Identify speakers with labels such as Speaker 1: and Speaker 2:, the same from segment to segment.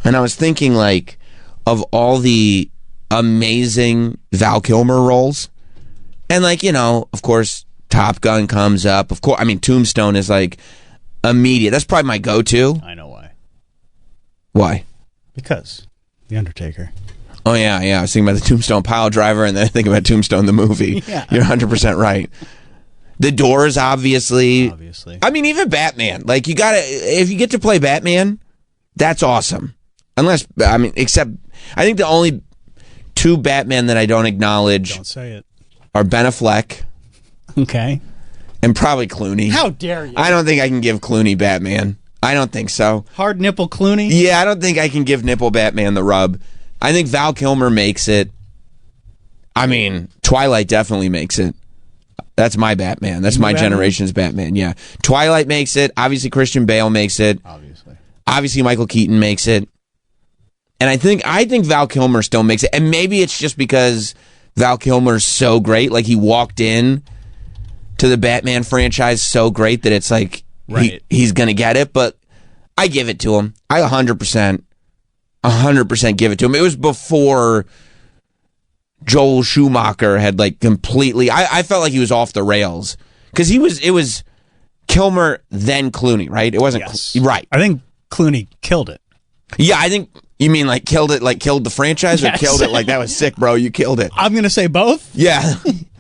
Speaker 1: And I was thinking, like, of all the amazing Val Kilmer roles. And, like, you know, of course, Top Gun comes up. Of course, I mean, Tombstone is, like, immediate. That's probably my go-to.
Speaker 2: I know why.
Speaker 1: Why?
Speaker 2: Because The Undertaker.
Speaker 1: Oh, yeah. I was thinking about the Tombstone pile driver, and then I think about Tombstone the movie.
Speaker 2: Yeah.
Speaker 1: You're 100% right. The Doors, obviously. I mean, even Batman. Like, you gotta, if you get to play Batman, that's awesome. Unless, I mean, except, I think the only two Batman that I don't acknowledge
Speaker 2: Don't say it.
Speaker 1: are Ben Affleck.
Speaker 2: Okay.
Speaker 1: And probably Clooney.
Speaker 2: How dare you?
Speaker 1: I don't think I can give Clooney Batman. I don't think so.
Speaker 2: Hard nipple Clooney?
Speaker 1: Yeah, I don't think I can give nipple Batman the rub. I think Val Kilmer makes it. I mean, Twilight definitely makes it. That's my Batman. That's my generation's Batman, yeah. Twilight makes it. Obviously, Christian Bale makes it. Obviously, Michael Keaton makes it. And I think Val Kilmer still makes it. And maybe it's just because Val Kilmer's so great. Like, he walked in to the Batman franchise so great that it's like he's going to get it. But I give it to him. I 100% give it to him. It was before Joel Schumacher had, like, completely... I felt like he was off the rails. Because it was Kilmer, then Clooney, right? It wasn't...
Speaker 2: Yes.
Speaker 1: Right.
Speaker 2: I think Clooney killed it.
Speaker 1: Yeah, I think... You mean, like, killed it, like, killed the franchise? Yes. Or killed it, like, that was sick, bro, you killed it?
Speaker 2: I'm going to say both.
Speaker 1: Yeah.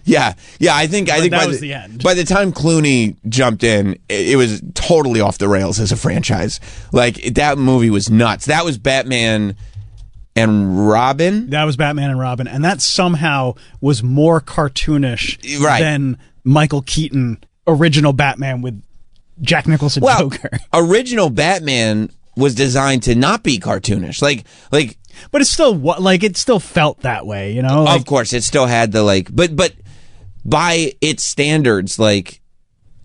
Speaker 1: Yeah, I think
Speaker 2: that was the end.
Speaker 1: By the time Clooney jumped in, it was totally off the rails as a franchise. Like, that movie was nuts. That was Batman and Robin.
Speaker 2: That was Batman and Robin, and that somehow was more cartoonish than Michael Keaton original Batman with Jack Nicholson Joker.
Speaker 1: Original Batman was designed to not be cartoonish. Like,
Speaker 2: but it's still it still felt that way, you know?
Speaker 1: Of course, it still had the, like, but by its standards, like,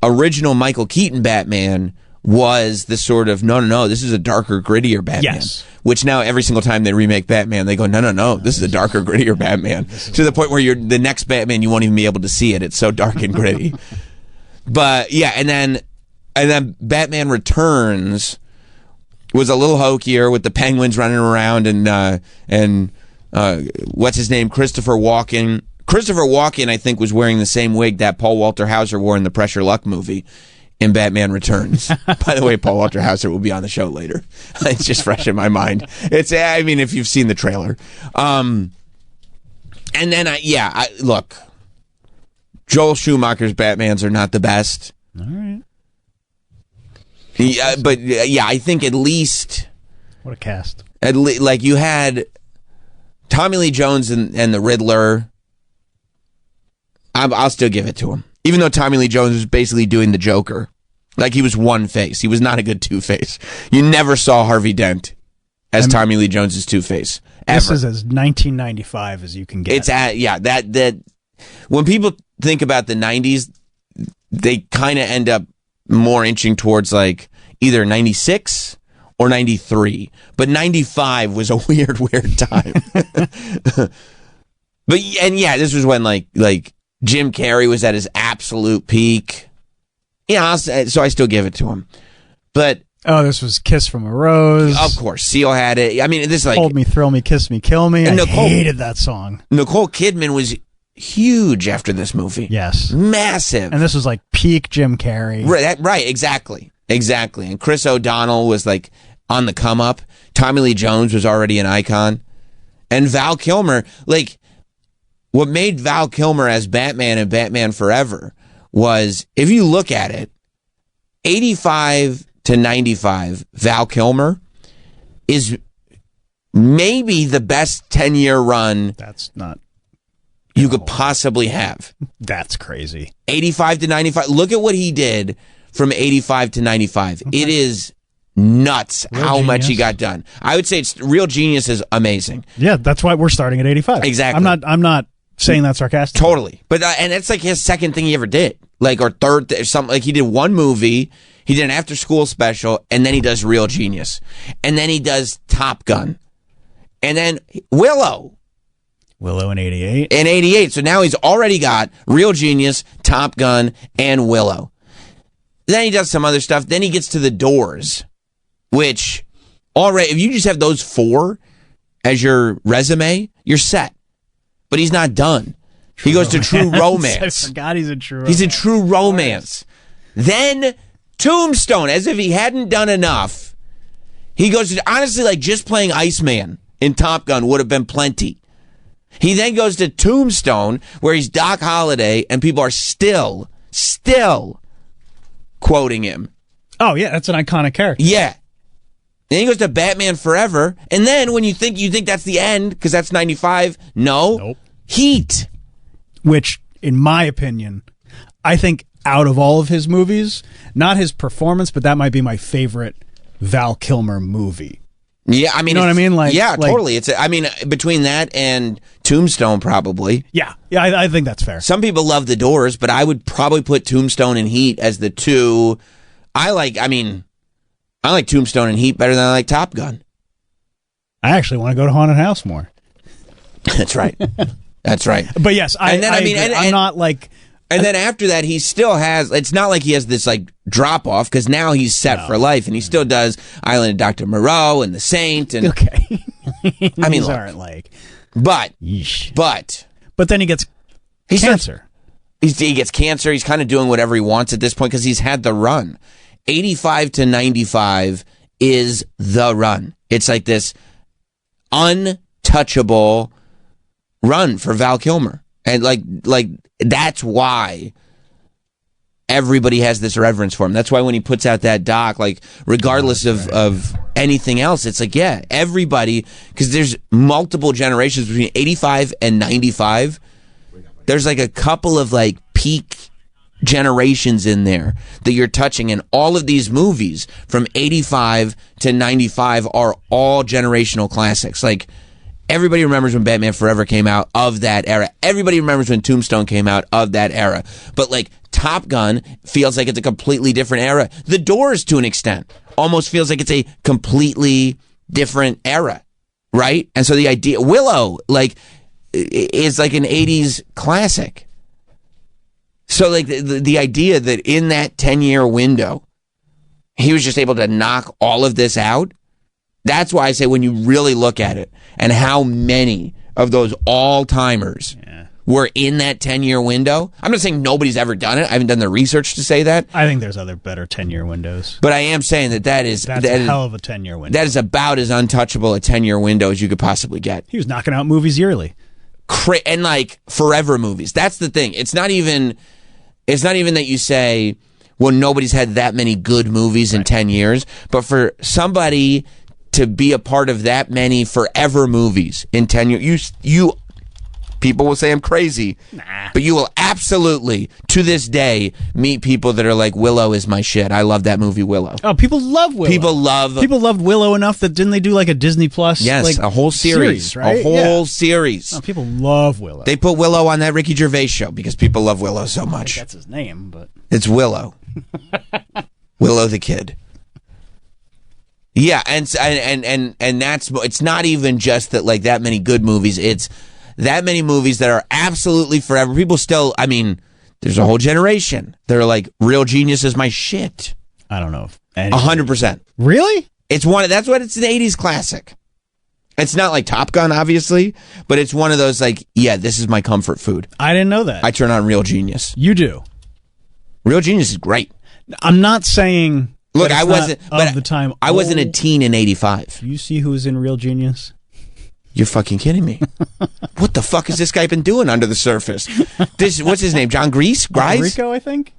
Speaker 1: original Michael Keaton Batman was the sort of, no, this is a darker, grittier Batman.
Speaker 2: Yes.
Speaker 1: Which now every single time they remake Batman, they go, no, this is a darker, grittier Batman. To the point where the next Batman, you won't even be able to see it. It's so dark and gritty. But, yeah, and then Batman Returns was a little hokier with the penguins running around and what's his name? Christopher Walken. Christopher Walken, I think, was wearing the same wig that Paul Walter Hauser wore in the Pressure Luck movie in Batman Returns. By the way, Paul Walter Hauser will be on the show later. It's just fresh in my mind. I mean, if you've seen the trailer. And then, look, Joel Schumacher's Batmans are not the best.
Speaker 2: All right.
Speaker 1: Yeah, but yeah, I think at least...
Speaker 2: What a cast.
Speaker 1: Like, you had Tommy Lee Jones and the Riddler. I'll still give it to him. Even though Tommy Lee Jones was basically doing the Joker. Like, he was one face. He was not a good two-face. You never saw Harvey Dent as Tommy Lee Jones's two-face.
Speaker 2: This is as 1995 as you can get.
Speaker 1: That when people think about the 90s, they kind of end up more inching towards, like, either 96 or 93. But 95 was a weird time. This was when, like Jim Carrey was at his absolute peak. Yeah, so I still give it to him. But...
Speaker 2: Oh, this was Kiss from a Rose.
Speaker 1: Of course, Seal had it. I mean, this is like...
Speaker 2: Hold Me, Thrill Me, Kiss Me, Kill Me. I hated that song.
Speaker 1: Nicole Kidman was huge after this movie.
Speaker 2: Yes.
Speaker 1: Massive.
Speaker 2: And this was like peak Jim Carrey.
Speaker 1: Right, exactly. And Chris O'Donnell was like on the come up. Tommy Lee Jones was already an icon. And Val Kilmer, like, what made Val Kilmer as Batman and Batman Forever was, if you look at it, 85 to 95, Val Kilmer is maybe the best 10-year run
Speaker 2: that's not
Speaker 1: you could possibly have.
Speaker 2: That's crazy.
Speaker 1: 85 to 95. Look at what he did from 85 to 95. Okay. It is nuts how much he got done. I would say Real Genius is amazing.
Speaker 2: Yeah, that's why we're starting at 85.
Speaker 1: Exactly.
Speaker 2: I'm not saying that sarcastically.
Speaker 1: Totally. But and it's like his second thing he ever did. Like, or third, something, like, he did one movie, he did an after-school special, and then he does Real Genius. And then he does Top Gun. And then Willow
Speaker 2: in 88.
Speaker 1: In 88. So now he's already got Real Genius, Top Gun, and Willow. Then he does some other stuff. Then he gets to The Doors, which Already, if you just have those 4 as your resume, you're set. But he's not done. He goes to True Romance.
Speaker 2: I forgot he's in True Romance.
Speaker 1: He's in True Romance. Then Tombstone, as if he hadn't done enough. He goes to, honestly, like just playing Iceman in Top Gun would have been plenty. He then goes to Tombstone, where he's Doc Holliday, and people are still quoting him.
Speaker 2: Oh, yeah, that's an iconic character.
Speaker 1: Yeah. Then he goes to Batman Forever, and then when you think that's the end, because that's 95, nope. Heat.
Speaker 2: Which, in my opinion, I think out of all of his movies, not his performance, but that might be my favorite Val Kilmer movie.
Speaker 1: Yeah, I mean,
Speaker 2: you know what I mean? Like,
Speaker 1: yeah, totally. It's, I mean, between that and Tombstone, probably.
Speaker 2: Yeah, I think that's fair.
Speaker 1: Some people love The Doors, but I would probably put Tombstone and Heat as the two. I like Tombstone and Heat better than I like Top Gun.
Speaker 2: I actually want to go to Haunted House more.
Speaker 1: That's right. That's right.
Speaker 2: But yes, I'm not like.
Speaker 1: And then after that, he still has. It's not like he has this like drop off, because now he's set for life, and he still does Island of Dr. Moreau and The Saint. And
Speaker 2: okay,
Speaker 1: I mean,
Speaker 2: these aren't like.
Speaker 1: But
Speaker 2: then he gets cancer.
Speaker 1: He gets cancer. He's kind of doing whatever he wants at this point because he's had the run. 85 to 95 is the run. It's like this untouchable run for Val Kilmer. And like that's why everybody has this reverence for him. That's why when he puts out that doc, like regardless of anything else, it's like, yeah, everybody, because there's multiple generations between 85 and 95. There's like a couple of like peak generations in there that you're touching, and all of these movies from 85 to 95 are all generational classics. Like, everybody remembers when Batman Forever came out of that era. Everybody remembers when Tombstone came out of that era. But like Top Gun feels like it's a completely different era. The Doors, to an extent, almost feels like it's a completely different era, right? And so the idea, Willow, like, is like an 80s classic. So like the idea that in that 10-year window, he was just able to knock all of this out. That's why I say when you really look at it and how many of those all-timers were in that 10-year window. I'm not saying nobody's ever done it. I haven't done the research to say that.
Speaker 2: I think there's other better 10-year windows.
Speaker 1: But I am saying that's
Speaker 2: a hell of a 10-year window.
Speaker 1: That is about as untouchable a 10-year window as you could possibly get.
Speaker 2: He was knocking out movies yearly.
Speaker 1: And like forever movies. That's the thing. It's not even that you say, well, nobody's had that many good movies in 10 years. But for somebody to be a part of that many forever movies in 10 years, you people will say I'm crazy, but you will absolutely, to this day, meet people that are like, Willow is my shit. I love that movie, Willow.
Speaker 2: Oh, people love Willow. People loved Willow enough that didn't they do like a Disney Plus?
Speaker 1: Yes,
Speaker 2: like,
Speaker 1: a whole series,
Speaker 2: right?
Speaker 1: A whole series.
Speaker 2: Oh, people love Willow.
Speaker 1: They put Willow on that Ricky Gervais show because people love Willow so much.
Speaker 2: That's his name, but
Speaker 1: it's Willow. Willow the Kid. Yeah, and that's, it's not even just that like that many good movies. It's that many movies that are absolutely forever. People still, I mean, there's a whole generation. They're like, Real Genius is my shit.
Speaker 2: I don't know.
Speaker 1: 100%.
Speaker 2: Really?
Speaker 1: It's that's what it's an 80s classic. It's not like Top Gun, obviously, but it's one of those like, yeah, this is my comfort food.
Speaker 2: I didn't know that.
Speaker 1: I turn on Real Genius.
Speaker 2: You do.
Speaker 1: Real Genius is great.
Speaker 2: I'm not saying.
Speaker 1: Look, I wasn't.
Speaker 2: But the time,
Speaker 1: I wasn't a teen in '85.
Speaker 2: You see who was in Real Genius?
Speaker 1: You're fucking kidding me. What the fuck has this guy been doing under the surface? What's his name? John Grice?
Speaker 2: Rico, I think.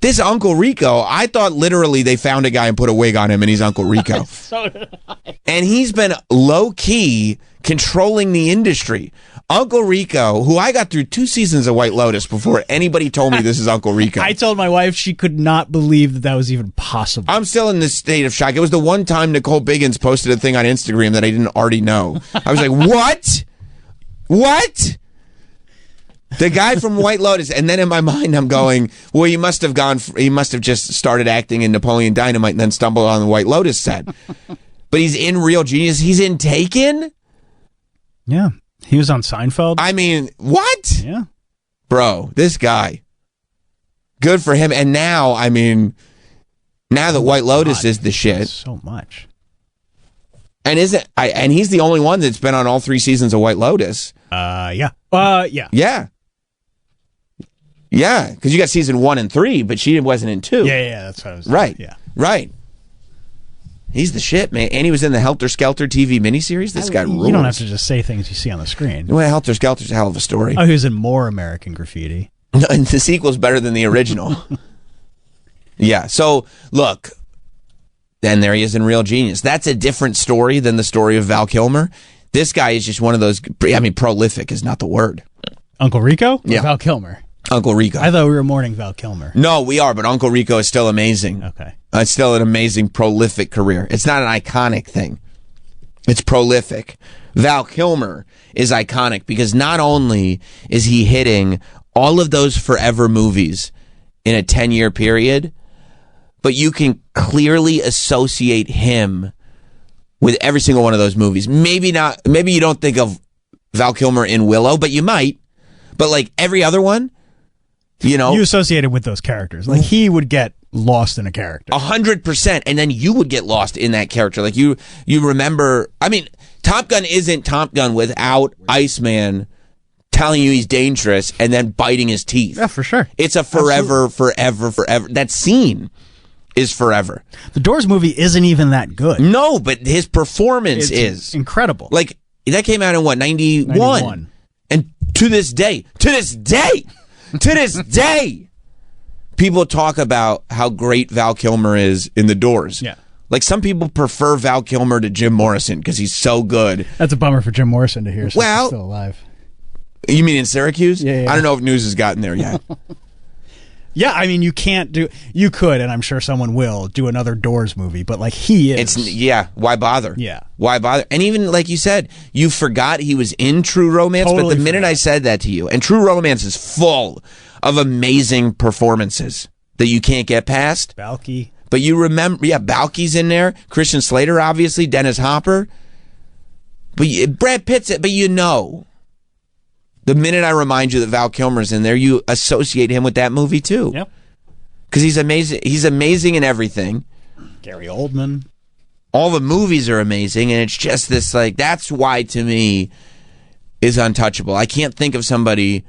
Speaker 1: This Uncle Rico, I thought literally they found a guy and put a wig on him and he's Uncle Rico.
Speaker 2: So did I.
Speaker 1: And he's been low-key controlling the industry. Uncle Rico, who I got through 2 seasons of White Lotus before anybody told me this is Uncle Rico.
Speaker 2: I told my wife she could not believe that was even possible.
Speaker 1: I'm still in this state of shock. It was the one time Nicole Biggins posted a thing on Instagram that I didn't already know. I was like, what? What? The guy from White Lotus. And then in my mind, I'm going, well, he must have just started acting in Napoleon Dynamite and then stumbled on the White Lotus set. But he's in Real Genius. He's in Taken?
Speaker 2: Yeah. He was on Seinfeld.
Speaker 1: I mean, what?
Speaker 2: Yeah.
Speaker 1: Bro, this guy. Good for him. And now, I mean, now that White Lotus is the shit.
Speaker 2: So much.
Speaker 1: And and he's the only one that's been on all 3 seasons of White Lotus.
Speaker 2: Yeah.
Speaker 1: Yeah, because you got season 1 and 3, but she wasn't in 2.
Speaker 2: Yeah, that's what I was
Speaker 1: right.
Speaker 2: Yeah.
Speaker 1: Right. He's the shit, man. And he was in the Helter Skelter TV miniseries. This guy rules.
Speaker 2: You don't have to just say things you see on the screen.
Speaker 1: Well, Helter Skelter's a hell of a story.
Speaker 2: Oh, he was in more American Graffiti.
Speaker 1: And the sequel's better than the original. Yeah, so, look, and there he is in Real Genius. That's a different story than the story of Val Kilmer. This guy is just one of those, I mean, prolific is not the word.
Speaker 2: Uncle Rico? Or
Speaker 1: Yeah.
Speaker 2: Val Kilmer?
Speaker 1: Uncle Rico.
Speaker 2: I thought we were mourning Val Kilmer.
Speaker 1: No, we are, but Uncle Rico is still amazing.
Speaker 2: Okay.
Speaker 1: It's still an amazing, prolific career. It's not an iconic thing. It's prolific. Val Kilmer is iconic because not only is he hitting all of those forever movies in a 10-year period, but you can clearly associate him with every single one of those movies. Maybe you don't think of Val Kilmer in Willow, but you might. But like every other one, you
Speaker 2: associated with those characters. Like he would get lost in a character.
Speaker 1: 100%, and then you would get lost in that character. Like you remember. I mean, Top Gun isn't Top Gun without Iceman telling you he's dangerous and then biting his teeth.
Speaker 2: Yeah, for sure.
Speaker 1: It's a forever. That scene is forever.
Speaker 2: The Doors movie isn't even that good.
Speaker 1: No, but his performance is
Speaker 2: incredible.
Speaker 1: Like that came out in what, 91? And to this day, people talk about how great Val Kilmer is in The Doors.
Speaker 2: Yeah.
Speaker 1: Like some people prefer Val Kilmer to Jim Morrison because he's so good.
Speaker 2: That's a bummer for Jim Morrison to hear. Since he's still alive.
Speaker 1: You mean in Syracuse?
Speaker 2: Yeah.
Speaker 1: I don't know if news has gotten there yet.
Speaker 2: Yeah, I mean, you could, and I'm sure someone will, do another Doors movie, but like he is.
Speaker 1: Why bother?
Speaker 2: Yeah.
Speaker 1: Why bother? And even like you said, you forgot he was in True Romance,
Speaker 2: Totally
Speaker 1: but the minute I said that to you, and True Romance is full of amazing performances that you can't get past.
Speaker 2: Balky.
Speaker 1: But you remember, Balky's in there, Christian Slater, obviously, Dennis Hopper. But Brad Pitt's it, but the minute I remind you that Val Kilmer's in there, you associate him with that movie too.
Speaker 2: Yep.
Speaker 1: Because he's amazing. He's amazing in everything.
Speaker 2: Gary Oldman.
Speaker 1: All the movies are amazing, and it's just this, like, that's why to me is untouchable. I can't think of somebody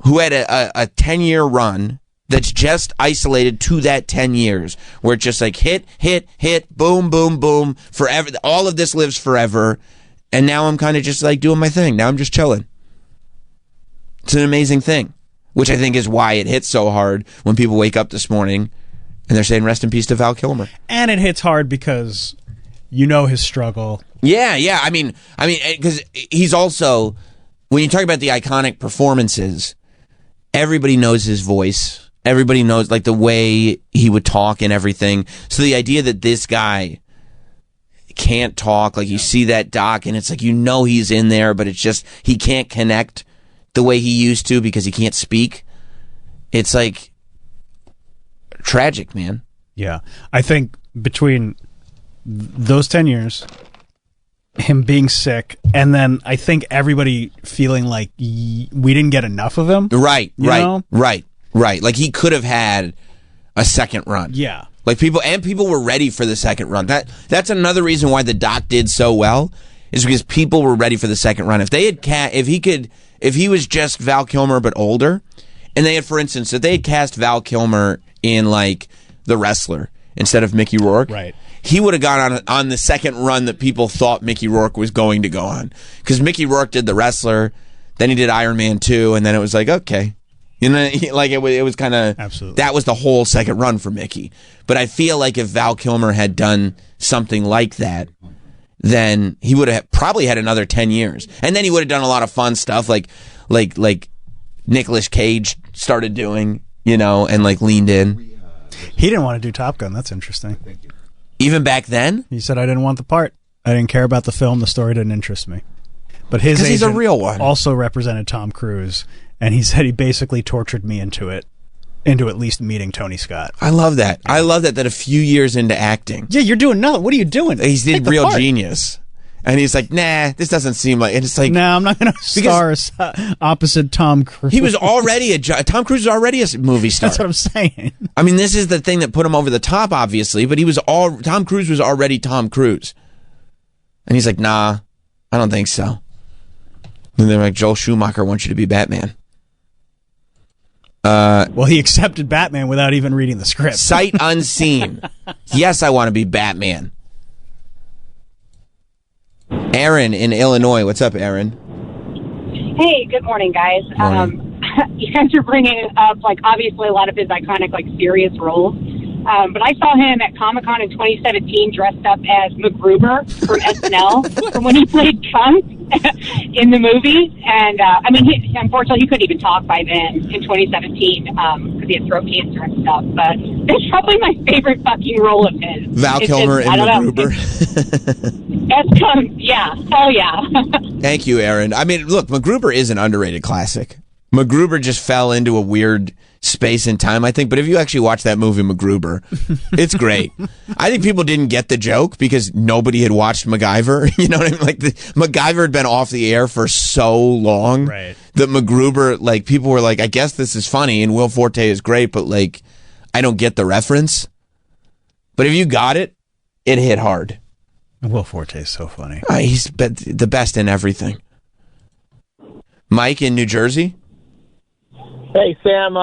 Speaker 1: who had a 10-year run that's just isolated to that 10 years, where it's just like hit, boom, boom, boom, forever. All of this lives forever, and now I'm kind of just like doing my thing. Now I'm just chilling. It's an amazing thing, which I think is why it hits so hard when people wake up this morning and they're saying rest in peace to Val Kilmer.
Speaker 2: And it hits hard because you know his struggle.
Speaker 1: Yeah. I mean, because he's also, when you talk about the iconic performances, everybody knows his voice. Everybody knows like the way he would talk and everything. So the idea that this guy can't talk, like you see that doc and it's like he's in there, but it's just he can't connect the way he used to because he can't speak. It's like tragic, man.
Speaker 2: Yeah. I think between those 10 years, him being sick, and then I think everybody feeling like we didn't get enough of him.
Speaker 1: Right. Like he could have had a second run.
Speaker 2: Yeah.
Speaker 1: Like people were ready for the second run. That's another reason why the doc did so well, is because people were ready for the second run. If he was just Val Kilmer but older, and they had, for instance, if they had cast Val Kilmer in like The Wrestler instead of Mickey Rourke,
Speaker 2: right,
Speaker 1: he would have gone on the second run that people thought Mickey Rourke was going to go on. Because Mickey Rourke did The Wrestler, then he did Iron Man 2, and then it was like, okay. Like it was kind of,
Speaker 2: absolutely,
Speaker 1: that was the whole second run for Mickey. But I feel like if Val Kilmer had done something like that, then he would have probably had another 10 years. And then he would have done a lot of fun stuff like Nicolas Cage started doing, and like leaned in.
Speaker 2: He didn't want to do Top Gun. That's interesting.
Speaker 1: Even back then?
Speaker 2: He said, I didn't want the part. I didn't care about the film. The story didn't interest me. But his agent
Speaker 1: he's a real one.
Speaker 2: Also represented Tom Cruise, and he said he basically tortured me into at least meeting Tony Scott.
Speaker 1: I love that. I love that a few years into acting.
Speaker 2: Yeah, you're doing nothing. What are you doing?
Speaker 1: He did Real Genius. And he's like, nah, this doesn't seem like... And it's like...
Speaker 2: Nah, I'm not going to star opposite Tom Cruise.
Speaker 1: He was already Tom Cruise was already a movie star.
Speaker 2: That's what I'm saying.
Speaker 1: I mean, this is the thing that put him over the top, obviously, but Tom Cruise was already Tom Cruise. And he's like, nah, I don't think so. And they're like, Joel Schumacher wants you to be Batman.
Speaker 2: Well, he accepted Batman without even reading the script.
Speaker 1: Sight unseen. Yes, I want to be Batman. Aaron in Illinois. What's up, Aaron?
Speaker 3: Hey, good morning, guys.
Speaker 1: Morning.
Speaker 3: You guys are bringing up, like, obviously a lot of his iconic, like, serious roles. But I saw him at Comic-Con in 2017 dressed up as MacGruber from SNL from when he played Chunk in the movie. And, I mean, unfortunately, he couldn't even talk by then in 2017 because he had throat cancer and stuff. But it's probably my favorite fucking role of his.
Speaker 1: Val Kilmer and MacGruber.
Speaker 3: Yeah, hell yeah.
Speaker 1: Thank you, Aaron. I mean, look, MacGruber is an underrated classic. MacGruber just fell into a weird space and time, I think. But if you actually watch that movie, MacGruber, it's great. I think people didn't get the joke because nobody had watched MacGyver. You know what I mean? Like, MacGyver had been off the air for so long
Speaker 2: Right.
Speaker 1: that MacGruber, like, people were like, I guess this is funny, and Will Forte is great, but, like, I don't get the reference. But if you got it, it hit hard.
Speaker 2: Will Forte is so funny.
Speaker 1: He's the best in everything. Mike in New Jersey?
Speaker 4: Hey, Sam,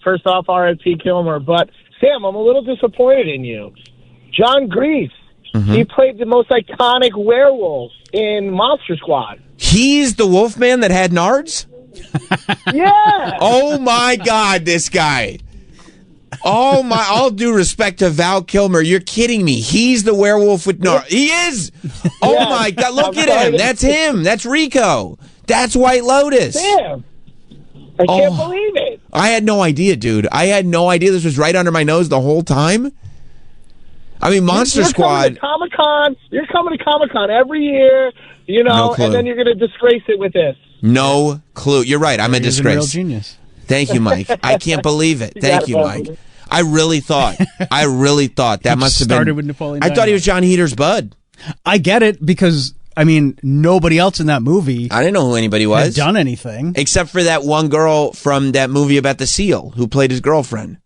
Speaker 4: first off, R.I.P. Kilmer, but Sam, I'm a little disappointed in you. John Grease, he played the most iconic werewolf in Monster Squad.
Speaker 1: He's the Wolfman that had nards?
Speaker 4: Yeah!
Speaker 1: Oh my God, this guy. Oh my, all due respect to Val Kilmer, you're kidding me. He's the werewolf with nards. He is! Oh
Speaker 4: Yeah.
Speaker 1: my God, look
Speaker 4: I'm
Speaker 1: at him.
Speaker 4: sorry.
Speaker 1: That's him. That's Rico. That's White Lotus.
Speaker 4: Sam, I can't
Speaker 1: Oh.
Speaker 4: believe it.
Speaker 1: I had no idea, dude. I had no idea this was right under my nose the whole time. I mean, Monster
Speaker 4: You're
Speaker 1: Squad.
Speaker 4: You're coming to Comic-Con every year, you
Speaker 1: No
Speaker 4: know,
Speaker 1: clue.
Speaker 4: and then you're going to disgrace it with this.
Speaker 1: No clue. You're right. I'm a
Speaker 2: He's a real
Speaker 1: disgrace.
Speaker 2: genius.
Speaker 1: Thank you, Mike. I can't believe it. Thank
Speaker 4: got
Speaker 1: you,
Speaker 4: it,
Speaker 1: Mike.
Speaker 4: bud.
Speaker 1: I really thought that must have been.
Speaker 2: started with Napoleon
Speaker 1: I thought he
Speaker 2: Dynamite.
Speaker 1: was John Heater's bud.
Speaker 2: I get it because, I mean, nobody else in that movie
Speaker 1: I didn't know who anybody
Speaker 2: had
Speaker 1: was,
Speaker 2: done anything.
Speaker 1: except for that one girl from that movie about the seal who played his girlfriend.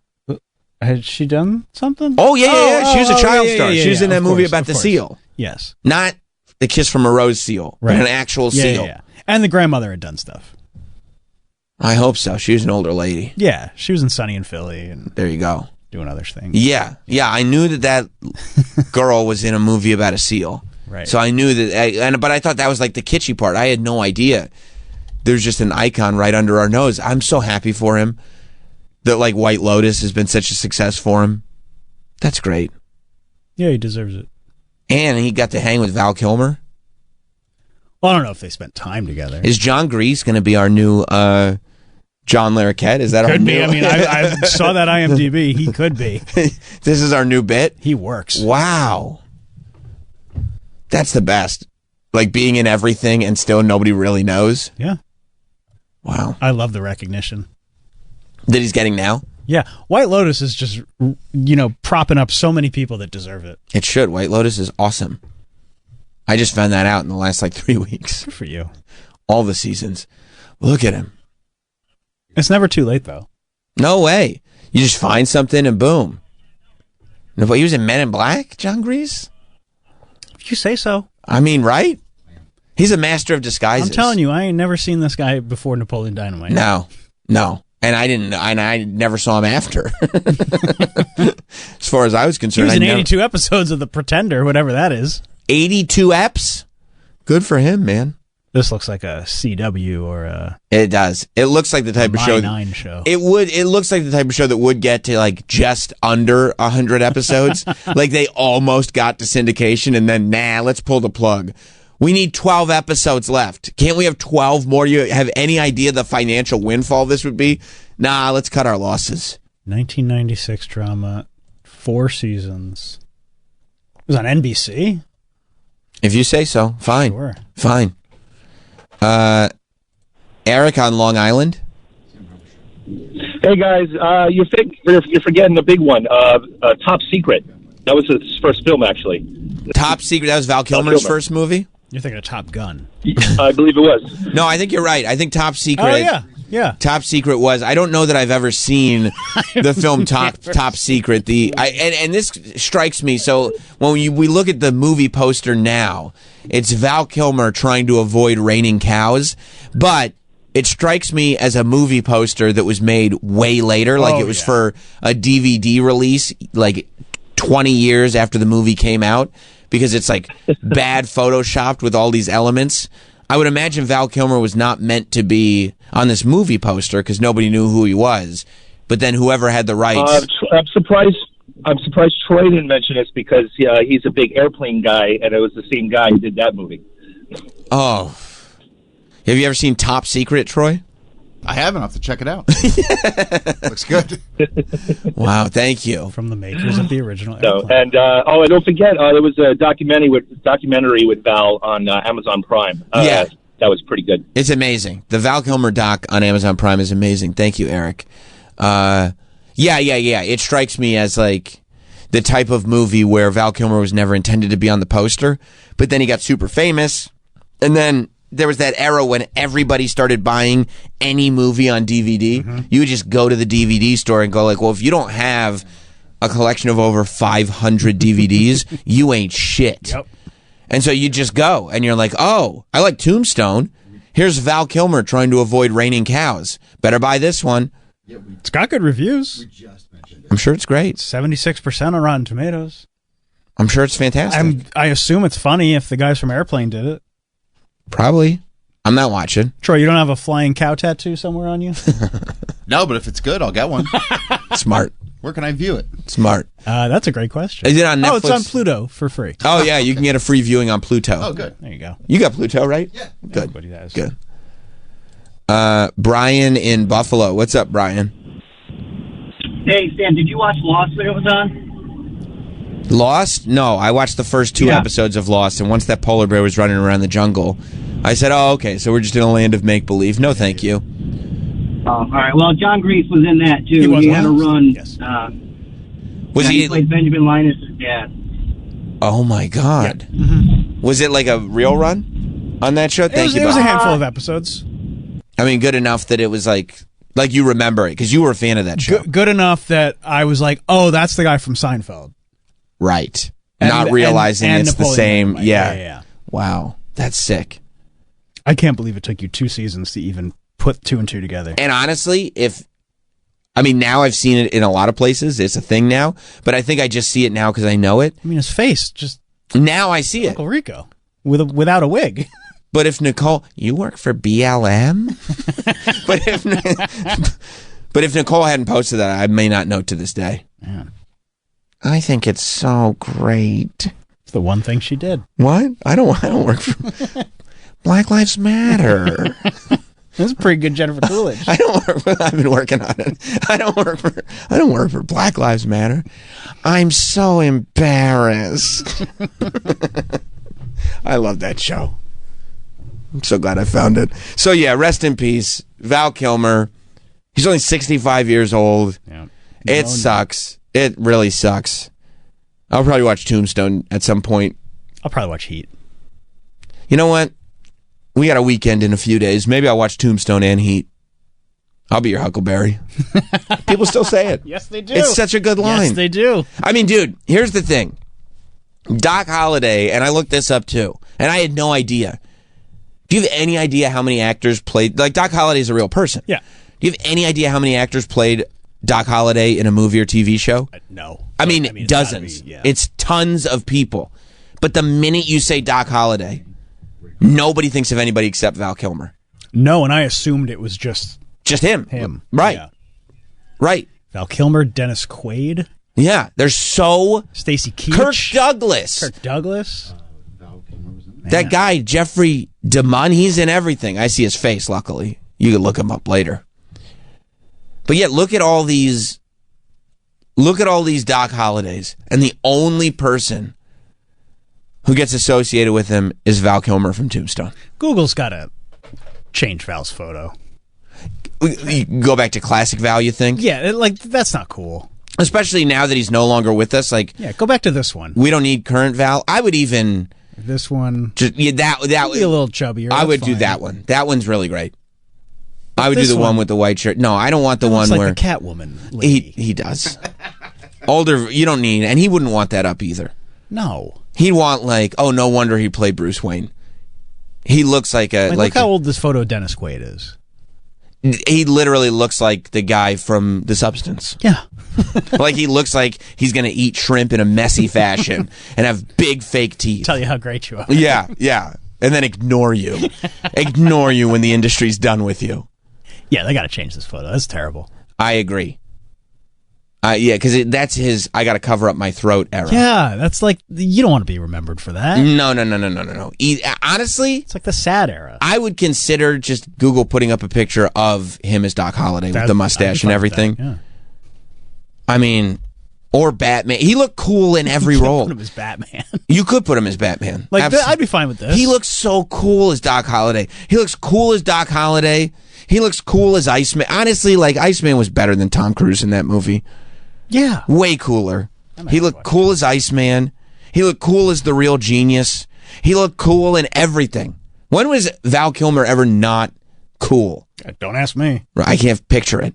Speaker 2: Had she done something?
Speaker 1: Oh yeah. She was a child
Speaker 2: yeah,
Speaker 1: star.
Speaker 2: yeah,
Speaker 1: She was in
Speaker 2: yeah,
Speaker 1: that
Speaker 2: of
Speaker 1: movie
Speaker 2: course,
Speaker 1: about
Speaker 2: of
Speaker 1: the
Speaker 2: course.
Speaker 1: seal,
Speaker 2: Yes.
Speaker 1: not the Kiss from a Rose seal, but
Speaker 2: Right.
Speaker 1: an actual
Speaker 2: Yeah,
Speaker 1: seal.
Speaker 2: yeah. And the grandmother had done stuff.
Speaker 1: I hope so. She was an older lady.
Speaker 2: Yeah, she was in Sunny in Philly and
Speaker 1: There you go.
Speaker 2: doing other things.
Speaker 1: Yeah. I knew that girl was in a movie about a seal.
Speaker 2: Right.
Speaker 1: So I knew that, but I thought that was like the kitschy part. I had no idea. There's just an icon right under our nose. I'm so happy for him that like White Lotus has been such a success for him. That's great.
Speaker 2: Yeah, he deserves it.
Speaker 1: And he got to hang with Val Kilmer.
Speaker 2: Well, I don't know if they spent time together.
Speaker 1: Is John Grease going to be our new John Larroquette? Is that our
Speaker 2: Could
Speaker 1: new?
Speaker 2: be. I mean, I saw that IMDb. He could be.
Speaker 1: This is our new bit.
Speaker 2: He works.
Speaker 1: Wow. That's the best. Like being in everything and still nobody really knows.
Speaker 2: Yeah.
Speaker 1: Wow.
Speaker 2: I love the recognition.
Speaker 1: That he's getting now?
Speaker 2: Yeah. White Lotus is just, propping up so many people that deserve it.
Speaker 1: It should. White Lotus is awesome. I just found that out in the last 3 weeks.
Speaker 2: Good for you.
Speaker 1: All the seasons. Look at him.
Speaker 2: It's never too late, though.
Speaker 1: No way. You just find something and boom. No, but he was in Men in Black, John Grease?
Speaker 2: If you say so.
Speaker 1: I mean, right? He's a master of disguises.
Speaker 2: I'm telling you, I ain't never seen this guy before Napoleon Dynamite.
Speaker 1: No. And I never saw him after. As far as I was
Speaker 2: He
Speaker 1: concerned.
Speaker 2: was in
Speaker 1: I never-
Speaker 2: 82 episodes of The Pretender, whatever that is.
Speaker 1: 82 eps? Good for him, man.
Speaker 2: This looks like a CW or a
Speaker 1: It does. It looks like the type of show.
Speaker 2: My9 show.
Speaker 1: It looks like the type of show that would get to just under 100 episodes. Like they almost got to syndication and then, let's pull the plug. We need 12 episodes left. Can't we have 12 more? You have any idea the financial windfall this would be? Nah, let's cut our losses.
Speaker 2: 1996 drama, 4 seasons. It was on NBC?
Speaker 1: If you say so, fine.
Speaker 2: Sure.
Speaker 1: Fine. Eric on Long Island.
Speaker 5: Hey guys, you're forgetting the big one. Top Secret. That was his first film, actually.
Speaker 1: Top Secret. That was Val Kilmer's
Speaker 5: Kilmer.
Speaker 1: first movie?
Speaker 2: You're thinking of Top Gun.
Speaker 5: I believe it was.
Speaker 1: No, I think you're right. I think Top Secret.
Speaker 2: Oh, yeah. Yeah.
Speaker 1: Top Secret was. I don't know that I've ever seen the film Top Secret. And this strikes me. So when we look at the movie poster now, it's Val Kilmer trying to avoid raining cows, but it strikes me as a movie poster that was made way later, like it was for a DVD release, like 20 years after the movie came out, because it's like bad photoshopped with all these elements. I would imagine Val Kilmer was not meant to be on this movie poster because nobody knew who he was. But then whoever had the rights.
Speaker 5: I'm surprised Troy didn't mention this because he's a big Airplane guy, and it was the same guy who did that movie.
Speaker 1: Oh. Have you ever seen Top Secret, Troy?
Speaker 6: I haven't. I'll have to check it out. Looks good.
Speaker 1: Wow, thank you.
Speaker 2: From the makers of the original
Speaker 5: So,
Speaker 2: Airplane.
Speaker 5: and and don't forget, there was a documentary with Val on Amazon Prime.
Speaker 1: Yeah.
Speaker 5: That was pretty good.
Speaker 1: It's amazing. The Val Kilmer doc on Amazon Prime is amazing. Thank you, Eric. Yeah. It strikes me as like the type of movie where Val Kilmer was never intended to be on the poster, but then he got super famous, and then there was that era when everybody started buying any movie on DVD.
Speaker 2: Mm-hmm.
Speaker 1: You would just go to the DVD store and go like, well, if you don't have a collection of over 500 DVDs, you ain't shit.
Speaker 2: Yep.
Speaker 1: And so you just go and you're like, oh, I like Tombstone. Here's Val Kilmer trying to avoid raining cows. Better buy this one.
Speaker 2: It's got good reviews.
Speaker 1: I'm sure it's great.
Speaker 2: 76% on Rotten Tomatoes.
Speaker 1: I'm sure it's fantastic.
Speaker 2: I assume it's funny if the guys from Airplane did it.
Speaker 1: Probably. I'm not watching.
Speaker 2: Troy, you don't have a flying cow tattoo somewhere on you?
Speaker 6: No, but if it's good, I'll get one.
Speaker 1: Smart.
Speaker 6: Where can I view it?
Speaker 1: Smart.
Speaker 2: That's a great question.
Speaker 1: Is it on Netflix?
Speaker 2: Oh, it's on Pluto for free.
Speaker 1: Oh, yeah. You can get a free viewing on Pluto.
Speaker 6: Oh, good.
Speaker 2: There you go.
Speaker 1: You got Pluto, right?
Speaker 6: Yeah.
Speaker 1: Good.
Speaker 2: Everybody does.
Speaker 1: Good. Brian in Buffalo. What's up, Brian?
Speaker 7: Hey, Sam, did you watch Lost when it was on?
Speaker 1: Lost? No, I watched the first 2 episodes of Lost, and once that polar bear was running around the jungle, I said, oh, okay, so we're just in a land of make-believe. No, thank you.
Speaker 7: Oh, all right. Well, John Grease was in that, too.
Speaker 2: He was
Speaker 7: He had a
Speaker 2: Lost?
Speaker 7: run.
Speaker 2: Yes.
Speaker 1: Was
Speaker 7: he played Benjamin Linus' dad.
Speaker 1: Oh, my God. Was it like a real run on that show? Thank you,
Speaker 2: It was a
Speaker 1: Bob.
Speaker 2: handful of episodes.
Speaker 1: I mean, good enough that it was like you remember it, because you were a fan of that show.
Speaker 2: Good enough that I was like, oh, that's the guy from Seinfeld.
Speaker 1: Right.
Speaker 2: And-
Speaker 1: Not realizing
Speaker 2: and
Speaker 1: it's the
Speaker 2: Napoleon
Speaker 1: same.
Speaker 2: Dynamite.
Speaker 1: Yeah.
Speaker 2: Yeah.
Speaker 1: Wow. That's sick.
Speaker 2: I can't believe it took you 2 seasons to even put 2 and 2 together.
Speaker 1: And honestly, now I've seen it in a lot of places. It's a thing now. But I think I just see it now because I know it.
Speaker 2: I mean, his face, just
Speaker 1: Now I see it.
Speaker 2: Uncle Rico without a wig.
Speaker 1: But if Nicole, you work for BLM? but if Nicole hadn't posted that, I may not know to this day.
Speaker 2: Yeah.
Speaker 1: I think it's so great.
Speaker 2: It's the one thing she did.
Speaker 1: What? I don't work for Black Lives Matter.
Speaker 2: That's a pretty good Jennifer Coolidge.
Speaker 1: I don't work for, I've been working on it. I don't work for Black Lives Matter. I'm so embarrassed. I love that show. I'm so glad I found it. So yeah, rest in peace, Val Kilmer. He's only 65 years old.
Speaker 2: Yeah.
Speaker 1: It sucks. It really sucks. I'll probably watch Tombstone at some point.
Speaker 2: I'll probably watch Heat.
Speaker 1: You know what? We got a weekend in a few days. Maybe I'll watch Tombstone and Heat. I'll be your Huckleberry. People still say it.
Speaker 2: Yes, they do.
Speaker 1: It's such a good line.
Speaker 2: Yes, they do.
Speaker 1: I mean, dude, here's the thing. Doc Holliday, and I looked this up too, and I had no idea. Do you have any idea how many actors played? Like, Doc Holliday is a real person.
Speaker 2: Yeah.
Speaker 1: Do you have any idea how many actors played Doc Holliday in a movie or TV show?
Speaker 2: No.
Speaker 1: I mean
Speaker 2: it's
Speaker 1: dozens.
Speaker 2: gotta be, yeah.
Speaker 1: It's tons of people. But the minute you say Doc Holliday, nobody thinks of anybody except Val Kilmer.
Speaker 2: No, and I assumed it was just
Speaker 1: him. Right.
Speaker 2: Yeah.
Speaker 1: Right.
Speaker 2: Val Kilmer, Dennis Quaid,
Speaker 1: Yeah. They're so...
Speaker 2: Stacy Keach,
Speaker 1: Kirk Douglas.
Speaker 2: Kirk Douglas.
Speaker 1: That guy, Jeffrey DeMunn, he's in everything. I see his face, luckily. You can look him up later. But yet, look at all these Doc Hollidays, and the only person who gets associated with him is Val Kilmer from Tombstone.
Speaker 2: Google's got to change Val's photo.
Speaker 1: You go back to classic Val, you think?
Speaker 2: Yeah, that's not cool.
Speaker 1: Especially now that he's no longer with us. Like,
Speaker 2: Yeah, go back to this one.
Speaker 1: we don't need current Val. I would even
Speaker 2: This one,
Speaker 1: just
Speaker 2: be a little chubbier.
Speaker 1: I
Speaker 2: that's
Speaker 1: would do
Speaker 2: fine.
Speaker 1: that one. That one's really great. I would do
Speaker 2: This
Speaker 1: the one with the white shirt. No, I don't want the
Speaker 2: Looks
Speaker 1: one
Speaker 2: like
Speaker 1: where
Speaker 2: the Catwoman lady.
Speaker 1: he does. Older, you don't need, and he wouldn't want that up either.
Speaker 2: No.
Speaker 1: He'd want like, oh, no wonder he played Bruce Wayne. He looks like a
Speaker 2: Look how old this photo of Dennis Quaid is.
Speaker 1: he literally looks like the guy from The Substance.
Speaker 2: Yeah.
Speaker 1: Like he looks like he's gonna eat shrimp in a messy fashion and have big fake teeth.
Speaker 2: Tell you how great you are.
Speaker 1: Yeah, and then ignore you when the industry's done with you.
Speaker 2: Yeah, they got to change this photo. That's terrible.
Speaker 1: I agree. Yeah, because that's his I gotta cover up my throat era.
Speaker 2: Yeah, that's like, you don't want to be remembered for that.
Speaker 1: No. Honestly,
Speaker 2: It's like the sad era.
Speaker 1: I would consider just Google putting up a picture of him as Doc Holliday with the mustache and everything.
Speaker 2: Yeah.
Speaker 1: I mean, or Batman. He looked cool in every role.
Speaker 2: Put him as Batman.
Speaker 1: You could put him as Batman.
Speaker 2: Like, I'd be fine with this.
Speaker 1: He looks so cool as Doc Holliday. He looks cool as Doc Holliday. He looks cool as Iceman. Honestly, like, Iceman was better than Tom Cruise in that movie.
Speaker 2: Yeah.
Speaker 1: Way cooler. He looked cool as Iceman. He looked cool as the real genius. He looked cool in everything. When was Val Kilmer ever not cool?
Speaker 2: Don't ask me.
Speaker 1: I can't picture it.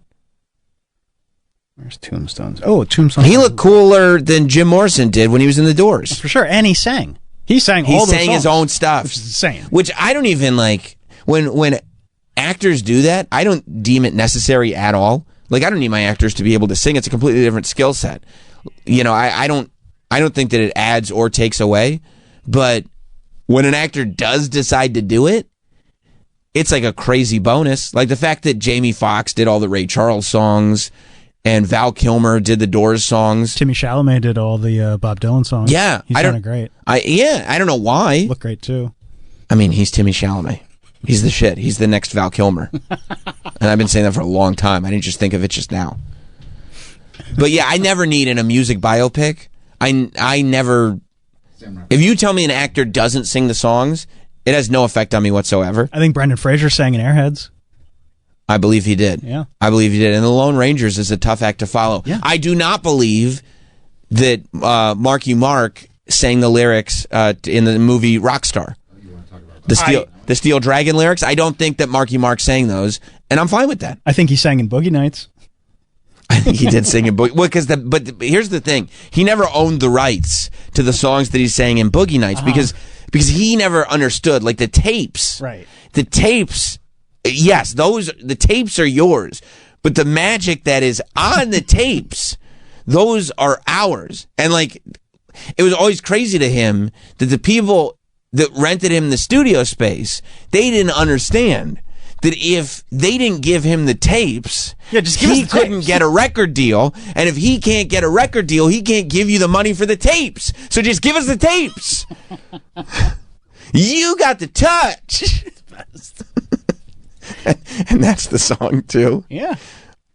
Speaker 2: Where's Tombstones? Oh, Tombstones.
Speaker 1: He looked cooler than Jim Morrison did when he was in The Doors.
Speaker 2: For sure. And he sang. He sang
Speaker 1: He
Speaker 2: all those
Speaker 1: sang his
Speaker 2: songs,
Speaker 1: own stuff.
Speaker 2: which is insane.
Speaker 1: Which I don't even like. When actors do that, I don't deem it necessary at all. Like, I don't need my actors to be able to sing. It's a completely different skill set. You know, I don't think that it adds or takes away. But when an actor does decide to do it, it's like a crazy bonus. Like the fact that Jamie Foxx did all the Ray Charles songs and Val Kilmer did the Doors songs.
Speaker 2: Timmy Chalamet did all the Bob Dylan songs.
Speaker 1: Yeah.
Speaker 2: He sounded great.
Speaker 1: I don't know why.
Speaker 2: Looked great, too.
Speaker 1: I mean, he's Timmy Chalamet. He's the shit. He's the next Val Kilmer. And I've been saying that for a long time. I didn't just think of it just now. But yeah, I never need in a music biopic. I never... If you tell me an actor doesn't sing the songs, it has no effect on me whatsoever.
Speaker 2: I think Brendan Fraser sang in Airheads.
Speaker 1: I believe he did.
Speaker 2: Yeah.
Speaker 1: I believe he did. And The Lone Rangers is a tough act to follow.
Speaker 2: Yeah.
Speaker 1: I do not believe that Marky Mark sang the lyrics in the movie Rockstar. The Steel Dragon lyrics. I don't think that Marky Mark sang those, and I'm fine with that.
Speaker 2: I think he sang in Boogie Nights.
Speaker 1: I think he did sing in Boogie. Well, but here's the thing: he never owned the rights to the songs that he sang in Boogie Nights because he never understood like the tapes.
Speaker 2: Right.
Speaker 1: The tapes. Yes, the tapes are yours, but the magic that is on the tapes, those are ours. And like, it was always crazy to him that the people that rented him the studio space, they didn't understand that if they didn't give him the tapes, he couldn't get a record deal. And if he can't get a record deal, he can't give you the money for the tapes. So just give us the tapes. You got the touch. And that's the song, too.
Speaker 2: Yeah.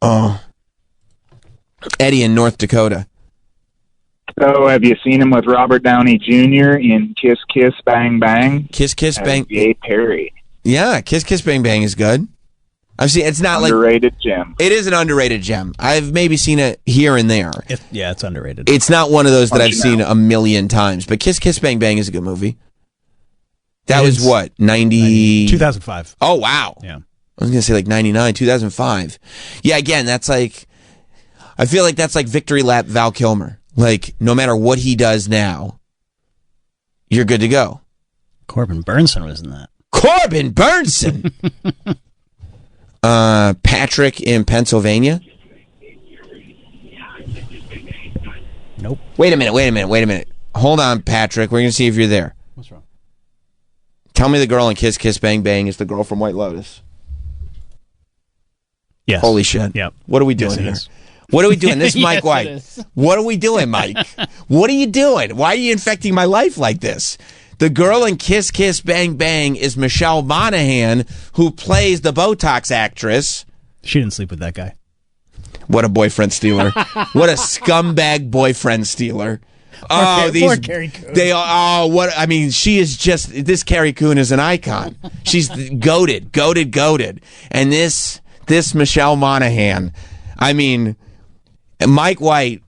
Speaker 1: Oh. Eddie in North Dakota.
Speaker 8: So, have you seen him with Robert Downey Jr. in Kiss Kiss Bang Bang?
Speaker 1: Kiss Kiss Bang.
Speaker 8: Gay Perry.
Speaker 1: Yeah, Kiss Kiss Bang Bang is good. I've seen. It's not
Speaker 8: underrated gem.
Speaker 1: It is an underrated gem. I've maybe seen it here and there.
Speaker 2: It's underrated.
Speaker 1: It's not one of those that I've seen a million times. But Kiss Kiss Bang Bang is a good movie. That was what
Speaker 2: 2005.
Speaker 1: Oh wow.
Speaker 2: Yeah.
Speaker 1: I was gonna say like 99, 2005. Yeah. Again, that's like. I feel like that's like victory lap Val Kilmer. Like, no matter what he does now, you're good to go.
Speaker 2: Corbin Burnson was in that.
Speaker 1: Corbin Burnson! Patrick in Pennsylvania?
Speaker 2: Nope.
Speaker 1: Wait a minute. Hold on, Patrick. We're going to see if you're there.
Speaker 2: What's wrong?
Speaker 1: Tell me the girl in Kiss Kiss Bang Bang is the girl from White Lotus.
Speaker 2: Yes.
Speaker 1: Holy shit.
Speaker 2: Yep.
Speaker 1: What are we doing here? What are we doing? This is Mike White. What are we doing, Mike? What are you doing? Why are you infecting my life like this? The girl in Kiss Kiss Bang Bang is Michelle Monaghan, who plays the Botox actress.
Speaker 2: She didn't sleep with that guy.
Speaker 1: What a boyfriend stealer. What a scumbag boyfriend stealer.
Speaker 2: Poor Carrie Coon.
Speaker 1: She is just, this Carrie Coon is an icon. She's goated. And this Michelle Monaghan, I mean, Mike White,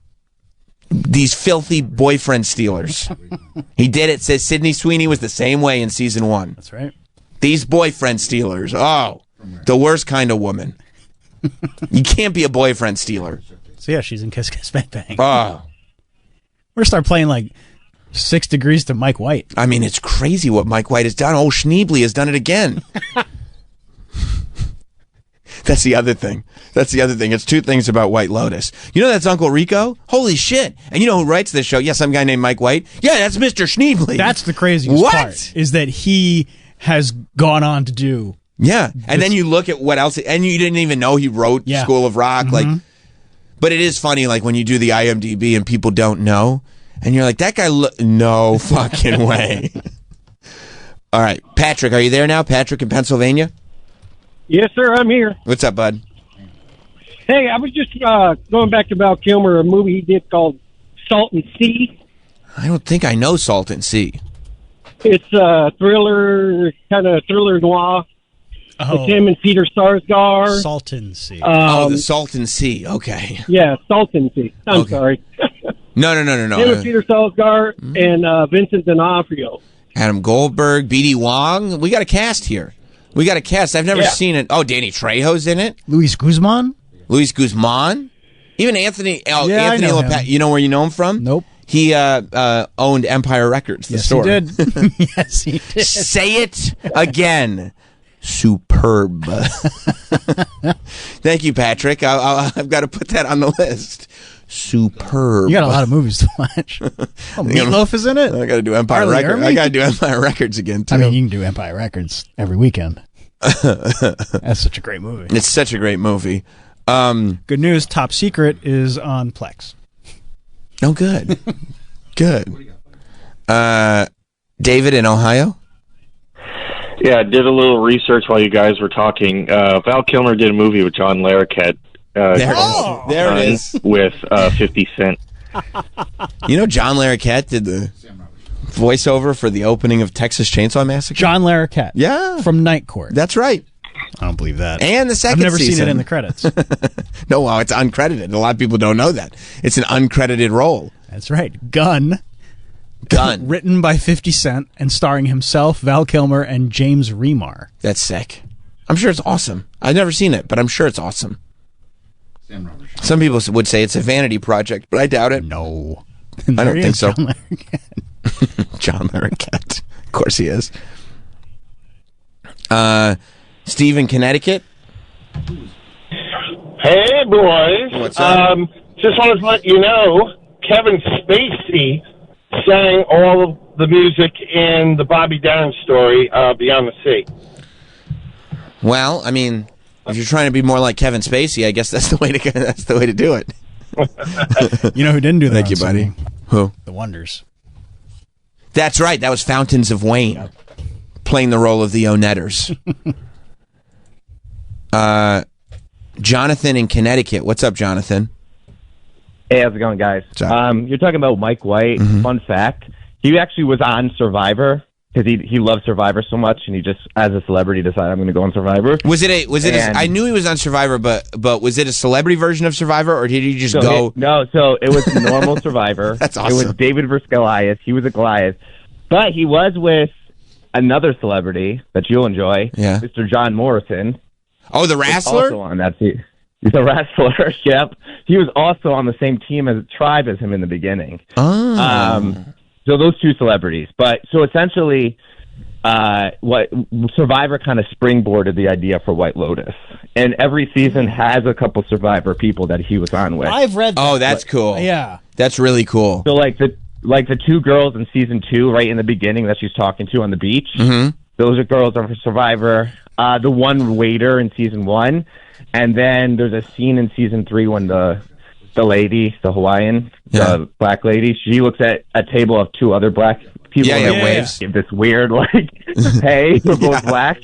Speaker 1: these filthy boyfriend stealers. He did it. Says Sydney Sweeney was the same way in season 1.
Speaker 2: That's right.
Speaker 1: These boyfriend stealers. Oh. The worst kind of woman. You can't be a boyfriend stealer.
Speaker 2: So yeah, she's in Kiss Kiss Bang Bang.
Speaker 1: Oh.
Speaker 2: We're gonna start playing like 6 Degrees to Mike White.
Speaker 1: I mean, it's crazy what Mike White has done. Oh, Schneebly has done it again. That's the other thing. It's two things about White Lotus. You know that's Uncle Rico? Holy shit. And you know who writes this show? Yeah, some guy named Mike White. Yeah, that's Mr. Schneebly.
Speaker 2: That's the craziest part, is that he has gone on to do.
Speaker 1: Yeah. And then you look at what else, and you didn't even know he wrote School of Rock. Like, but it is funny, like, when you do the IMDb and people don't know, and you're like, that guy, no fucking way. All right. Patrick, are you there now? Patrick in Pennsylvania?
Speaker 9: Yes, sir, I'm here.
Speaker 1: What's up, bud?
Speaker 9: Hey, I was just going back to Val Kilmer, a movie he did called Salt and Sea.
Speaker 1: I don't think I know Salt and Sea.
Speaker 9: It's a thriller, kind of thriller noir.
Speaker 2: Oh.
Speaker 9: With him and Peter Sarsgaard.
Speaker 2: Salton Sea.
Speaker 1: The Salton Sea. Okay.
Speaker 9: Yeah, Salton Sea. I'm sorry.
Speaker 1: No.
Speaker 9: Him and Peter Sarsgaard and Vincent D'Onofrio.
Speaker 1: Adam Goldberg, B.D. Wong. We got a cast here. I've never seen it. Oh, Danny Trejo's in it.
Speaker 2: Luis Guzman.
Speaker 1: Even Anthony. Oh,
Speaker 2: Yeah,
Speaker 1: Anthony
Speaker 2: I know
Speaker 1: LaPaglia.
Speaker 2: him.
Speaker 1: You know where you know him from?
Speaker 2: Nope.
Speaker 1: He owned Empire Records, the store.
Speaker 2: He did. Yes, he did.
Speaker 1: Say it again. Superb. Thank you, Patrick. I've got to put that on the list. Superb.
Speaker 2: You got a lot of movies to watch. Oh, Meatloaf is in it.
Speaker 1: I got to do Empire Records. I got to do Empire Records again too.
Speaker 2: I mean, you can do Empire Records every weekend. That's such a great movie.
Speaker 1: It's such a great movie.
Speaker 2: Good news. Top Secret is on Plex.
Speaker 1: Oh, good. Good. David in Ohio.
Speaker 10: Yeah, I did a little research while you guys were talking. Val Kilmer did a movie with John Larroquette.
Speaker 1: There it is.
Speaker 10: With 50 Cent.
Speaker 1: You know, John Larroquette did the voiceover for the opening of Texas Chainsaw Massacre.
Speaker 2: John Larroquette.
Speaker 1: Yeah.
Speaker 2: From Night Court.
Speaker 1: That's right.
Speaker 2: I don't believe that.
Speaker 1: And the second
Speaker 2: I've never
Speaker 1: season.
Speaker 2: seen it in the credits.
Speaker 1: No, well, it's uncredited. A lot of people don't know that. It's an uncredited role.
Speaker 2: That's right. Gun.
Speaker 1: Gun.
Speaker 2: Written by 50 Cent and starring himself, Val Kilmer, and James Remar.
Speaker 1: That's sick. I'm sure it's awesome. I've never seen it, but I'm sure it's awesome. Some people would say it's a vanity project, but I doubt it.
Speaker 2: No.
Speaker 1: I don't think so.
Speaker 2: John Larroquette.
Speaker 1: John Larroquette. Of course he is. Steve in Connecticut.
Speaker 11: Hey, boys.
Speaker 1: What's up?
Speaker 11: Just wanted to let you know, Kevin Spacey sang all of the music in the Bobby Darin story, Beyond the Sea.
Speaker 1: Well, I mean, if you're trying to be more like Kevin Spacey, I guess that's the way to do it.
Speaker 2: You know who didn't do that?
Speaker 1: Thank you, buddy.
Speaker 2: singing?
Speaker 1: Who?
Speaker 2: The Wonders.
Speaker 1: That's right. That was Fountains of Wayne playing the role of the Onetters. Jonathan in Connecticut. What's up, Jonathan?
Speaker 12: Hey, how's it going, guys? You're talking about Mike White. Fun fact, he actually was on Survivor because he loved Survivor so much, and he just, as a celebrity, decided I'm going to go on Survivor.
Speaker 1: I knew he was on Survivor, but was it a celebrity version of Survivor, or did he just go?
Speaker 12: So it was normal Survivor.
Speaker 1: That's awesome.
Speaker 12: It was David versus Goliath. He was a Goliath, but he was with another celebrity that you'll enjoy, Mr. John Morrison.
Speaker 1: Oh, the wrestler?
Speaker 12: Also on that team. The wrestler, yep. He was also on the same team as Tribe as him in the beginning.
Speaker 1: Oh.
Speaker 12: So those two celebrities. But so essentially, what Survivor kind of springboarded the idea for White Lotus. And every season has a couple Survivor people that he was on with.
Speaker 2: I've read that.
Speaker 1: Oh, that's cool.
Speaker 2: Yeah.
Speaker 1: That's really cool.
Speaker 12: So like the two girls in season 2, right in the beginning that she's talking to on the beach, those are girls are for Survivor. The one waiter in season 1. And then there's a scene in season 3 when the lady, the Hawaiian, the black lady, she looks at a table of 2 other black people and waves. Give this weird, like, hey, we're both black.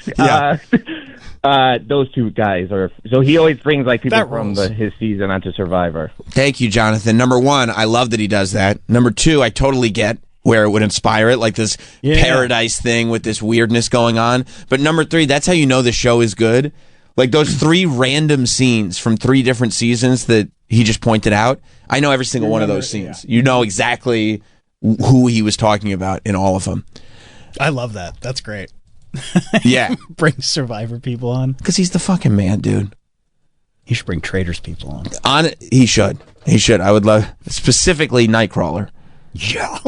Speaker 12: Those 2 guys are, so he always brings like people from his season onto Survivor.
Speaker 1: Thank you, Jonathan. Number 1, I love that he does that. Number 2, I totally get where it would inspire it, like this paradise thing with this weirdness going on. But number 3, that's how you know the show is good. Like those 3 random scenes from 3 different seasons that he just pointed out. I know every single one of those scenes. You know exactly who he was talking about in all of them.
Speaker 2: I love that. That's great.
Speaker 1: Yeah.
Speaker 2: Bring Survivor people on.
Speaker 1: Because he's the fucking man, dude.
Speaker 2: He should bring Traitors people on.
Speaker 1: He should. He should. I would love, specifically Nightcrawler.
Speaker 2: Yeah.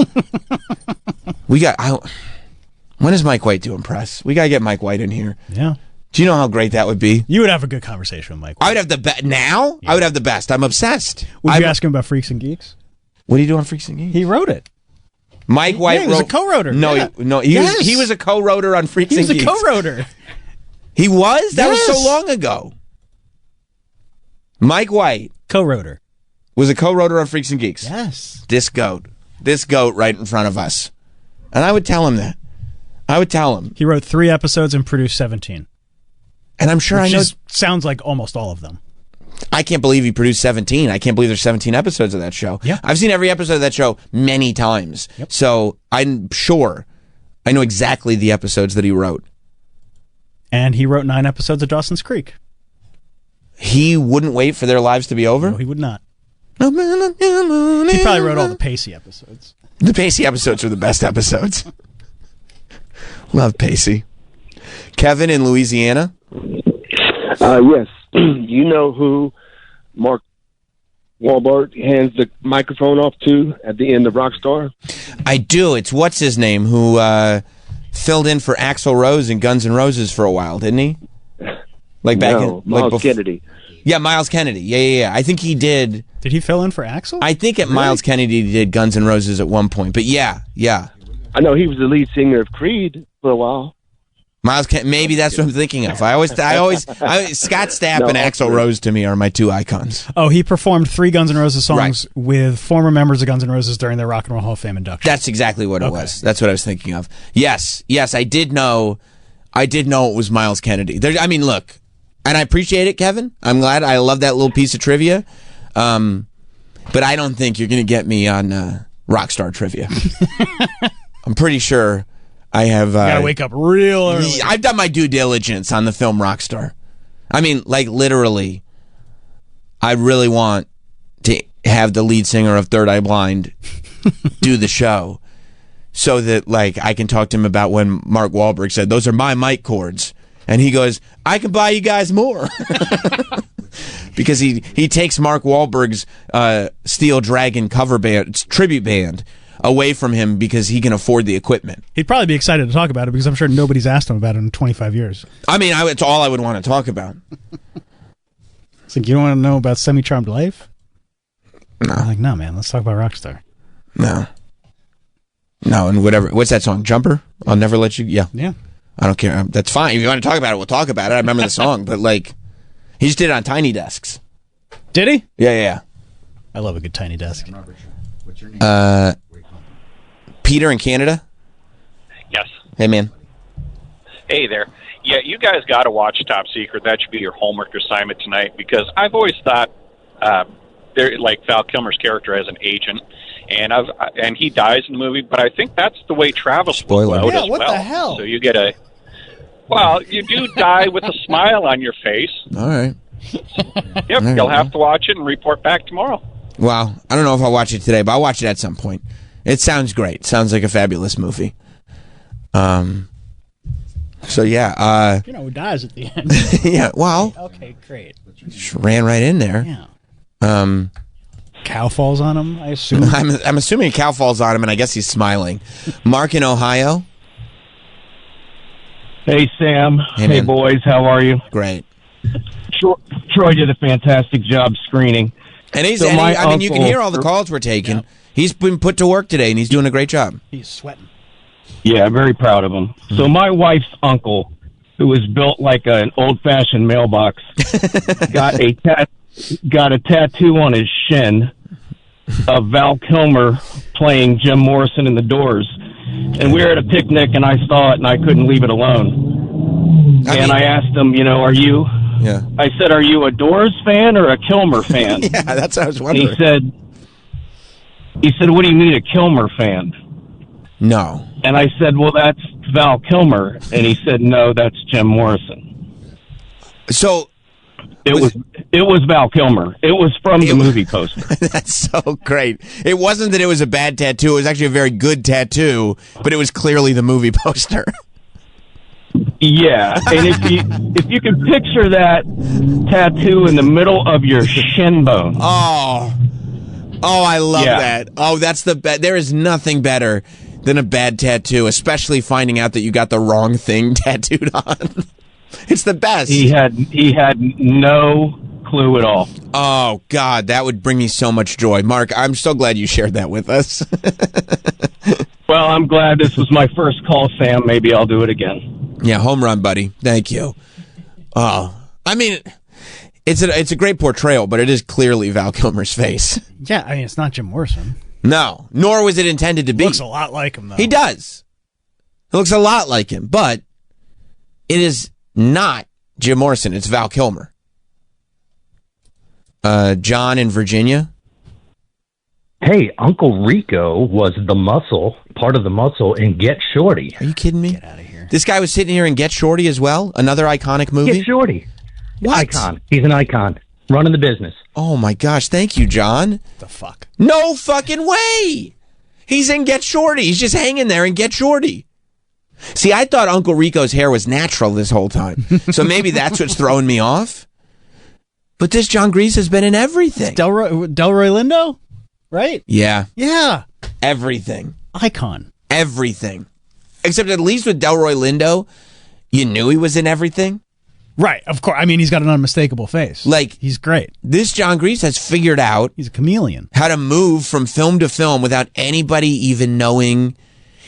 Speaker 1: When is Mike White doing press? We got to get Mike White in here.
Speaker 2: Yeah.
Speaker 1: Do you know how great that would be?
Speaker 2: You would have a good conversation with Mike White.
Speaker 1: I would have the best. Now? Yeah. I would have the best. I'm obsessed.
Speaker 2: Would you ask him about Freaks and Geeks?
Speaker 1: What do you do on Freaks and Geeks?
Speaker 2: He wrote it.
Speaker 1: Mike White
Speaker 2: he was a co-writer.
Speaker 1: No,
Speaker 2: yeah.
Speaker 1: he was a co-writer on Freaks and Geeks.
Speaker 2: He was a co-writer.
Speaker 1: He was? That was so long ago. Mike White.
Speaker 2: Co-writer.
Speaker 1: Was a co-writer on Freaks and Geeks.
Speaker 2: Yes.
Speaker 1: This goat right in front of us. And I would tell him that. I would tell him.
Speaker 2: He wrote 3 episodes and produced 17.
Speaker 1: And I'm sure
Speaker 2: sounds like almost all of them.
Speaker 1: I can't believe he produced 17. I can't believe there's 17 episodes of that show.
Speaker 2: Yeah.
Speaker 1: I've seen every episode of that show many times.
Speaker 2: Yep.
Speaker 1: So I'm sure I know exactly the episodes that he wrote.
Speaker 2: And he wrote 9 episodes of Dawson's Creek.
Speaker 1: He wouldn't wait for their lives to be over?
Speaker 2: No, he would not. He probably wrote all the Pacey episodes.
Speaker 1: The Pacey episodes are the best episodes. Love Pacey. Kevin in Louisiana?
Speaker 13: Yes. You know who Mark Wahlberg hands the microphone off to at the end of Rockstar?
Speaker 1: I do. It's what's his name who filled in for Axl Rose in Guns N' Roses for a while, didn't he?
Speaker 13: Miles Kennedy.
Speaker 1: Yeah, Miles Kennedy. Yeah. I think he did.
Speaker 2: Did he fill in for Axl?
Speaker 1: I think Miles Kennedy did Guns N' Roses at one point. But yeah.
Speaker 13: I know he was the lead singer of Creed for a while.
Speaker 1: Maybe that's what I'm thinking of. Scott Stapp and Axl Rose to me are my 2 icons.
Speaker 2: Oh, he performed 3 Guns N' Roses songs with former members of Guns N' Roses during their Rock and Roll Hall of Fame induction.
Speaker 1: That's exactly what it was. That's what I was thinking of. Yes, I did know it was Miles Kennedy. Look, and I appreciate it, Kevin. I'm glad. I love that little piece of trivia. But I don't think you're going to get me on Rockstar trivia. I'm pretty sure I have...
Speaker 2: gotta wake up real early.
Speaker 1: I've done my due diligence on the film Rockstar. Literally, I really want to have the lead singer of Third Eye Blind do the show so that, I can talk to him about when Mark Wahlberg said, "Those are my mic cords." And he goes, "I can buy you guys more." Because he takes Mark Wahlberg's Steel Dragon cover band, tribute band, away from him because he can afford the equipment.
Speaker 2: He'd probably be excited to talk about it because I'm sure nobody's asked him about it in 25 years.
Speaker 1: It's all I would want to talk about.
Speaker 2: It's like, you don't want to know about Semi-Charmed Life?
Speaker 1: No.
Speaker 2: I'm like, no, man, let's talk about Rockstar.
Speaker 1: No, and whatever. What's that song? Jumper? I'll Never Let You... Yeah. I don't care. That's fine. If you want to talk about it, we'll talk about it. I remember the song, but he just did it on Tiny Desks.
Speaker 2: Did he?
Speaker 1: Yeah.
Speaker 2: I love a good Tiny Desk.
Speaker 6: What's your name?
Speaker 1: Peter in Canada?
Speaker 14: Yes.
Speaker 1: Hey, man.
Speaker 14: Hey there. Yeah, you guys got to watch Top Secret. That should be your homework assignment tonight because I've always thought Val Kilmer's character as an agent, and he dies in the movie, but I think that's the way Travis will go out as
Speaker 2: what
Speaker 14: well.
Speaker 2: The hell?
Speaker 14: So you get you do die with a smile on your face.
Speaker 1: All right.
Speaker 14: Yep, you'll have to watch it and report back tomorrow.
Speaker 1: Well, I don't know if I'll watch it today, but I'll watch it at some point. It sounds great. Sounds like a fabulous movie. So yeah.
Speaker 2: Who dies at the end?
Speaker 1: Yeah. Well.
Speaker 2: Okay, great.
Speaker 1: Just ran right in there.
Speaker 2: Yeah. Cow falls on him, I assume.
Speaker 1: I'm assuming a cow falls on him, and I guess he's smiling. Mark in Ohio.
Speaker 7: Hey, Sam. Hey, boys. How are you?
Speaker 1: Great.
Speaker 7: Troy did a fantastic job screening.
Speaker 1: And you can hear all the calls we're taking. Yep. He's been put to work today, and he's doing a great job.
Speaker 2: He's sweating.
Speaker 7: Yeah, very proud of him. Mm-hmm. So my wife's uncle, who was built like an old-fashioned mailbox, got a tattoo on his shin of Val Kilmer playing Jim Morrison in The Doors. And we were at a picnic, and I saw it, and I couldn't leave it alone. I asked him, are you...
Speaker 1: Yeah.
Speaker 7: I said, "Are you a Doors fan or a Kilmer fan?"
Speaker 1: Yeah, that's what I was wondering.
Speaker 7: He said, "What do you mean a Kilmer fan?"
Speaker 1: No.
Speaker 7: And I said, "Well, that's Val Kilmer." And he said, "No, that's Jim Morrison."
Speaker 1: So
Speaker 7: it was Val Kilmer. It was from the movie poster.
Speaker 1: That's so great. It wasn't that it was a bad tattoo. It was actually a very good tattoo, but it was clearly the movie poster.
Speaker 7: Yeah, and if you can picture that tattoo in the middle of your shin bone.
Speaker 1: Oh, I love
Speaker 7: Yeah.
Speaker 1: that. Oh, that's the best. There is nothing better than a bad tattoo, especially finding out that you got the wrong thing tattooed on. It's the best.
Speaker 7: He had no clue at all.
Speaker 1: Oh, God, that would bring me so much joy. Mark, I'm so glad you shared that with us.
Speaker 7: Well, I'm glad this was my first call, Sam. Maybe I'll do it again.
Speaker 1: Yeah, home run, buddy. Thank you. Oh, I mean, it's a great portrayal, but it is clearly Val Kilmer's face.
Speaker 2: Yeah, I mean, it's not Jim Morrison.
Speaker 1: No, nor was it intended to be.
Speaker 2: Looks a lot like him, though.
Speaker 1: He does. It looks a lot like him, but it is not Jim Morrison. It's Val Kilmer. John in Virginia.
Speaker 15: Hey, Uncle Rico was the muscle, part of the muscle in Get Shorty.
Speaker 1: Are you kidding me? Get out of here. This guy was sitting here in Get Shorty as well? Another iconic movie?
Speaker 15: Get Shorty.
Speaker 1: What?
Speaker 15: Icon. He's an icon. Running the business.
Speaker 1: Oh, my gosh. Thank you, John.
Speaker 2: The fuck?
Speaker 1: No fucking way. He's in Get Shorty. He's just hanging there in Get Shorty. See, I thought Uncle Rico's hair was natural this whole time. So maybe that's what's throwing me off. But this John Grease has been in everything.
Speaker 2: Delroy Lindo? Right?
Speaker 1: Yeah.
Speaker 2: Yeah.
Speaker 1: Everything.
Speaker 2: Icon.
Speaker 1: Everything. Except at least with Delroy Lindo, you knew he was in everything.
Speaker 2: Right, of course. I mean, he's got an unmistakable face.
Speaker 1: Like,
Speaker 2: he's great.
Speaker 1: This John Grease has figured out...
Speaker 2: He's a chameleon.
Speaker 1: ...how to move from film to film without anybody even knowing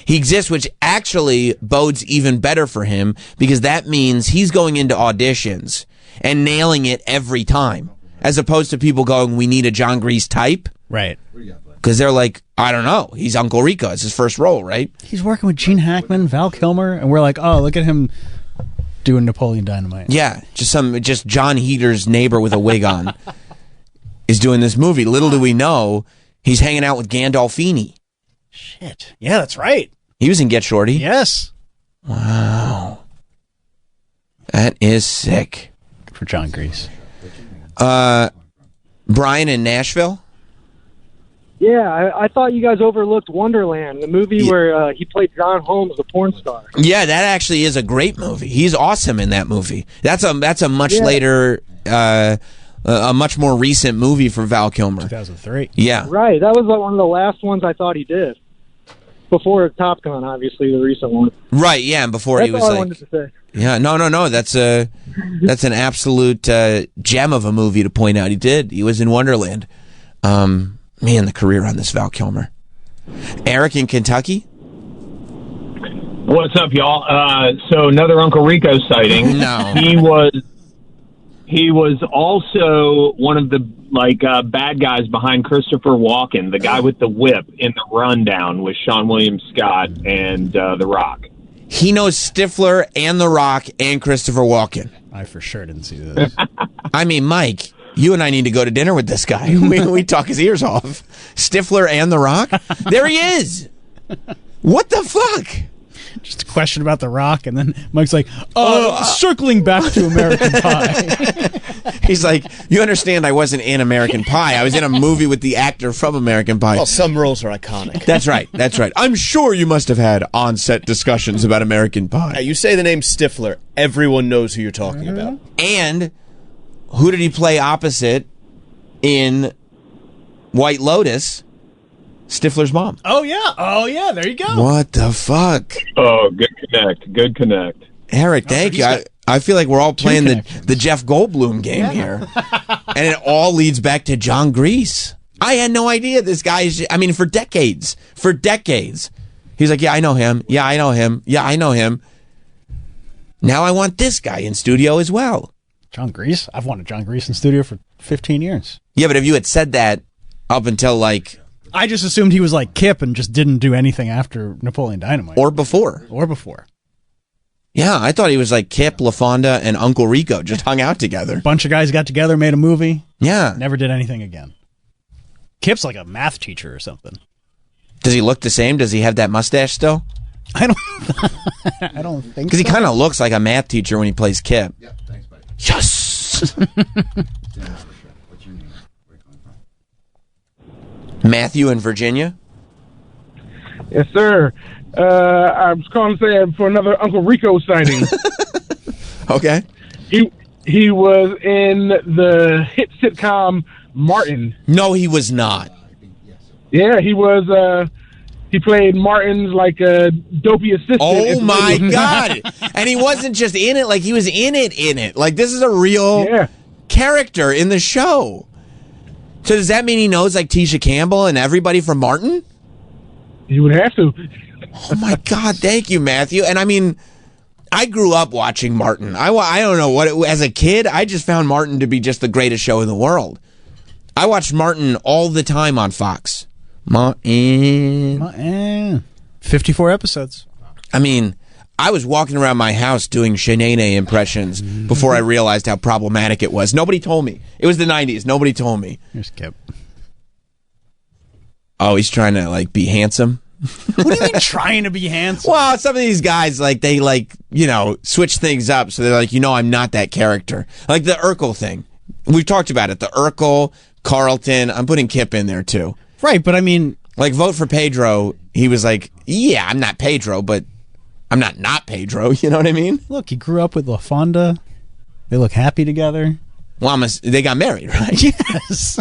Speaker 1: he exists, which actually bodes even better for him because that means he's going into auditions and nailing it every time, as opposed to people going, we need a John Grease type.
Speaker 2: Right.
Speaker 1: Because they're like, I don't know. He's Uncle Rico. It's his first role, right?
Speaker 2: He's working with Gene Hackman, Val Kilmer, and we're like, oh, look at him doing Napoleon Dynamite.
Speaker 1: Yeah, just John Heater's neighbor with a wig on is doing this movie. Little do we know, he's hanging out with Gandolfini.
Speaker 2: Shit. Yeah, that's right.
Speaker 1: He was in Get Shorty.
Speaker 2: Yes.
Speaker 1: Wow. That is sick.
Speaker 2: Good for John Grease.
Speaker 1: Brian in Nashville?
Speaker 16: Yeah, I thought you guys overlooked Wonderland, the movie where he played John Holmes, the porn star.
Speaker 1: Yeah, that actually is a great movie. He's awesome in that movie. That's a much later, a much more recent movie for Val Kilmer.
Speaker 2: 2003.
Speaker 1: Yeah.
Speaker 16: Right, that was like one of the last ones I thought he did. Before Top Gun, obviously, the recent one.
Speaker 1: Right, yeah, and before
Speaker 16: That's
Speaker 1: he was
Speaker 16: all I
Speaker 1: like...
Speaker 16: wanted to say.
Speaker 1: Yeah, no, that's an absolute gem of a movie to point out. He did. He was in Wonderland. Man, the career on this Val Kilmer. Eric in Kentucky?
Speaker 17: What's up, y'all? So another Uncle Rico sighting.
Speaker 1: No.
Speaker 17: He was also one of the bad guys behind Christopher Walken, the guy with the whip in The Rundown with Sean William Scott and The Rock.
Speaker 1: He knows Stifler and The Rock and Christopher Walken.
Speaker 2: I for sure didn't see this.
Speaker 1: I mean, Mike, you and I need to go to dinner with this guy. We talk his ears off. Stifler and The Rock? There he is. What the fuck?
Speaker 2: Just a question about The Rock, and then Mike's like, circling back to American Pie.
Speaker 1: He's like, you understand I wasn't in American Pie. I was in a movie with the actor from American Pie.
Speaker 18: Well, some roles are iconic.
Speaker 1: That's right. I'm sure you must have had on-set discussions about American Pie.
Speaker 18: You say the name Stifler, everyone knows who you're talking about.
Speaker 1: And who did he play opposite in White Lotus? Stifler's mom.
Speaker 2: Oh, yeah. There you go.
Speaker 1: What the fuck?
Speaker 17: Oh, good connect.
Speaker 1: Eric, thank you. I feel like we're all playing the Jeff Goldblum game here. And it all leads back to John Grease. I had no idea this guy is, I mean, for decades. He's like, yeah, I know him. Yeah, I know him. Yeah, I know him. Now I want this guy in studio as well.
Speaker 2: John Grease? I've wanted John Grease in studio for 15 years.
Speaker 1: Yeah, but if you had said that up until
Speaker 2: I just assumed he was like Kip and just didn't do anything after Napoleon Dynamite.
Speaker 1: Or before. Yeah, I thought he was like Kip, LaFonda, and Uncle Rico just hung out together.
Speaker 2: Bunch of guys got together, made a movie.
Speaker 1: Yeah.
Speaker 2: Never did anything again. Kip's like a math teacher or something.
Speaker 1: Does he look the same? Does he have that mustache still?
Speaker 2: I don't think
Speaker 1: Because he kind of looks like a math teacher when he plays Kip.
Speaker 6: Yeah, thanks, buddy.
Speaker 1: Yes! Matthew in Virginia?
Speaker 16: Yes, sir.
Speaker 19: I was calling saying for another Uncle Rico sighting.
Speaker 1: Okay.
Speaker 19: He was in the hit sitcom Martin.
Speaker 1: No, he was not.
Speaker 19: Yeah, he was. He played Martin's like a dopey assistant.
Speaker 1: Oh my God! And he wasn't just in it; like he was in it. Like this is a real character in the show. So does that mean he knows like Tisha Campbell and everybody from Martin?
Speaker 19: You would have to.
Speaker 1: Oh my God! Thank you, Matthew. And I mean, I grew up watching Martin. I don't know what as a kid, I just found Martin to be just the greatest show in the world. I watched Martin all the time on Fox.
Speaker 2: Martin. 54 episodes.
Speaker 1: I mean, I was walking around my house doing Shanae impressions before I realized how problematic it was. Nobody told me. It was the 90s. Nobody told me.
Speaker 2: Here's Kip.
Speaker 1: Oh, he's trying to like be handsome.
Speaker 2: What do you mean trying to be handsome?
Speaker 1: Well, some of these guys, like, they, like, you know, switch things up. So they're like, you know, I'm not that character. Like the Urkel thing. We've talked about it. The Urkel, Carlton. I'm putting Kip in there, too.
Speaker 2: Right, but I mean...
Speaker 1: Like, vote for Pedro. He was like, yeah, I'm not Pedro, but I'm not Pedro. You know what I mean?
Speaker 2: Look, he grew up with LaFonda. They look happy together.
Speaker 1: Well, they got married, right?
Speaker 2: Yes.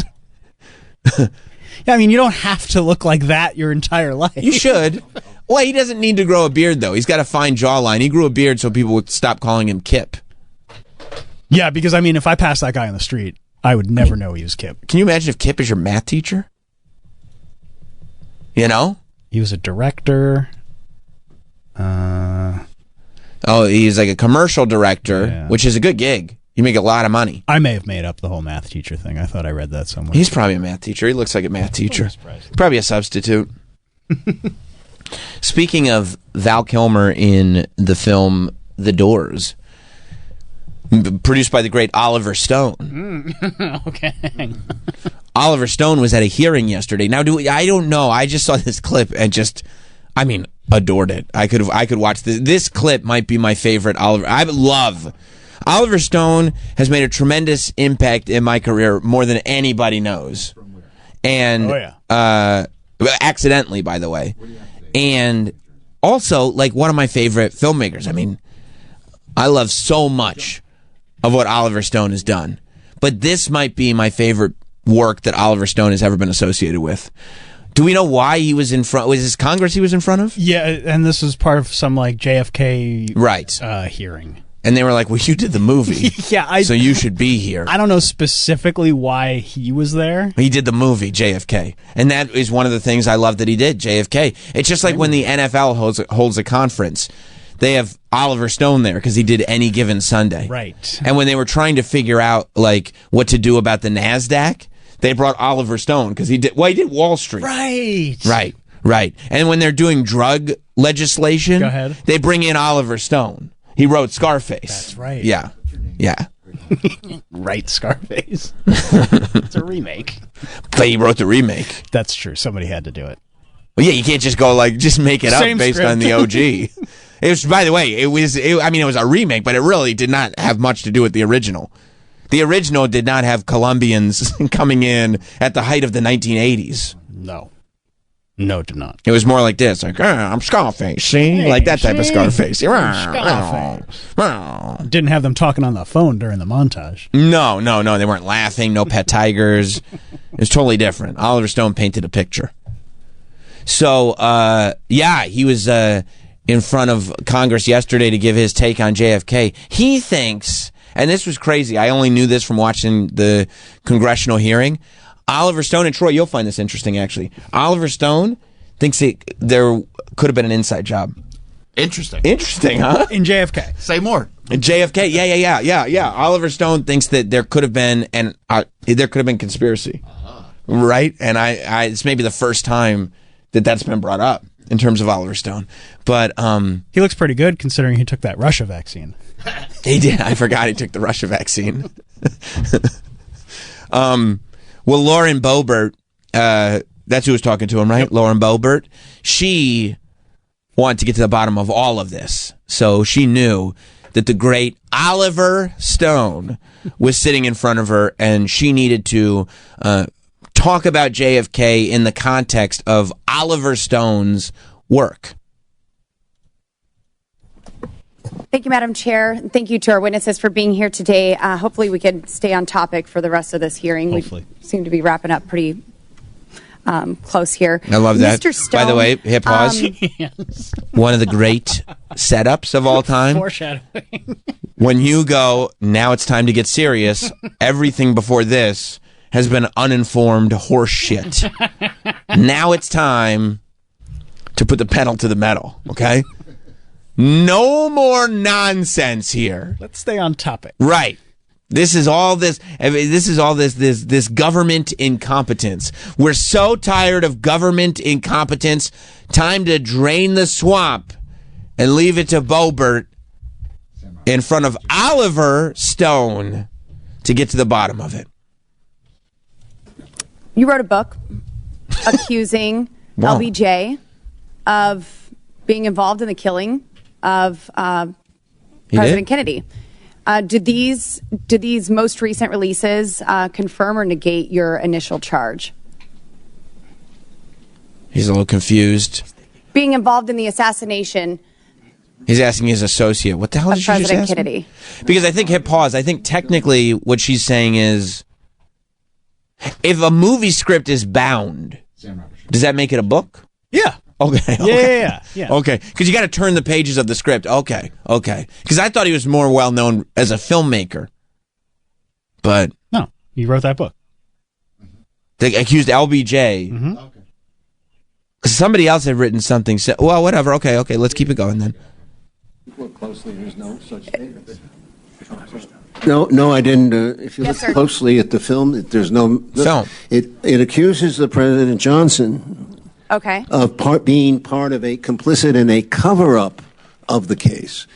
Speaker 2: Yeah, I mean, you don't have to look like that your entire life.
Speaker 1: You should. Well, he doesn't need to grow a beard, though. He's got a fine jawline. He grew a beard so people would stop calling him Kip.
Speaker 2: Yeah, because, I mean, if I passed that guy on the street, I would never know he was Kip.
Speaker 1: Can you imagine if Kip is your math teacher? You know?
Speaker 2: He was a director.
Speaker 1: Oh, he's like a commercial director, which is a good gig. You make a lot of money.
Speaker 2: I may have made up the whole math teacher thing. I thought I read that somewhere.
Speaker 1: He's probably a math teacher. He looks like a math teacher. Probably a substitute. Speaking of Val Kilmer in the film The Doors, produced by the great Oliver Stone.
Speaker 2: Okay.
Speaker 1: Oliver Stone was at a hearing yesterday. Now, I don't know. I just saw this clip and just, I mean, adored it. I could watch this. This clip might be my favorite Oliver. I love Oliver Stone. Has made a tremendous impact in my career, more than anybody knows. And accidentally, by the way. And also, like, one of my favorite filmmakers. I mean, I love so much of what Oliver Stone has done. But this might be my favorite work that Oliver Stone has ever been associated with. Do we know why he was in front? Was this Congress he was in front of?
Speaker 2: Yeah, and this was part of some like JFK hearing.
Speaker 1: And they were like, well, you did the movie.
Speaker 2: Yeah,
Speaker 1: so you should be here.
Speaker 2: I don't know specifically why he was there.
Speaker 1: He did the movie, JFK. And that is one of the things I love that he did, JFK. It's just like when the NFL holds a conference. They have Oliver Stone there because he did Any Given Sunday.
Speaker 2: Right.
Speaker 1: And when they were trying to figure out like what to do about the NASDAQ, they brought Oliver Stone because he did Wall Street.
Speaker 2: Right.
Speaker 1: Right. And when they're doing drug legislation,
Speaker 2: Go ahead.
Speaker 1: They bring in Oliver Stone. He wrote Scarface.
Speaker 2: That's right.
Speaker 1: Yeah.
Speaker 2: Right, Scarface. It's a remake.
Speaker 1: But he wrote the remake.
Speaker 2: That's true. Somebody had to do it.
Speaker 1: Well, yeah, you can't just go like just make it
Speaker 2: Same
Speaker 1: up based
Speaker 2: script.
Speaker 1: on the OG. It was, by the way, it was a remake, but it really did not have much to do with the original. The original did not have Colombians coming in at the height of the 1980s.
Speaker 2: No, it did not.
Speaker 1: It was more like this, like, I'm Scarface, see?
Speaker 2: Hey,
Speaker 1: like that type of Scarface.
Speaker 2: Scarface. Didn't have them talking on the phone during the montage.
Speaker 1: No, they weren't laughing, no pet tigers. It was totally different. Oliver Stone painted a picture. So, he was in front of Congress yesterday to give his take on JFK. He thinks, and this was crazy, I only knew this from watching the congressional hearing, Oliver Stone, and Troy, you'll find this interesting, actually. Oliver Stone thinks there could have been an inside job.
Speaker 6: Interesting,
Speaker 1: huh?
Speaker 2: In JFK.
Speaker 6: Say more.
Speaker 1: In JFK, yeah. Oliver Stone thinks that there could have been conspiracy, right? And I it's maybe the first time that's been brought up in terms of Oliver Stone. But
Speaker 2: he looks pretty good considering he took that Russia vaccine.
Speaker 1: He did. I forgot he took the Russia vaccine. Well, Lauren Boebert, that's who was talking to him, right? Yep. Lauren Boebert. She wanted to get to the bottom of all of this. So she knew that the great Oliver Stone was sitting in front of her, and she needed to talk about JFK in the context of Oliver Stone's work.
Speaker 20: Thank you, Madam Chair. Thank you to our witnesses for being here today. Hopefully we can stay on topic for the rest of this hearing.
Speaker 18: Hopefully.
Speaker 20: We seem to be wrapping up pretty close here.
Speaker 1: I love that.
Speaker 20: Mr. Stone,
Speaker 1: By the way, hit pause. One of the great setups of all time.
Speaker 2: Foreshadowing.
Speaker 1: When you go, now it's time to get serious, everything before this has been uninformed horse shit. Now it's time to put the pedal to the metal, okay? No more nonsense here.
Speaker 2: Let's stay on topic.
Speaker 1: Right. This is all this government incompetence. We're so tired of government incompetence. Time to drain the swamp and leave it to Boebert in front of Oliver Stone to get to the bottom of it.
Speaker 20: you wrote a book accusing
Speaker 1: Wow.
Speaker 20: LBJ of being involved in the killing of
Speaker 1: He
Speaker 20: President
Speaker 1: did?
Speaker 20: Kennedy. Do these most recent releases confirm or negate your initial charge?
Speaker 1: He's a little confused.
Speaker 20: Being involved in the assassination
Speaker 1: He's asking his associate, what the hell
Speaker 20: of
Speaker 1: did you just
Speaker 20: President
Speaker 1: ask me?
Speaker 20: Kennedy.
Speaker 1: Because I think, hit pause, I think technically what she's saying is, if a movie script is bound, does that make it a book?
Speaker 2: Yeah.
Speaker 1: Okay.
Speaker 2: Yeah.
Speaker 1: Okay. Because you got to turn the pages of the script. Okay. Because I thought he was more well known as a filmmaker. But
Speaker 2: no, he wrote that book.
Speaker 1: They accused LBJ.
Speaker 2: Mm-hmm.
Speaker 1: Because somebody else had written something. Well, whatever. Okay. Let's keep it going then.
Speaker 21: Look closely, there's no such statement. No, I didn't. If you
Speaker 20: Yes,
Speaker 21: look
Speaker 20: sir.
Speaker 21: closely at the film, there's no
Speaker 1: film.
Speaker 21: It accuses the President Johnson
Speaker 20: Okay.
Speaker 21: of being part of a complicit in a cover-up of the case,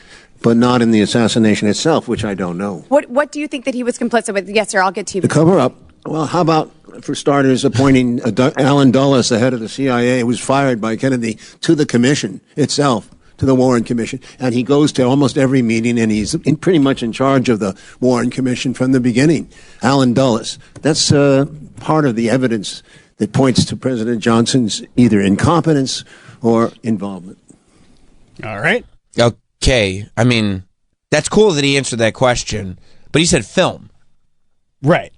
Speaker 21: but not in the assassination itself, which I don't know.
Speaker 20: What do you think that he was complicit with? Yes, sir. I'll get to you.
Speaker 21: The cover-up. Well, how about, for starters, appointing Alan Dulles, the head of the CIA, who was fired by Kennedy, to the commission itself, to the Warren Commission, and he goes to almost every meeting, and he's pretty much in charge of the Warren Commission from the beginning. Alan Dulles. That's part of the evidence that points to President Johnson's either incompetence or involvement.
Speaker 2: All right.
Speaker 1: Okay. I mean, that's cool that he answered that question, but he said film.
Speaker 2: Right.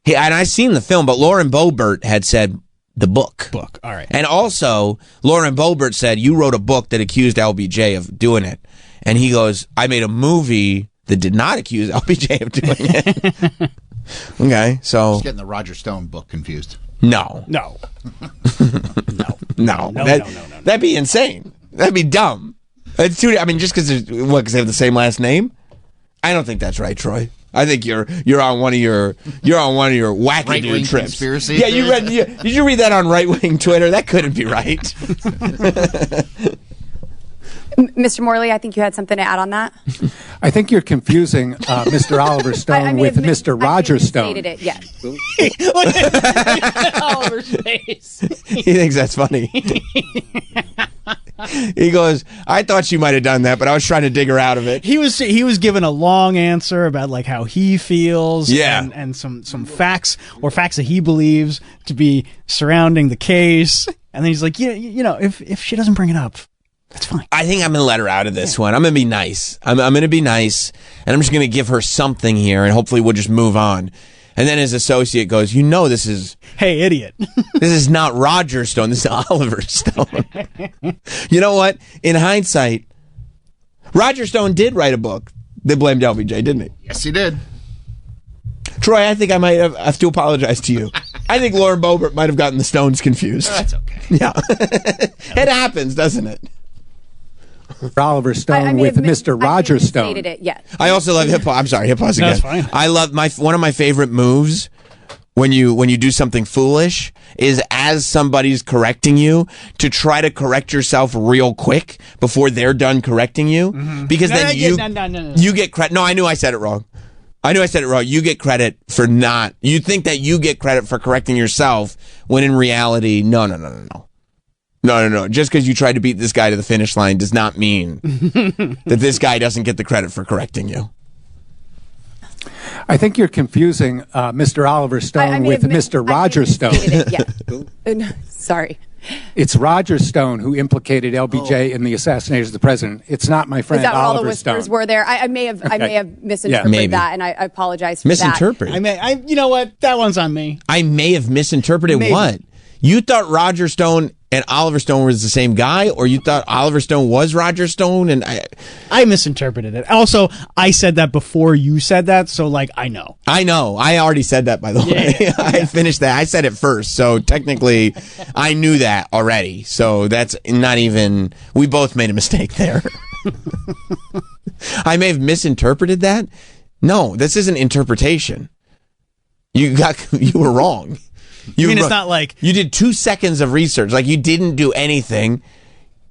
Speaker 1: And I seen the film, but Lauren Boebert had said the book.
Speaker 2: All right.
Speaker 1: And also, Lauren Boebert said, you wrote a book that accused LBJ of doing it. And he goes, I made a movie that did not accuse LBJ of doing it. Okay, so...
Speaker 6: Just getting the Roger Stone book confused.
Speaker 1: No.
Speaker 2: No.
Speaker 1: That'd be insane. That'd be dumb. It's too, I mean, just because they have the same last name? I don't think that's right, Troy. I think you're on one of your wacky
Speaker 6: Right-wing
Speaker 1: dude trips.
Speaker 6: conspiracy
Speaker 1: Yeah, did you read that on right wing Twitter? That couldn't be right.
Speaker 20: Mr. Morley, I think you had something to add on that.
Speaker 22: I think you're confusing Mr. Oliver Stone with Mr. Roger Stone.
Speaker 20: Stated it, yes.
Speaker 2: Oliver's face.
Speaker 1: He thinks that's funny. He goes, I thought you might have done that, but I was trying to dig her out of it.
Speaker 2: He was given a long answer about like how he feels,
Speaker 1: Yeah.
Speaker 2: and some facts or facts that he believes to be surrounding the case, and then he's like, you know, if she doesn't bring it up, that's fine.
Speaker 1: I think I'm going to let her out of this one. I'm going to be nice. I'm going to be nice, and I'm just going to give her something here, and hopefully we'll just move on. And then his associate goes, you know this is...
Speaker 2: Hey, idiot.
Speaker 1: This is not Roger Stone. This is Oliver Stone. You know what? In hindsight, Roger Stone did write a book that blamed LBJ, didn't he?
Speaker 6: Yes, he did.
Speaker 1: Troy, I think I might have to apologize to you. I think Lauren Boebert might have gotten the Stones confused.
Speaker 6: That's okay.
Speaker 1: Yeah. It happens, doesn't it?
Speaker 22: Oliver Stone with Mr. Roger Stone.
Speaker 20: Stated it, yes.
Speaker 1: I also love hip hop. I'm sorry, hip hop again.
Speaker 2: That's fine.
Speaker 1: I love one of my favorite moves when you do something foolish is as somebody's correcting you to try to correct yourself real quick before they're done correcting you, because then you get credit. No, I knew I said it wrong. You get credit for not. You think that you get credit for correcting yourself when in reality, no. No. Just because you tried to beat this guy to the finish line does not mean that this guy doesn't get the credit for correcting you.
Speaker 22: I think you're confusing Mr. Oliver Stone with Mr. Roger Stone.
Speaker 20: Stated it, yes. Sorry.
Speaker 22: It's Roger Stone who implicated LBJ in the assassination of the president. It's not my friend
Speaker 20: Is that what all the
Speaker 22: Oliver
Speaker 20: whispers
Speaker 22: Stone.
Speaker 20: were there? I may have misinterpreted
Speaker 1: maybe.
Speaker 20: that, and I apologize for
Speaker 1: Misinterpreted?
Speaker 2: You know what? That one's on me.
Speaker 1: I may have misinterpreted
Speaker 2: Maybe.
Speaker 1: what? You thought Roger Stone and Oliver Stone was the same guy, or you thought Oliver Stone was Roger Stone? And
Speaker 2: I misinterpreted it. Also, I said that before you said that, so like I know.
Speaker 1: I know. I already said that, by the way. I finished that. I said it first, so technically I knew that already. So that's not even... We both made a mistake there. I may have misinterpreted that. No, this isn't interpretation. You were wrong.
Speaker 2: I mean, it's not like...
Speaker 1: You did 2 seconds of research. Like, you didn't do anything.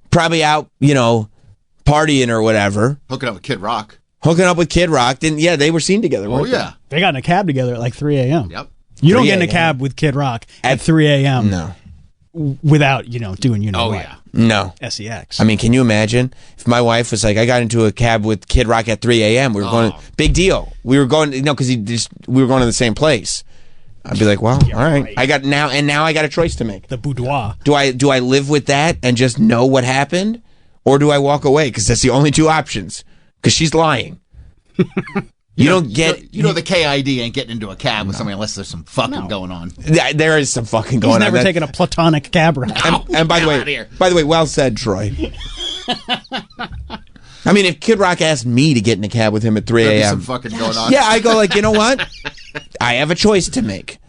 Speaker 1: Probably out, partying or whatever.
Speaker 6: Hooking up with Kid Rock.
Speaker 1: Yeah, they were seen together.
Speaker 6: Oh, yeah.
Speaker 2: They got in a cab together at like 3 a.m.
Speaker 6: Yep.
Speaker 2: You don't
Speaker 1: 3
Speaker 2: get in a
Speaker 1: a.m.
Speaker 2: cab with Kid Rock at 3 a.m.
Speaker 1: No.
Speaker 2: Without, doing what.
Speaker 6: Yeah.
Speaker 1: No.
Speaker 2: SEX.
Speaker 1: I mean, can you imagine if my wife was like, I got into a cab with Kid Rock at 3 a.m. We were going, big deal. We were going, because we were going to the same place. I'd be like, well, all right. Now I got a choice to make.
Speaker 2: The boudoir.
Speaker 1: Do I live with that and just know what happened? Or do I walk away? Because that's the only two options. Because she's lying. You don't get...
Speaker 6: the KID ain't getting into a cab with somebody unless there's some fucking going on.
Speaker 1: There is some fucking going on.
Speaker 2: He's never taken a platonic cab ride.
Speaker 1: And by the way, well said, Troy. I mean, if Kid Rock asked me to get in a cab with him at 3
Speaker 6: There'd be
Speaker 1: a.m.
Speaker 6: some fucking going on.
Speaker 1: Yeah, I go like, you know what? I have a choice to make.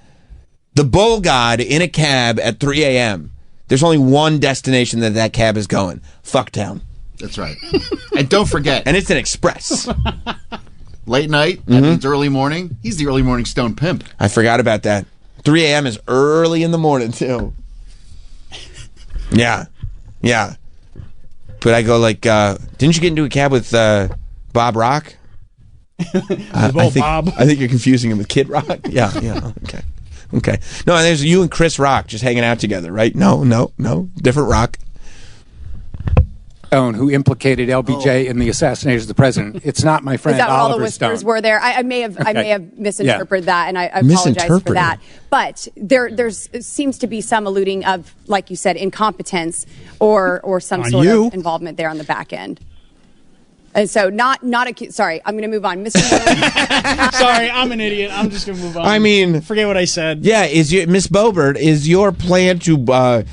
Speaker 1: The Bull God in a cab at 3 a.m. There's only one destination that cab is going. Fucktown.
Speaker 6: That's right. And don't forget.
Speaker 1: And it's an express.
Speaker 6: Late night, that means early morning. He's the early morning Stone Pimp.
Speaker 1: I forgot about that. 3 a.m. is early in the morning, too. Yeah. But I go like, didn't you get into a cab with Bob Rock?
Speaker 2: Bob.
Speaker 1: I think you're confusing him with Kid Rock. Yeah, okay. No, there's you and Chris Rock just hanging out together, right? No, different Rock.
Speaker 22: Stone who implicated LBJ in the assassination of the president. It's not my friend
Speaker 20: Is that what all the
Speaker 22: Oliver
Speaker 20: whispers
Speaker 22: Stone.
Speaker 20: were there? I may have misinterpreted that, and I apologize for that. But there seems to be some alluding of, like you said, incompetence or some sort of involvement there on the back end. And so sorry, I'm going to move on. Mr.
Speaker 2: Sorry, I'm an idiot. I'm just going to move on.
Speaker 1: I mean,
Speaker 2: forget what I said.
Speaker 1: Yeah, Miss Boebert, is your plan to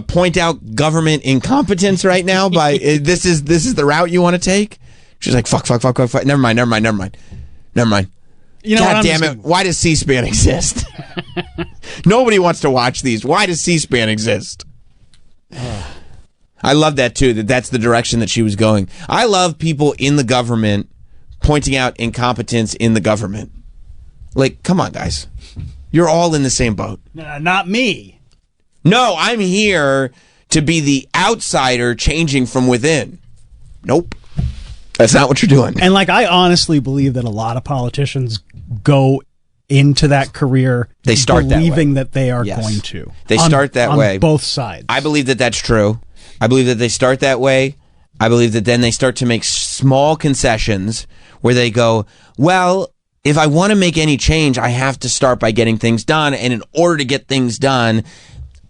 Speaker 1: point out government incompetence right now by this is the route you want to take? She's like, fuck. Never mind.
Speaker 2: You know,
Speaker 1: God damn it! Why does C-SPAN exist? Nobody wants to watch these. Why does C-SPAN exist? I love that too. That's the direction that she was going. I love people in the government pointing out incompetence in the government. Like, come on, guys, you're all in the same boat.
Speaker 2: Not me.
Speaker 1: No, I'm here to be the outsider changing from within. Nope. That's not what you're doing.
Speaker 2: And like, I honestly believe that a lot of politicians go into that career
Speaker 1: they start
Speaker 2: believing
Speaker 1: that
Speaker 2: they are going to.
Speaker 1: They start that way.
Speaker 2: On both sides.
Speaker 1: I believe that that's true. I believe that they start that way. I believe that then they start to make small concessions where they go, well, if I want to make any change, I have to start by getting things done. And in order to get things done,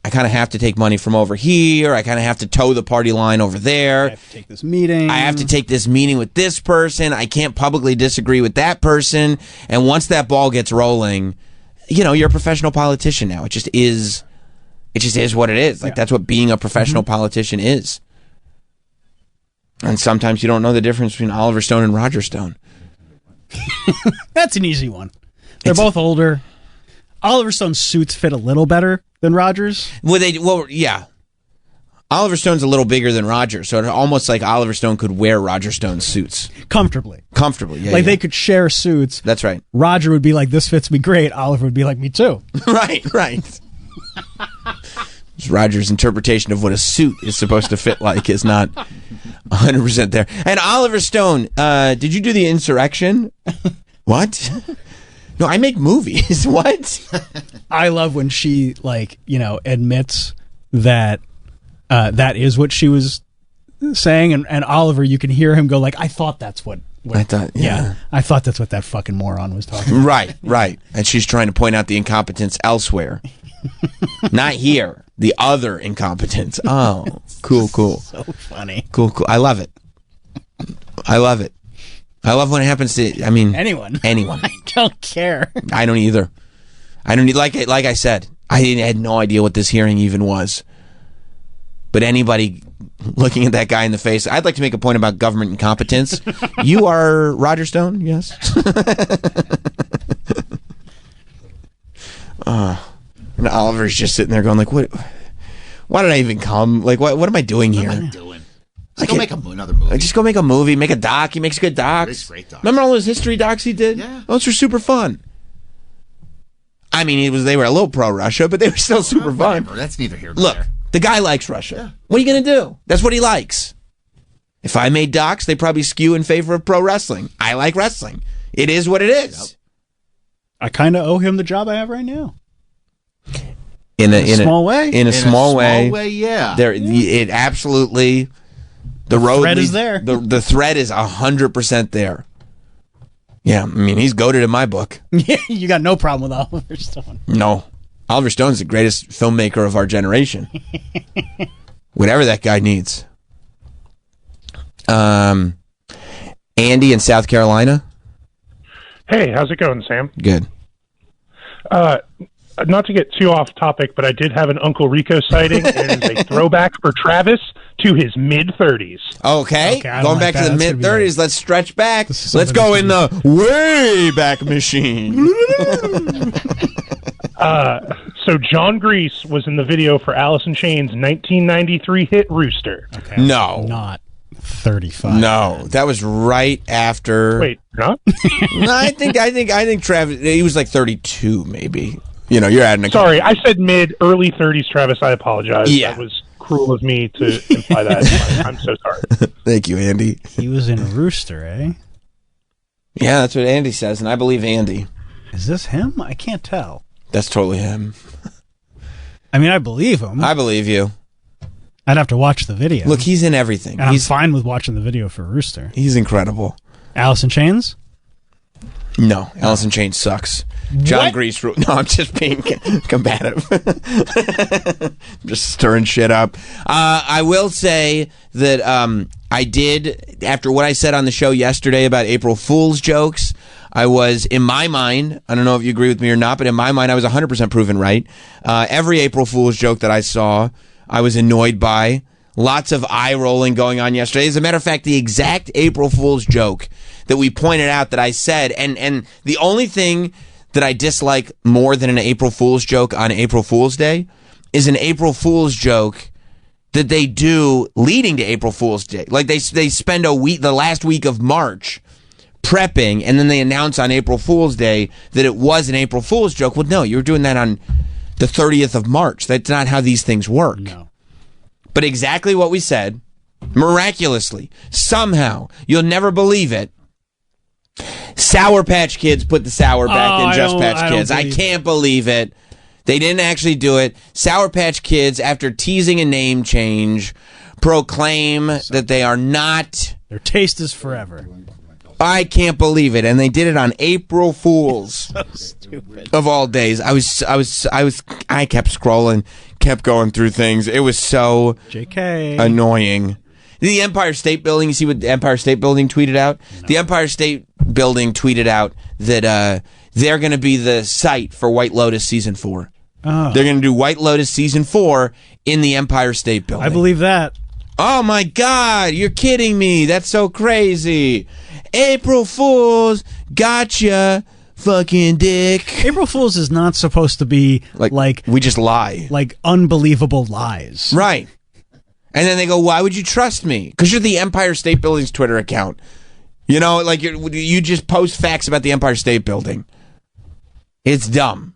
Speaker 1: I kind of have to take money from over here. I kind of have to toe the party line over there.
Speaker 2: I have to take this meeting.
Speaker 1: I have to take this meeting with this person. I can't publicly disagree with that person. And once that ball gets rolling, you're a professional politician now. It just is what it is. Like, that's what being a professional politician is. And sometimes you don't know the difference between Oliver Stone and Roger Stone.
Speaker 2: That's an easy one. They're both older. Oliver Stone's suits fit a little better than Roger's.
Speaker 1: Well, yeah. Oliver Stone's a little bigger than Roger, so it's almost like Oliver Stone could wear Roger Stone's suits.
Speaker 2: Comfortably,
Speaker 1: yeah.
Speaker 2: They could share suits.
Speaker 1: That's right.
Speaker 2: Roger would be like, this fits me great. Oliver would be like, me too.
Speaker 1: Right. Roger's interpretation of what a suit is supposed to fit like is not 100% there. And Oliver Stone, did you do the insurrection? What? No, I make movies. What?
Speaker 2: I love when she, admits that that is what she was saying, and Oliver, you can hear him go like, I thought that's what
Speaker 1: I thought, yeah.
Speaker 2: I thought that's what that fucking moron was talking about.
Speaker 1: Right. And she's trying to point out the incompetence elsewhere. Not here. The other incompetence. Oh, cool.
Speaker 2: So funny.
Speaker 1: Cool. I love it. I love when it happens to,
Speaker 2: anyone.
Speaker 1: I
Speaker 2: don't care.
Speaker 1: I don't either. I don't need, like I said, I had no idea what this hearing even was. But anybody looking at that guy in the face, I'd like to make a point about government incompetence. You are Roger Stone, yes? And Oliver's just sitting there going like, "What? Why did I even come? Like, what am I doing here?
Speaker 6: What am I doing? Just go make another movie.
Speaker 1: Just go make a movie, make a doc. He makes good docs.
Speaker 6: Great docs.
Speaker 1: Remember all those history docs he did?
Speaker 6: Yeah.
Speaker 1: Those were super fun. I mean, they were a little pro-Russia, but they were still super fun.
Speaker 6: That's neither here nor
Speaker 1: Look,
Speaker 6: there.
Speaker 1: the guy likes Russia.
Speaker 6: Yeah.
Speaker 1: What are you going to do? That's what he likes. If I made docs, they probably skew in favor of pro wrestling. I like wrestling. It is what it is.
Speaker 2: Yep. I kind of owe him the job I have right now.
Speaker 1: In a
Speaker 2: small way.
Speaker 1: In a small way,
Speaker 6: yeah.
Speaker 1: It absolutely. The road
Speaker 2: thread is there.
Speaker 1: The thread is 100% there. Yeah, I mean, he's goated in my book.
Speaker 2: Yeah, you got no problem with Oliver Stone.
Speaker 1: No. Oliver Stone's the greatest filmmaker of our generation. Whatever that guy needs. Andy in South Carolina.
Speaker 3: Hey, how's it going, Sam?
Speaker 1: Good.
Speaker 3: Not to get too off topic, but I did have an Uncle Rico sighting. It is a throwback for Travis to his mid-30s.
Speaker 1: Okay going back to the mid-30s. Let's stretch back. Let's go in the way back machine.
Speaker 3: So John Grease was in the video for Alice in Chains' 1993 hit Rooster.
Speaker 2: Okay.
Speaker 1: No.
Speaker 2: Not 35.
Speaker 1: No, that was right after.
Speaker 3: Wait, not?
Speaker 1: No, I think Travis, he was like 32 maybe. You know, you're adding a...
Speaker 3: Sorry, I said early 30s, Travis. I apologize.
Speaker 1: Yeah.
Speaker 3: That was cruel of me to imply that. I'm so sorry.
Speaker 1: Thank you, Andy.
Speaker 2: He was in Rooster, eh?
Speaker 1: Yeah, that's what Andy says, and I believe Andy.
Speaker 2: Is this him? I can't tell.
Speaker 1: That's totally him.
Speaker 2: I mean, I believe him.
Speaker 1: I believe you.
Speaker 2: I'd have to watch the video.
Speaker 1: Look, he's in everything.
Speaker 2: And I'm fine with watching the video for Rooster.
Speaker 1: He's incredible.
Speaker 2: Alice in Chains?
Speaker 1: No, Alice in Chains sucks. John Grease. No, I'm just being combative. Just stirring shit up. I will say that I did, after what I said on the show yesterday about April Fool's jokes, I was, in my mind, I don't know if you agree with me or not, but in my mind, I was 100% proven right. Every April Fool's joke that I saw, I was annoyed by. Lots of eye rolling going on yesterday. As a matter of fact, the exact April Fool's joke that we pointed out that I said, and the only thing that I dislike more than an April Fool's joke on April Fool's Day is an April Fool's joke that they do leading to April Fool's Day. Like they spend the last week of March prepping, and then they announce on April Fool's Day that it was an April Fool's joke. Well, no, you were doing that on the 30th of March. That's not how these things work.
Speaker 2: No.
Speaker 1: But exactly what we said, miraculously, somehow, you'll never believe it, Sour Patch Kids put the sour back in Just Patch Kids. I can't believe it. They didn't actually do it. Sour Patch Kids, after teasing a name change, proclaim that they are not...
Speaker 2: Their taste is forever.
Speaker 1: I can't believe it. And they did it on April Fool's.
Speaker 2: So stupid.
Speaker 1: Of all days. I kept scrolling, kept going through things. It was so annoying. The Empire State Building, you see what the Empire State Building tweeted out? No. The Empire State Building tweeted out that they're going to be the site for White Lotus Season 4.
Speaker 2: Oh.
Speaker 1: They're going to do White Lotus Season 4 in the Empire State Building.
Speaker 2: I believe that.
Speaker 1: Oh my God, you're kidding me. That's so crazy. April Fools, gotcha, fucking dick.
Speaker 2: April Fools is not supposed to be like
Speaker 1: we just lie.
Speaker 2: Like unbelievable lies.
Speaker 1: Right. And then they go, why would you trust me? Because you're the Empire State Building's Twitter account. You know, like you just post facts about the Empire State Building. It's dumb.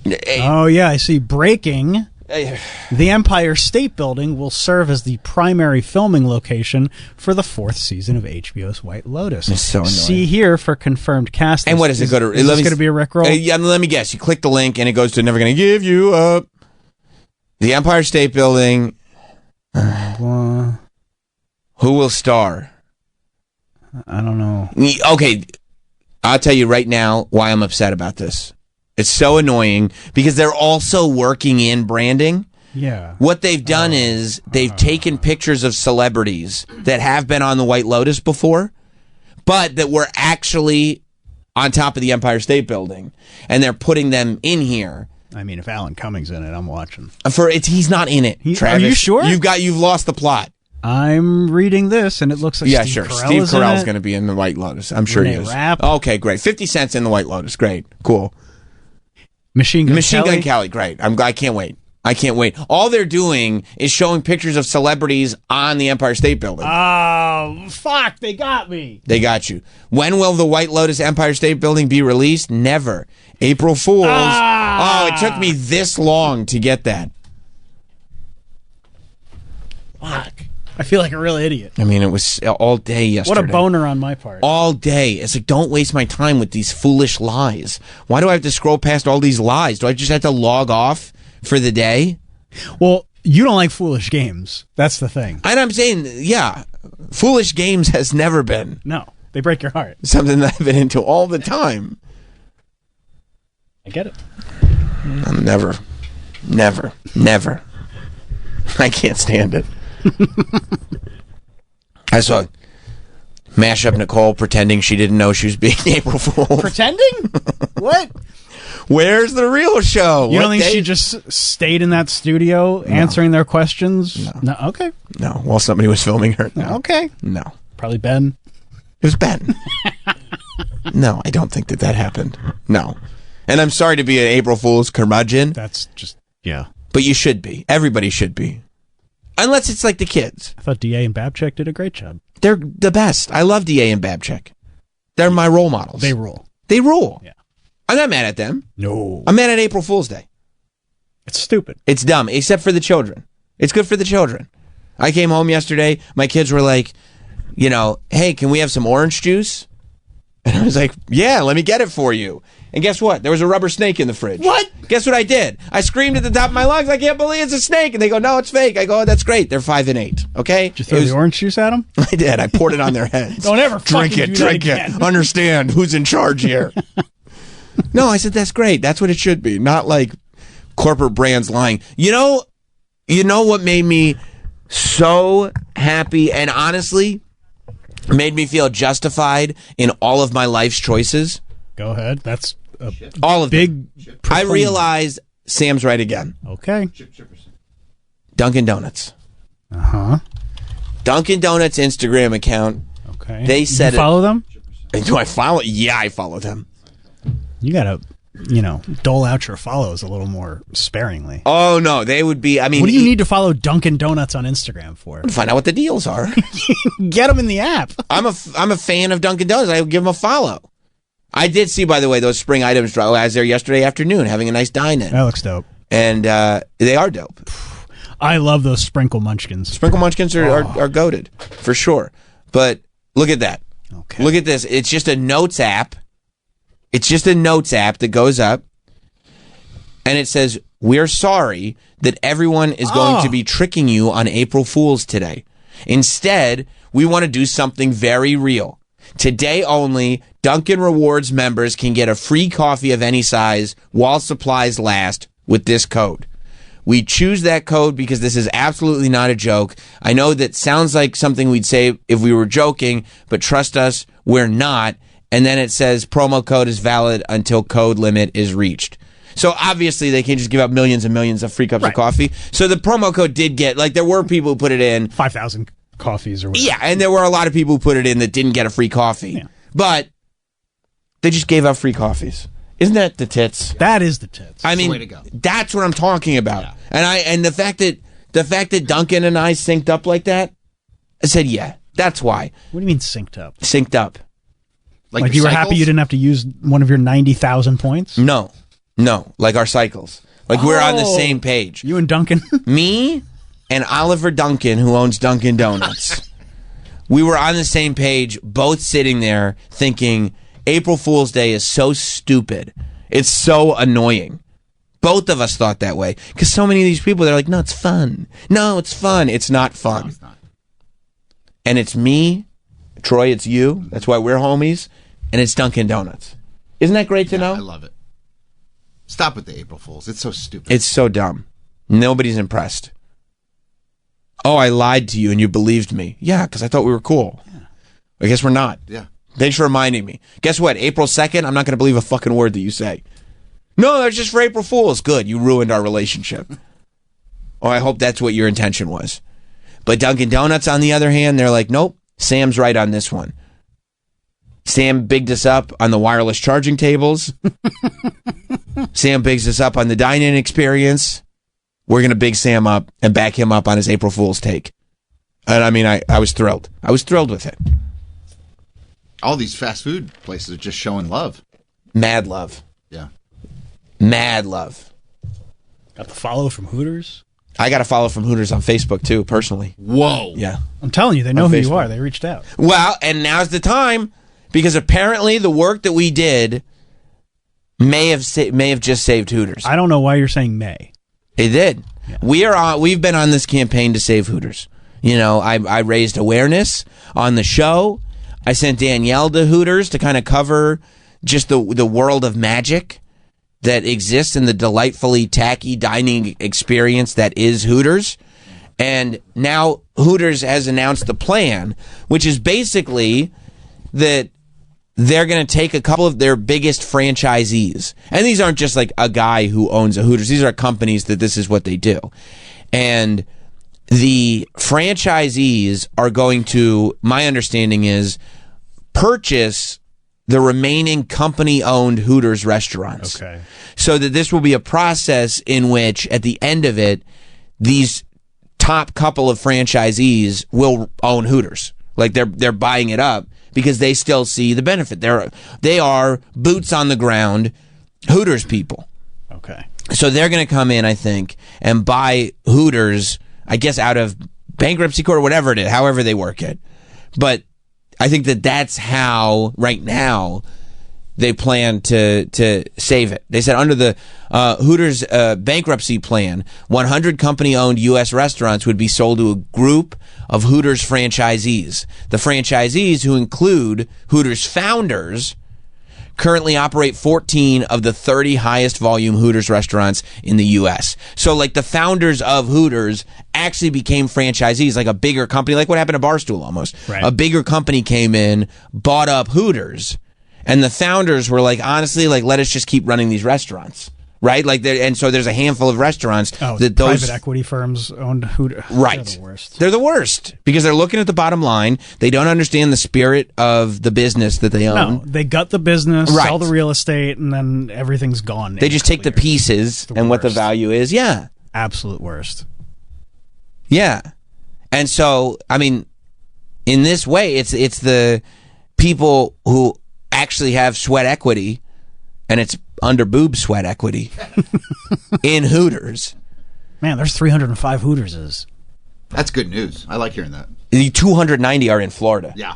Speaker 2: Oh, yeah, I see. Breaking. The Empire State Building will serve as the primary filming location for the 4th season of HBO's White Lotus.
Speaker 1: It's so annoying.
Speaker 2: See here for confirmed cast.
Speaker 1: And what is it go to?
Speaker 2: Is this going to be a Rickroll?
Speaker 1: Yeah, let me guess. You click the link and it goes to Never Gonna Give You Up. The Empire State Building. Who will star?
Speaker 2: I don't know.
Speaker 1: Okay, I'll tell you right now why I'm upset about this. It's so annoying because they're also working in branding.
Speaker 2: Yeah.
Speaker 1: What they've done is they've taken pictures of celebrities that have been on the White Lotus before, but that were actually on top of the Empire State Building, and they're putting them in here.
Speaker 2: I mean, if Alan Cumming's in it, I'm watching.
Speaker 1: He's not in it, Travis.
Speaker 2: Are you sure?
Speaker 1: You've lost the plot.
Speaker 2: I'm reading this, and it looks like Steve Carell
Speaker 1: Steve
Speaker 2: is
Speaker 1: Carell's going to be in the White Lotus. I'm sure he is.
Speaker 2: Rapp.
Speaker 1: Okay, great. 50 Cent's in the White Lotus. Great. Cool.
Speaker 2: Machine Gun
Speaker 1: Kelly. Great. I can't wait. I can't wait. All they're doing is showing pictures of celebrities on the Empire State Building.
Speaker 2: Oh, fuck. They got me.
Speaker 1: They got you. When will the White Lotus Empire State Building be released? Never. April Fools. Oh, it took me this long to get that.
Speaker 2: Fuck. I feel like a real idiot.
Speaker 1: I mean, it was all day yesterday.
Speaker 2: What a boner on my part.
Speaker 1: All day. It's like, don't waste my time with these foolish lies. Why do I have to scroll past all these lies? Do I just have to log off for the day?
Speaker 2: Well, you don't like foolish games. That's the thing.
Speaker 1: And I'm saying, yeah, foolish games has never been.
Speaker 2: No, they break your heart.
Speaker 1: Something that I've been into all the time.
Speaker 2: I get it.
Speaker 1: Never. I can't stand it. I saw Mashup Nicole pretending she didn't know she was being April Fool.
Speaker 2: Pretending? What?
Speaker 1: Where's the real show?
Speaker 2: You don't think she just stayed in that studio answering their questions? No. Okay.
Speaker 1: No. While somebody was filming her. No.
Speaker 2: Okay.
Speaker 1: No.
Speaker 2: Probably Ben.
Speaker 1: It was Ben. No, I don't think that happened. No. And I'm sorry to be an April Fool's curmudgeon.
Speaker 2: That's just, yeah.
Speaker 1: But you should be. Everybody should be. Unless it's like the kids.
Speaker 2: I thought DA and Babchick did a great job.
Speaker 1: They're the best. I love DA and Babchick. They're my role models.
Speaker 2: They rule.
Speaker 1: They rule.
Speaker 2: Yeah.
Speaker 1: I'm not mad at them.
Speaker 2: No.
Speaker 1: I'm mad at April Fool's Day.
Speaker 2: It's stupid.
Speaker 1: It's dumb, except for the children. It's good for the children. I came home yesterday. My kids were like, hey, can we have some orange juice? And I was like, yeah, let me get it for you. And guess what? There was a rubber snake in the fridge.
Speaker 2: What?
Speaker 1: Guess what I did? I screamed at the top of my lungs, I can't believe it's a snake. And they go, no, it's fake. I go, oh, that's great. They're 5 and 8. Okay?
Speaker 2: Did you throw the orange juice at them?
Speaker 1: I did. I poured it on their heads.
Speaker 2: Don't ever
Speaker 1: drink
Speaker 2: fucking
Speaker 1: it.
Speaker 2: do
Speaker 1: Drink
Speaker 2: that
Speaker 1: it.
Speaker 2: again.
Speaker 1: Understand who's in charge here. No, I said, that's great. That's what it should be. Not like corporate brands lying. You know what made me so happy and honestly made me feel justified in all of my life's choices?
Speaker 2: Go ahead. That's
Speaker 1: all of
Speaker 2: big.
Speaker 1: I realized Sam's right again.
Speaker 2: Okay.
Speaker 1: Dunkin' Donuts.
Speaker 2: Uh-huh.
Speaker 1: Dunkin' Donuts Instagram account.
Speaker 2: Okay.
Speaker 1: They said
Speaker 2: you follow them?
Speaker 1: Do I follow? Yeah, I follow them.
Speaker 2: You gotta, dole out your follows a little more sparingly.
Speaker 1: Oh no, they would be. I mean,
Speaker 2: what do you need to follow Dunkin' Donuts on Instagram for?
Speaker 1: Find out what the deals are.
Speaker 2: Get them in the app.
Speaker 1: I'm a fan of Dunkin' Donuts. I would give them a follow. I did see, by the way, those spring items. I was there yesterday afternoon having a nice dine-in.
Speaker 2: That looks dope.
Speaker 1: And they are dope.
Speaker 2: I love those Sprinkle Munchkins.
Speaker 1: Sprinkle Munchkins are goated, for sure. But look at that.
Speaker 2: Okay.
Speaker 1: Look at this. It's just a notes app. It's just a notes app that goes up. And it says, we're sorry that everyone is going to be tricking you on April Fool's today. Instead, we want to do something very real. Today only, Dunkin' Rewards members can get a free coffee of any size while supplies last with this code. We choose that code because this is absolutely not a joke. I know that sounds like something we'd say if we were joking, but trust us, we're not. And then it says promo code is valid until code limit is reached. So obviously they can't just give out millions and millions of free cups of coffee. So the promo code did get, there were people who put it in.
Speaker 2: 5,000 coffees or whatever.
Speaker 1: Yeah, and there were a lot of people who put it in that didn't get a free coffee. Yeah. But they just gave out free coffees. Isn't that the tits?
Speaker 2: That is the tits.
Speaker 1: I mean,
Speaker 6: way to go.
Speaker 1: That's what I'm talking about. Yeah. And the fact that Duncan and I synced up like that, I said, yeah, that's why.
Speaker 2: What do you mean synced up?
Speaker 1: Synced up.
Speaker 2: Like you were happy you didn't have to use one of your 90,000 points?
Speaker 1: No, like our cycles. We're on the same page.
Speaker 2: You and Duncan?
Speaker 1: Me and Oliver Duncan, who owns Dunkin' Donuts. We were on the same page, both sitting there thinking, April Fool's Day is so stupid. It's so annoying. Both of us thought that way. Because so many of these people, they're like, no, it's fun. No, it's fun. It's not fun.
Speaker 6: No, it's not.
Speaker 1: And it's me, Troy, it's you. That's why we're homies. And it's Dunkin' Donuts. Isn't that great to know?
Speaker 6: I love it. Stop with the April Fools. It's so stupid.
Speaker 1: It's so dumb. Nobody's impressed. Oh, I lied to you and you believed me. Yeah, because I thought we were cool. Yeah. I guess we're not.
Speaker 6: Yeah.
Speaker 1: Thanks for reminding me. Guess what? April 2nd, I'm not going to believe a fucking word that you say. No, that's just for April Fools. Good. You ruined our relationship. Oh, I hope that's what your intention was. But Dunkin' Donuts, on the other hand, they're like, nope, Sam's right on this one. Sam bigged us up on the wireless charging tables. Sam bigs us up on the dine-in experience. We're going to big Sam up and back him up on his April Fool's take. And I mean, I was thrilled. I was thrilled with it.
Speaker 6: All these fast food places are just showing love.
Speaker 1: Mad love.
Speaker 6: Yeah.
Speaker 1: Mad love.
Speaker 2: Got the follow from Hooters.
Speaker 1: I got a follow from Hooters on Facebook, too, personally.
Speaker 6: Whoa.
Speaker 1: Yeah.
Speaker 2: I'm telling you, they know
Speaker 1: On
Speaker 2: who
Speaker 1: Facebook.
Speaker 2: you are. They reached out.
Speaker 1: Well, and now's the time, because apparently the work that we did may have just saved Hooters.
Speaker 2: I don't know why you're saying may.
Speaker 1: It did. Yeah. We've been on this campaign to save Hooters. You know, I raised awareness on the show. I sent Danielle to Hooters to kind of cover just the world of magic that exists in the delightfully tacky dining experience that is Hooters. And now Hooters has announced the plan, which is basically that they're going to take a couple of their biggest franchisees. And these aren't just like a guy who owns a Hooters. These are companies that this is what they do. And the franchisees are going to, my understanding is, purchase the remaining company-owned Hooters restaurants.
Speaker 2: Okay.
Speaker 1: So that this will be a process in which, at the end of it, these top couple of franchisees will own Hooters. Like they're buying it up because they still see the benefit. They are boots on the ground Hooters people.
Speaker 2: Okay.
Speaker 1: So they're going to come in, I think, and buy Hooters, I guess, out of bankruptcy court or whatever it is, however they work it. But I think that's how, right now, they plan to save it. They said under the Hooters bankruptcy plan, 100 company-owned U.S. restaurants would be sold to a group of Hooters franchisees. The franchisees, who include Hooters founders, currently operate 14 of the 30 highest volume Hooters restaurants in the U.S. So, like, the founders of Hooters actually became franchisees, like a bigger company, like what happened to Barstool almost.
Speaker 2: Right.
Speaker 1: A bigger company came in, bought up Hooters, and the founders were like, honestly, like, let us just keep running these restaurants. Right? Like, and so there's a handful of restaurants that those
Speaker 2: private equity firms owned Hooters.
Speaker 1: Right.
Speaker 2: They're the worst.
Speaker 1: They're the worst because they're looking at the bottom line. They don't understand the spirit of the business that they own.
Speaker 2: No, they gut the business,
Speaker 1: Right.
Speaker 2: sell the real estate, and then everything's gone.
Speaker 1: They just take the pieces and what the value is. Yeah.
Speaker 2: Absolute worst.
Speaker 1: Yeah. And so, I mean, in this way, it's the people who actually have sweat equity, and it's under boob sweat equity in Hooters.
Speaker 2: Man, there's 305 Hooterses.
Speaker 6: That's good news. I like hearing that.
Speaker 1: The 290 are in Florida.
Speaker 6: Yeah.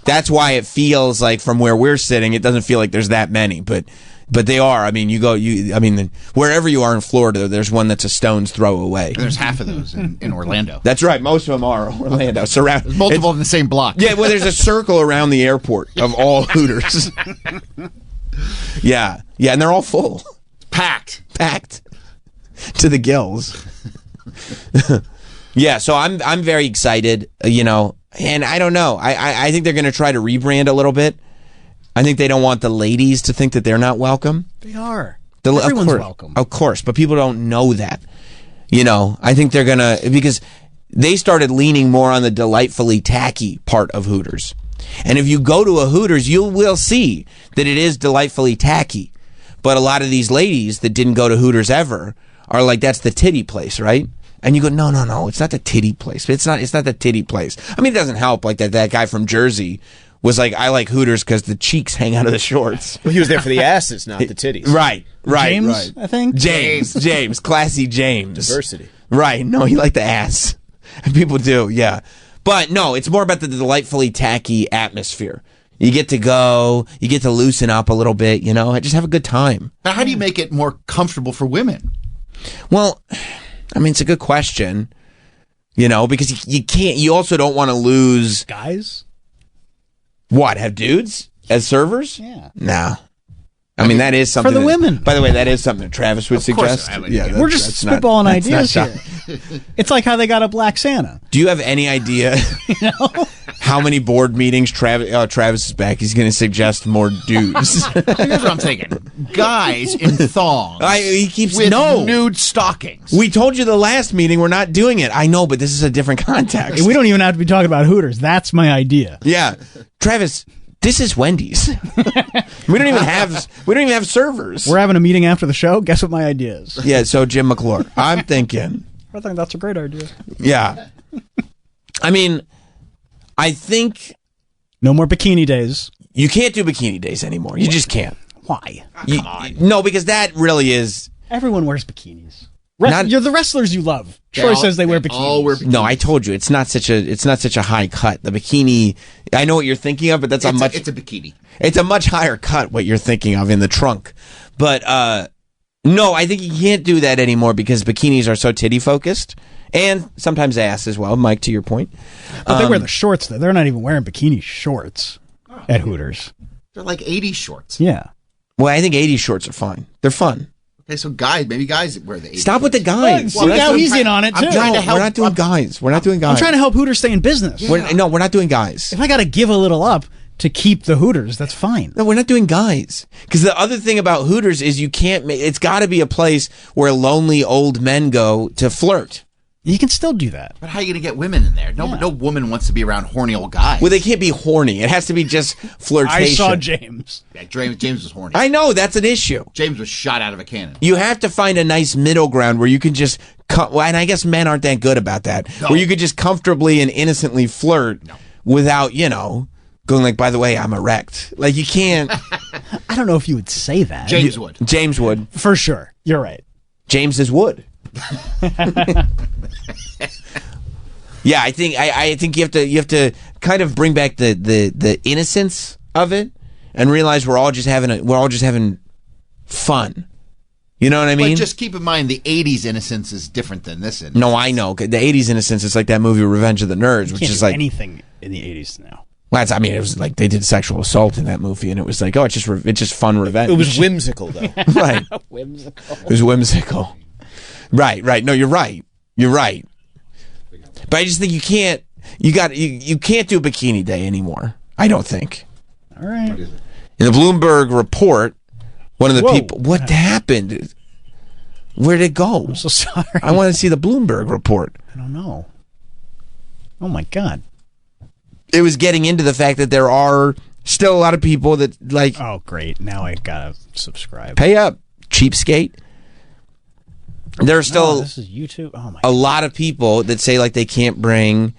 Speaker 1: That's why it feels like, from where we're sitting, it doesn't feel like there's that many, but they are. I mean, wherever you are in Florida, there's one that's a stone's throw away.
Speaker 6: And there's half of those in Orlando.
Speaker 1: That's right. Most of them are Orlando.
Speaker 6: There's multiple in the same block.
Speaker 1: Yeah, well, there's a circle around the airport of all Hooters. Yeah, and they're all full.
Speaker 6: Packed
Speaker 1: to the gills. Yeah, so I'm very excited, and I don't know. I think they're going to try to rebrand a little bit. I think they don't want the ladies to think that they're not welcome.
Speaker 2: They are.
Speaker 1: Everyone's
Speaker 2: Everyone's welcome.
Speaker 1: Of course, but people don't know that. I think they're going to, because they started leaning more on the delightfully tacky part of Hooters. And if you go to a Hooters, you will see that it is delightfully tacky. But a lot of these ladies that didn't go to Hooters ever are like, that's the titty place, right? And you go, no, it's not the titty place. It's not the titty place. I mean, it doesn't help like that guy from Jersey was like, I like Hooters because the cheeks hang out of the shorts.
Speaker 18: Well, he was there for the asses, not the titties.
Speaker 1: Right.
Speaker 2: James,
Speaker 1: right.
Speaker 2: I think.
Speaker 1: James, classy James.
Speaker 18: Diversity.
Speaker 1: Right. No, he liked the ass. People do, yeah. But no, it's more about the delightfully tacky atmosphere. You get to go, you get to loosen up a little bit, just have a good time.
Speaker 6: Now, how do you make it more comfortable for women?
Speaker 1: Well, I mean, it's a good question, because you also don't want to lose.
Speaker 2: Guys?
Speaker 1: What, have dudes as servers?
Speaker 2: Yeah.
Speaker 1: No. I mean, that is something
Speaker 2: for the women.
Speaker 1: By the way, that is something that Travis would suggest.
Speaker 2: We're just spitballing ideas here. It's like how they got a Black Santa.
Speaker 1: Do you have any idea how many board meetings Travis is back? He's going to suggest more dudes.
Speaker 6: Here's what I'm thinking: guys in thongs.
Speaker 1: He keeps
Speaker 6: with nude stockings.
Speaker 1: We told you the last meeting we're not doing it. I know, but this is a different context.
Speaker 2: We don't even have to be talking about Hooters. That's my idea.
Speaker 1: Yeah, Travis. This is Wendy's. we don't even have servers.
Speaker 2: We're having a meeting after the show. Guess what my idea is?
Speaker 1: Yeah, so Jim McClure. I'm thinking.
Speaker 2: I think that's a great idea.
Speaker 1: Yeah. I mean, I think
Speaker 2: no more bikini days.
Speaker 1: You can't do bikini days anymore. You just can't.
Speaker 2: Why?
Speaker 1: Come on. No, because that really is.
Speaker 2: Everyone wears bikinis. You're the wrestlers you love. Troy says they wear bikinis.
Speaker 6: All wear bikinis.
Speaker 1: No, I told you it's not such a high cut. The bikini. I know what you're thinking of, but it's a
Speaker 6: bikini.
Speaker 1: It's a much higher cut. What you're thinking of in the trunk, but no, I think you can't do that anymore because bikinis are so titty focused and sometimes ass as well. Mike, to your point,
Speaker 2: but they wear the shorts. Though they're not even wearing bikini shorts at Hooters.
Speaker 6: They're like 80s shorts.
Speaker 2: Yeah.
Speaker 1: Well, I think 80s shorts are fine. They're fun.
Speaker 6: Okay, so maybe guys wear the 80s.
Speaker 1: Stop with the guys.
Speaker 2: Well, now he's in on it too.
Speaker 1: I'm trying to help. We're not doing guys. We're not doing guys.
Speaker 2: I'm trying to help Hooters stay in business.
Speaker 1: Yeah. We're not doing guys.
Speaker 2: If I got to give a little up to keep the Hooters, that's fine.
Speaker 1: No, we're not doing guys. Because the other thing about Hooters is you can't it's got to be a place where lonely old men go to flirt.
Speaker 2: You can still do that.
Speaker 6: But how are you going to get women in there? No woman wants to be around horny old guys.
Speaker 1: Well, they can't be horny. It has to be just flirtation.
Speaker 2: I saw James.
Speaker 6: Yeah, James was horny.
Speaker 1: I know, that's an issue.
Speaker 6: James was shot out of a cannon.
Speaker 1: You have to find a nice middle ground where you can just and I guess men aren't that good about that. No. Where you could just comfortably and innocently flirt without, going like, by the way, I'm erect. Like, you can't.
Speaker 2: I don't know if you would say that.
Speaker 6: James would.
Speaker 1: James would.
Speaker 2: For sure. You're right.
Speaker 1: James is wood. Yeah, I think you have to kind of bring back the innocence of it and realize we're all just having fun. You know what I mean?
Speaker 6: But just keep in mind the 80s innocence is different than this innocence.
Speaker 1: No, I know. The 80s innocence is like that movie Revenge of the Nerds, which is like
Speaker 2: anything in the 80s now.
Speaker 1: Well, it was like they did sexual assault in that movie, and it was like, it's just fun revenge.
Speaker 18: It was whimsical, though.
Speaker 1: Right.
Speaker 2: Whimsical.
Speaker 1: It was whimsical. Right. No, you're right. But I just think you can't do Bikini Day anymore. I don't think.
Speaker 2: All right.
Speaker 1: In the Bloomberg report, one of the people. What happened? Where'd it go?
Speaker 2: I'm so sorry.
Speaker 1: I want to see the Bloomberg report.
Speaker 2: I don't know. Oh my God.
Speaker 1: It was getting into the fact that there are still a lot of people that like.
Speaker 2: Oh, great! Now I gotta subscribe.
Speaker 1: Pay up, cheapskate. There are still
Speaker 2: this is YouTube. Oh my
Speaker 1: a lot of people that say like they can't bring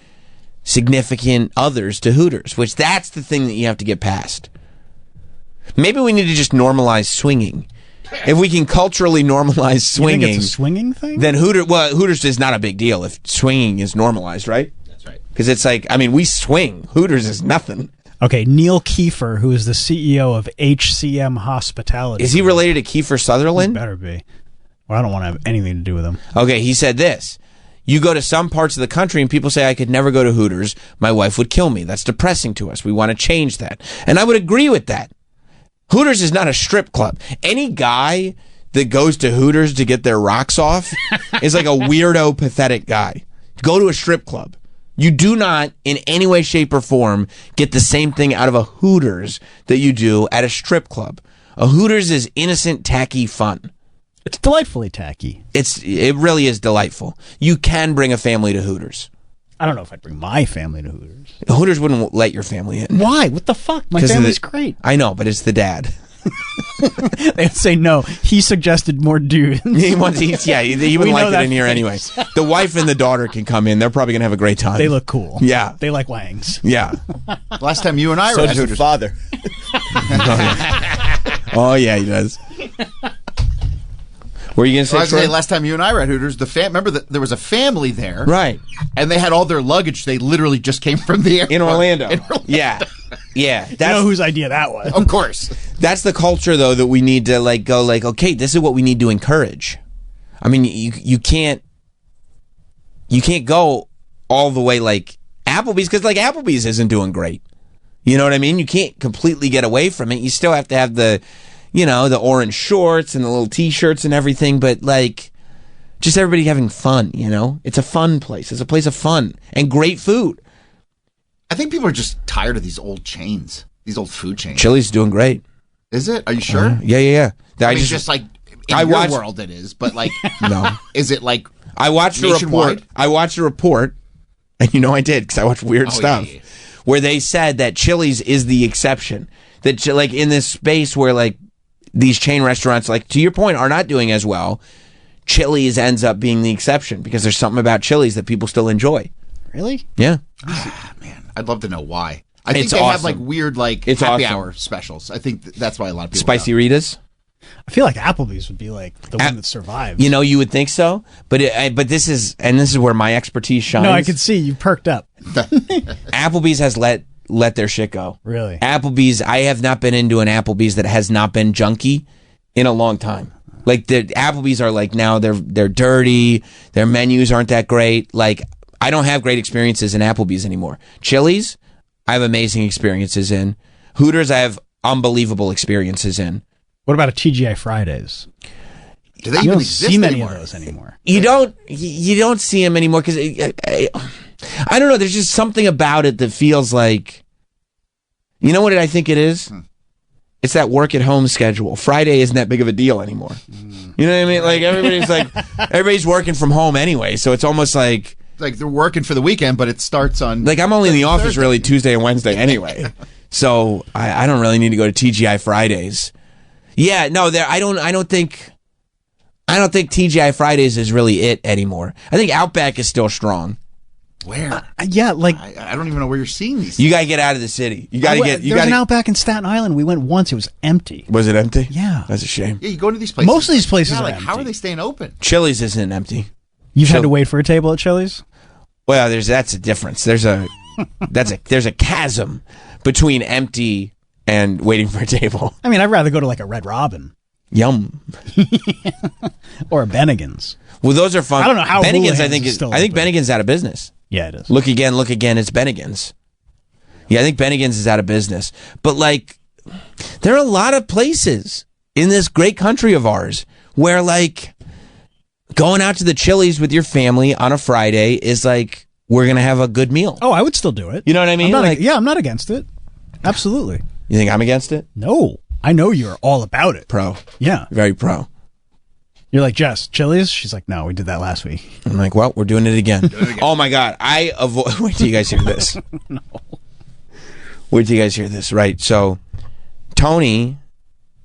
Speaker 1: significant others to Hooters, which that's the thing that you have to get past. Maybe we need to just normalize swinging. If we can culturally normalize swinging,
Speaker 2: you think it's a swinging thing?
Speaker 1: Then Hooters is not a big deal if swinging is normalized, right?
Speaker 6: That's right.
Speaker 1: Because it's like, I mean, we swing. Hooters is nothing.
Speaker 2: Okay, Neil Kiefer, who is the CEO of HCM Hospitality.
Speaker 1: Is he related to Kiefer Sutherland?
Speaker 2: He better be. Well, I don't want to have anything to do with him.
Speaker 1: Okay, he said this. You go to some parts of the country and people say, I could never go to Hooters. My wife would kill me. That's depressing to us. We want to change that. And I would agree with that. Hooters is not a strip club. Any guy that goes to Hooters to get their rocks off is like a weirdo, pathetic guy. Go to a strip club. You do not, in any way, shape, or form, get the same thing out of a Hooters that you do at a strip club. A Hooters is innocent, tacky fun.
Speaker 2: It's delightfully tacky.
Speaker 1: It really is delightful. You can bring a family to Hooters.
Speaker 2: I don't know if I'd bring my family to Hooters.
Speaker 1: Hooters wouldn't let your family in.
Speaker 2: Why? What the fuck? My family's great.
Speaker 1: I know, but it's the dad.
Speaker 2: They'd say no. He suggested more dudes.
Speaker 1: He wouldn't like it in here anyway. The wife and the daughter can come in. They're probably going to have a great time.
Speaker 2: They look cool.
Speaker 1: Yeah.
Speaker 2: They like wangs.
Speaker 1: Yeah.
Speaker 6: Last time you and I were at Hooters.
Speaker 18: Father.
Speaker 1: Oh, yeah, he does. What were you going to say,
Speaker 6: I was saying, last time you and I were at Hooters, remember that there was a family there.
Speaker 1: Right.
Speaker 6: And they had all their luggage. They literally just came from the airport.
Speaker 1: In Orlando. Yeah. Yeah.
Speaker 2: You know whose idea that was.
Speaker 6: Of course.
Speaker 1: That's the culture, though, that we need to go okay, this is what we need to encourage. I mean, you can't go all the way like Applebee's, because like Applebee's isn't doing great. You know what I mean? You can't completely get away from it. You still have to have the you know, the orange shorts and the little t-shirts and everything, but like just everybody having fun, you know? It's a fun place. It's a place of fun and great food.
Speaker 6: I think people are just tired of these old chains, these old food chains.
Speaker 1: Chili's doing great.
Speaker 6: Is it? Are you sure?
Speaker 1: Yeah.
Speaker 6: I mean, just like in your world it is, but like,
Speaker 1: no.
Speaker 6: Is it like
Speaker 1: I watched a report. I watched a report, and you know I did because I watch weird stuff, where they said that Chili's is the exception. That like in this space where like these chain restaurants, like to your point, are not doing as well, Chili's ends up being the exception because there's something about Chili's that people still enjoy.
Speaker 2: Really?
Speaker 1: Yeah.
Speaker 6: Man, I'd love to know why. I think
Speaker 1: It's
Speaker 6: they have
Speaker 1: awesome.
Speaker 6: like weird like
Speaker 1: It's
Speaker 6: happy
Speaker 1: awesome.
Speaker 6: hour specials. I think that's why a lot of people
Speaker 1: Spicy
Speaker 6: go.
Speaker 1: Ritas.
Speaker 2: I feel like Applebee's would be like the one that survives.
Speaker 1: You know, you would think so, but but this is where my expertise shines.
Speaker 2: No, I could see you perked up.
Speaker 1: Applebee's has let their shit go.
Speaker 2: Really?
Speaker 1: Applebee's, I have not been into an Applebee's that has not been junky in a long time. Like the Applebee's are like now they're dirty, their menus aren't that great. Like I don't have great experiences in Applebee's anymore. Chili's, I have amazing experiences in. Hooters, I have unbelievable experiences in.
Speaker 2: What about a TGI Fridays?
Speaker 6: Do they
Speaker 2: you
Speaker 6: even
Speaker 2: don't
Speaker 6: exist
Speaker 2: see many
Speaker 6: anymore?
Speaker 2: of those anymore.
Speaker 1: You don't see them anymore because I don't know. There's just something about it that feels like, you know what I think it is? It's that work at home schedule. Friday isn't that big of a deal anymore. You know what I mean? Like everybody's working from home anyway, so it's almost like
Speaker 6: they're working for the weekend, but it starts on
Speaker 1: like I'm only in the office really Tuesday and Wednesday anyway, so I don't really need to go to TGI Fridays. Yeah, no, I don't think TGI Fridays is really it anymore. I think Outback is still strong.
Speaker 6: Where?
Speaker 2: Yeah, like
Speaker 6: I don't even know where you're seeing these.
Speaker 1: You gotta get out of the city. You gotta get.
Speaker 2: There's an Outback in Staten Island. We went once. It was empty.
Speaker 1: Was it empty?
Speaker 2: Yeah,
Speaker 1: that's a shame.
Speaker 6: Yeah, you go to these places.
Speaker 2: Most of these places
Speaker 6: yeah,
Speaker 2: are
Speaker 6: like
Speaker 2: empty.
Speaker 6: how are they staying open?
Speaker 1: Chili's isn't empty.
Speaker 2: You've had to wait for a table at Chili's?
Speaker 1: Well, that's a difference. There's a chasm between empty and waiting for a table.
Speaker 2: I mean, I'd rather go to like a Red Robin.
Speaker 1: Yum.
Speaker 2: Or a Bennigan's.
Speaker 1: Well, those are fun.
Speaker 2: I don't know how
Speaker 1: Bennigan's.
Speaker 2: Houlihan's
Speaker 1: I think
Speaker 2: is still
Speaker 1: I think
Speaker 2: open.
Speaker 1: Bennigan's out of business.
Speaker 2: Yeah, it is.
Speaker 1: Look again. It's Bennigan's. Yeah, I think Bennigan's is out of business. But like, there are a lot of places in this great country of ours where like going out to the Chili's with your family on a Friday is like we're gonna have a good meal.
Speaker 2: Oh, I would still do it.
Speaker 1: You know what I mean?
Speaker 2: I'm not against it. Absolutely.
Speaker 1: You think I'm against it?
Speaker 2: No, I know you're all about it.
Speaker 1: Pro.
Speaker 2: Yeah.
Speaker 1: Very pro.
Speaker 2: You're like, Jess, Chili's? She's like, no, we did that last week.
Speaker 1: I'm like, well, we're doing it again. Oh my God. I avoid. Wait till you guys hear this.
Speaker 2: No.
Speaker 1: Wait till you guys hear this. Right. So, Tony,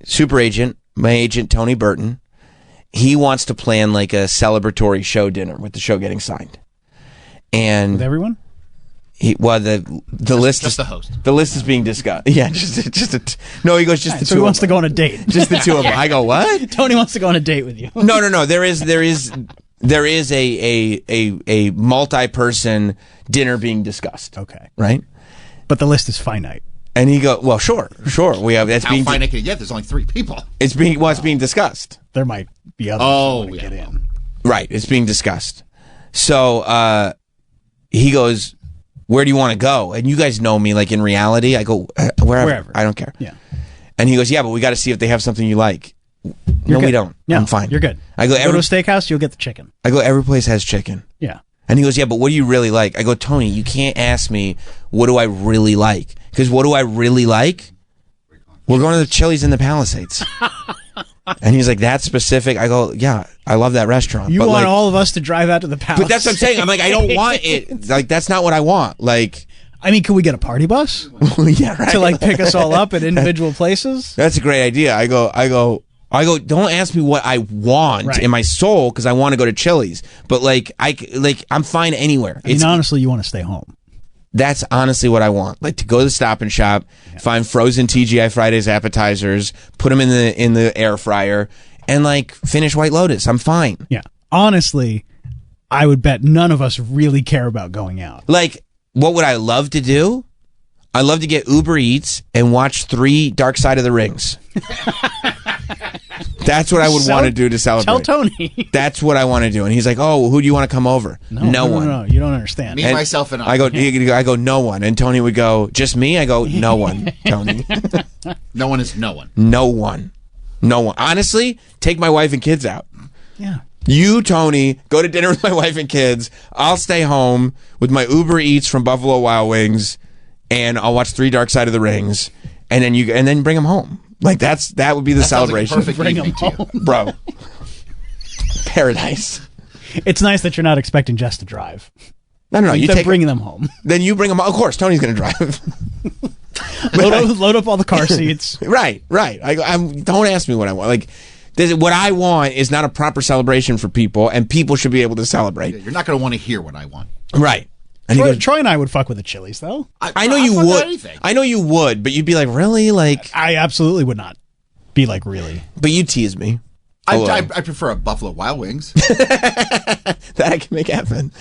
Speaker 1: super agent, my agent, Tony Burton, he wants to plan like a celebratory show dinner with the show getting signed. And
Speaker 2: with everyone?
Speaker 1: The list
Speaker 6: just
Speaker 1: is
Speaker 6: the host.
Speaker 1: The list is being discussed. Yeah, no. He goes just the two.
Speaker 2: So he wants to go on a date.
Speaker 1: Just the two of them. I go, what?
Speaker 2: Tony wants to go on a date with you.
Speaker 1: No. There is a multi-person dinner being discussed.
Speaker 2: Okay.
Speaker 1: Right.
Speaker 2: But the list is finite.
Speaker 1: And he go, well, sure. We have that's
Speaker 6: How
Speaker 1: being
Speaker 6: finite can it get? There's only 3 people.
Speaker 1: It's being discussed.
Speaker 2: There might be others who want to get in.
Speaker 1: Right. It's being discussed. So he goes, where do you want to go? And you guys know me, like in reality, I go wherever. I don't care.
Speaker 2: Yeah.
Speaker 1: And he goes, yeah, but we got to see if they have something you like.
Speaker 2: You're
Speaker 1: No, we
Speaker 2: good.
Speaker 1: don't.
Speaker 2: No,
Speaker 1: I'm fine.
Speaker 2: You're good.
Speaker 1: I go,
Speaker 2: to a steakhouse, you'll get the chicken.
Speaker 1: I go, every place has chicken.
Speaker 2: Yeah.
Speaker 1: And he goes, yeah, but what do you really like? I go, Tony, you can't ask me, what do I really like? Because what do I really like? We're going to the Chili's in the Palisades. And he's like, that's specific. I go, yeah, I love that restaurant.
Speaker 2: You
Speaker 1: but
Speaker 2: want
Speaker 1: like,
Speaker 2: all of us to drive out to the palace.
Speaker 1: but that's what I'm saying. I'm like, I don't want it. Like, that's not what I want. Like,
Speaker 2: I mean, can we get a party bus?
Speaker 1: Yeah, right.
Speaker 2: To like pick us all up at individual places?
Speaker 1: That's a great idea. I go, don't ask me what I want in my soul because I want to go to Chili's. But I'm fine anywhere.
Speaker 2: I mean, honestly, you want to stay home.
Speaker 1: That's honestly what I want. Like to go to the Stop and Shop, find frozen TGI Fridays appetizers, put them in the air fryer, and like finish White Lotus. I'm fine.
Speaker 2: Yeah. Honestly, I would bet none of us really care about going out.
Speaker 1: Like, what would I love to do? I love to get Uber Eats and watch 3 Dark Side of the Rings. That's what I would want to do to celebrate.
Speaker 2: Tell Tony.
Speaker 1: That's what I want to do. And he's like, oh, who do you want to come over? No one.
Speaker 2: No, you don't understand.
Speaker 6: Me, myself, and I.
Speaker 1: I go, no one. And Tony would go, just me? I go, no one, Tony.
Speaker 6: No one is no one.
Speaker 1: No one. No one. Honestly, take my wife and kids out.
Speaker 2: Yeah.
Speaker 1: You, Tony, go to dinner with my wife and kids. I'll stay home with my Uber Eats from Buffalo Wild Wings, and I'll watch 3 Dark Side of the Rings, and then bring them home. Like that would be the celebration.
Speaker 6: Like bring them home,
Speaker 1: bro. Paradise.
Speaker 2: It's nice that you're not expecting Jess to drive.
Speaker 1: No. You take
Speaker 2: bring them home.
Speaker 1: Then you bring them. Of course, Tony's going to drive.
Speaker 2: Load up all the car seats.
Speaker 1: Right. Don't ask me what I want. Like, what I want is not a proper celebration for people, and people should be able to celebrate.
Speaker 6: You're not going to want to hear what I want.
Speaker 1: Right. And
Speaker 2: Troy and I would fuck with the Chili's, though.
Speaker 1: I know you would. I know you would, but you'd be like, really? Like,
Speaker 2: I absolutely would not be like, really.
Speaker 1: But you tease me.
Speaker 6: I prefer a Buffalo Wild Wings.
Speaker 1: That I can make happen.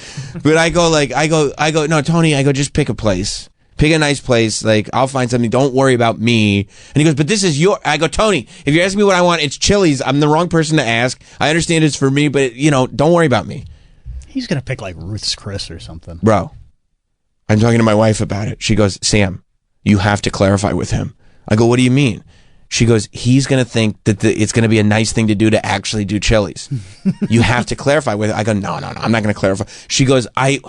Speaker 1: But I go, no, Tony, just pick a place. Pick a nice place. Like, I'll find something. Don't worry about me. And he goes, but this is I go, Tony, if you're asking me what I want, it's Chili's. I'm the wrong person to ask. I understand it's for me, but, don't worry about me.
Speaker 2: He's going to pick like Ruth's Chris or something.
Speaker 1: Bro, I'm talking to my wife about it. She goes, Sam, you have to clarify with him. I go, what do you mean? She goes, he's going to think that it's going to be a nice thing to do to actually do Chili's. You have to clarify with it. I go, no, I'm not going to clarify. She goes, I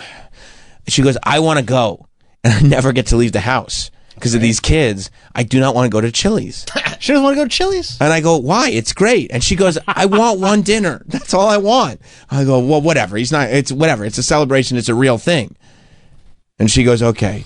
Speaker 1: want to go, and I never get to leave the house because of these kids. I do not want to go to Chili's.
Speaker 2: She doesn't want to go to Chili's?
Speaker 1: And I go, why? It's great. And she goes, I want one dinner. That's all I want. I go, well, whatever. It's whatever. It's a celebration. It's a real thing. And she goes, okay.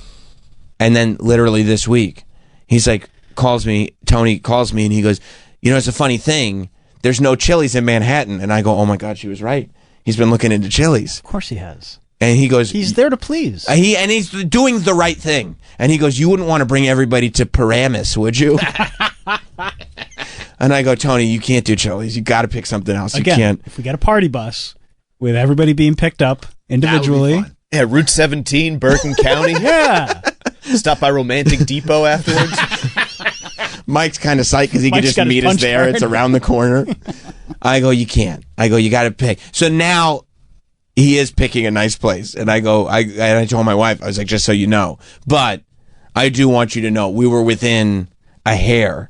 Speaker 1: And then literally this week, he's like, Tony calls me and he goes, it's a funny thing. There's no Chili's in Manhattan. And I go, oh my God, she was right. He's been looking into Chili's.
Speaker 2: Of course he has.
Speaker 1: And he goes,
Speaker 2: he's there to please.
Speaker 1: He's doing the right thing. And he goes, you wouldn't want to bring everybody to Paramus, would you? And I go, Tony, you can't do Chili's. You got to pick something else.
Speaker 2: Again,
Speaker 1: you can't.
Speaker 2: If we get a party bus with everybody being picked up individually.
Speaker 18: Yeah, Route 17, Bergen County.
Speaker 2: Yeah.
Speaker 18: Stop by Romantic Depot afterwards.
Speaker 1: Mike's kind of psyched because he can just meet us there. It's around the corner. I go, you can't. I go, you got to pick. So now he is picking a nice place. And I go, I told my wife, I was like, just so you know. But I do want you to know, we were within a hair.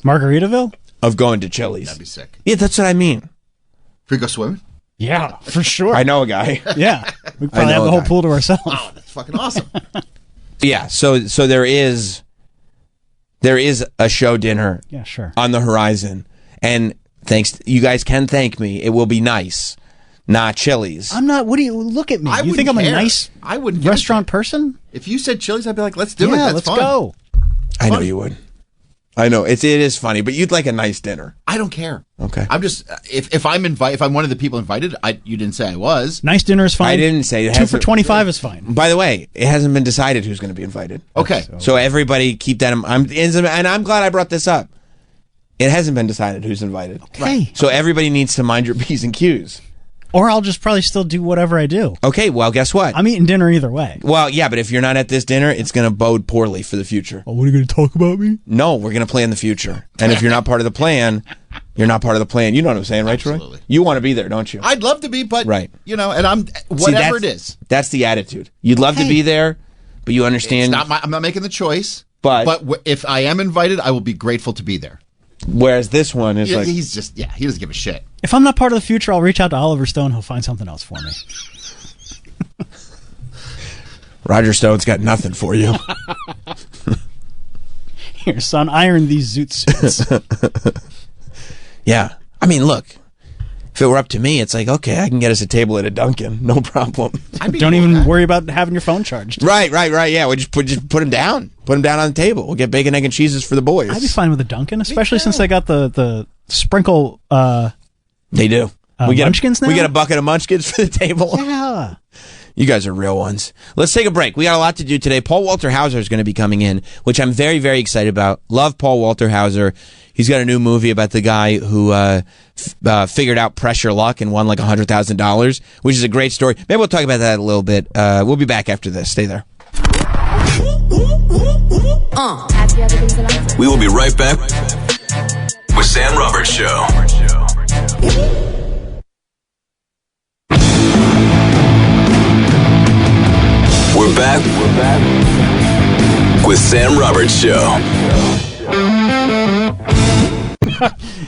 Speaker 2: Margaritaville?
Speaker 1: Of going to Chili's.
Speaker 6: That'd be sick.
Speaker 1: Yeah, that's what I mean.
Speaker 6: Can we go swimming?
Speaker 2: Yeah, for sure.
Speaker 1: I know a guy.
Speaker 2: Yeah. We probably have the whole pool to ourselves.
Speaker 6: Oh, that's fucking awesome.
Speaker 1: Yeah, so there is a show dinner on the horizon. And you guys can thank me. It will be nice. Not Chili's.
Speaker 2: I'm not. What do you look at me? You think I'm a nice restaurant person?
Speaker 6: If you said Chili's, I'd be like, let's do it.
Speaker 2: Yeah,
Speaker 6: That's
Speaker 2: let's
Speaker 6: fun.
Speaker 2: go.
Speaker 1: I know you would. I know it is funny, but you'd like a nice dinner.
Speaker 6: I don't care.
Speaker 1: Okay.
Speaker 6: I'm just if I'm one of the people invited, you didn't say I was.
Speaker 2: Nice dinner is fine.
Speaker 1: I didn't say it.
Speaker 2: 2 for $25 is fine.
Speaker 1: By the way, it hasn't been decided who's going to be invited.
Speaker 6: Okay.
Speaker 1: So everybody keep that in mind. And I'm glad I brought this up. It hasn't been decided who's invited.
Speaker 2: Okay.
Speaker 1: So everybody needs to mind your P's and Q's.
Speaker 2: Or I'll just probably still do whatever I do.
Speaker 1: Okay, well, guess what?
Speaker 2: I'm eating dinner either way.
Speaker 1: Well, yeah, but if you're not at this dinner, it's going to bode poorly for the future.
Speaker 2: Oh, what are you going to talk about me?
Speaker 1: No, we're going to plan the future. And if you're not part of the plan, you're not part of the plan. You know what I'm saying, right, Troy?
Speaker 6: Absolutely.
Speaker 1: You want to be there, don't you?
Speaker 6: I'd love to be, but,
Speaker 1: right.
Speaker 6: And I'm, whatever it is.
Speaker 1: That's the attitude. You'd love to be there, but you understand.
Speaker 6: I'm not making the choice.
Speaker 1: But
Speaker 6: if I am invited, I will be grateful to be there.
Speaker 1: Whereas this one is like...
Speaker 6: he doesn't give a shit.
Speaker 2: If I'm not part of the future, I'll reach out to Oliver Stone. He'll find something else for me.
Speaker 1: Roger Stone's got nothing for you.
Speaker 2: Here, son, iron these zoot suits.
Speaker 1: Yeah. I mean, look. If it were up to me, it's like, okay, I can get us a table at a Dunkin'. No problem.
Speaker 2: Don't even worry about having your phone charged.
Speaker 1: Right. Yeah, we just put them down. Put them down on the table. We'll get bacon, egg, and cheeses for the boys.
Speaker 2: I'd be fine with a Dunkin', especially since they got the sprinkle.
Speaker 1: They do.
Speaker 2: Munchkins now?
Speaker 1: We get a bucket of Munchkins for the table.
Speaker 2: Yeah.
Speaker 1: You guys are real ones. Let's take a break. We got a lot to do today. Paul Walter Hauser is going to be coming in, which I'm very, very excited about. Love Paul Walter Hauser. He's got a new movie about the guy who figured out pressure luck and won like $100,000, which is a great story. Maybe we'll talk about that a little bit. We'll be back after this. Stay there.
Speaker 4: We will be right back with Sam Roberts Show. We're back with Sam Roberts Show.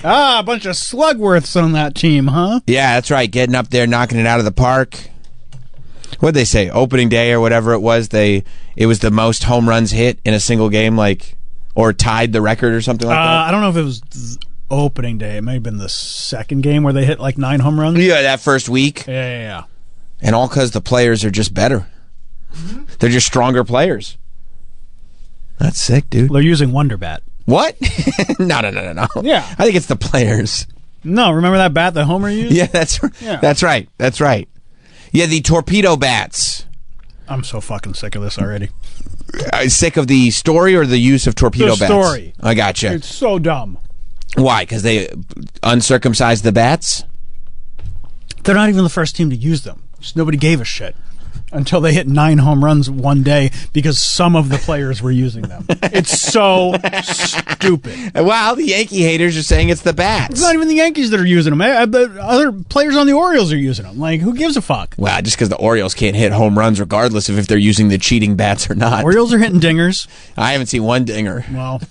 Speaker 2: A bunch of Slugworths on that team, huh?
Speaker 1: Yeah, that's right. Getting up there, knocking it out of the park. What'd they say? Opening day or whatever it was. It was the most home runs hit in a single game, or tied the record or something like that.
Speaker 2: I don't know if it was opening day. It may have been the second game where they hit 9 home runs.
Speaker 1: Yeah, that first week.
Speaker 2: Yeah.
Speaker 1: And all because the players are just better. They're just stronger players. That's sick, dude.
Speaker 2: They're using Wonder Bat.
Speaker 1: What? No.
Speaker 2: Yeah.
Speaker 1: I think it's the players.
Speaker 2: No, remember that bat that Homer used?
Speaker 1: Yeah, that's right. That's right. Yeah, the torpedo bats.
Speaker 2: I'm so fucking sick of this already.
Speaker 1: Sick of the story or the use of torpedo bats?
Speaker 2: The story.
Speaker 1: I gotcha.
Speaker 2: It's so dumb.
Speaker 1: Why? Because they uncircumcised the bats?
Speaker 2: They're not even the first team to use them. Just nobody gave a shit until they hit 9 home runs one day because some of the players were using them. It's so stupid.
Speaker 1: Wow, the Yankee haters are saying it's the bats.
Speaker 2: It's not even the Yankees that are using them. The other players on the Orioles are using them. Who gives a fuck?
Speaker 1: Wow, just because the Orioles can't hit home runs regardless of if they're using the cheating bats or not.
Speaker 2: Orioles are hitting dingers.
Speaker 1: I haven't seen one dinger.
Speaker 2: Well,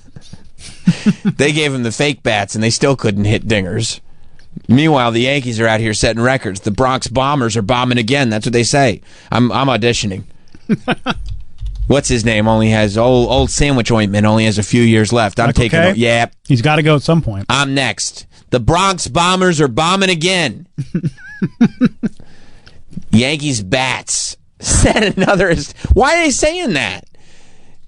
Speaker 1: they gave them the fake bats and they still couldn't hit dingers. Meanwhile, the Yankees are out here setting records. The Bronx Bombers are bombing again. That's what they say. I'm auditioning. What's his name? Only has old sandwich ointment. Only has a few years left. I'm taking. Yeah,
Speaker 2: he's got to go at some point.
Speaker 1: I'm next. The Bronx Bombers are bombing again. Yankees bats set another. Why are they saying that?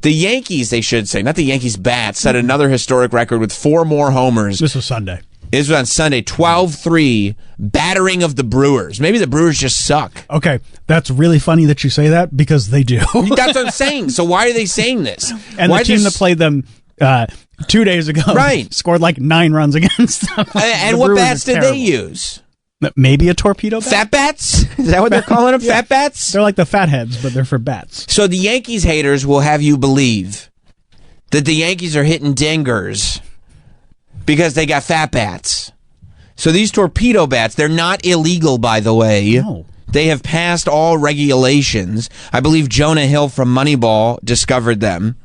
Speaker 1: The Yankees, they should say, not the Yankees bats, set another historic record with 4 more homers.
Speaker 2: This was Sunday.
Speaker 1: This was on Sunday, 12-3, battering of the Brewers. Maybe the Brewers just suck.
Speaker 2: Okay, that's really funny that you say that because they do.
Speaker 1: That's what I'm saying. So why are they saying this?
Speaker 2: And
Speaker 1: why
Speaker 2: the team that played them 2 days ago scored 9 runs against them.
Speaker 1: And what bats did they use?
Speaker 2: Maybe a torpedo bat?
Speaker 1: Fat bats? Is that what they're calling them?
Speaker 2: Yeah.
Speaker 1: Fat bats?
Speaker 2: They're like the fatheads, but they're for bats.
Speaker 1: So the Yankees haters will have you believe that the Yankees are hitting dingers because they got fat bats. So these torpedo bats, they're not illegal, by the way.
Speaker 2: No.
Speaker 1: They have passed all regulations. I believe Jonah Hill from Moneyball discovered them.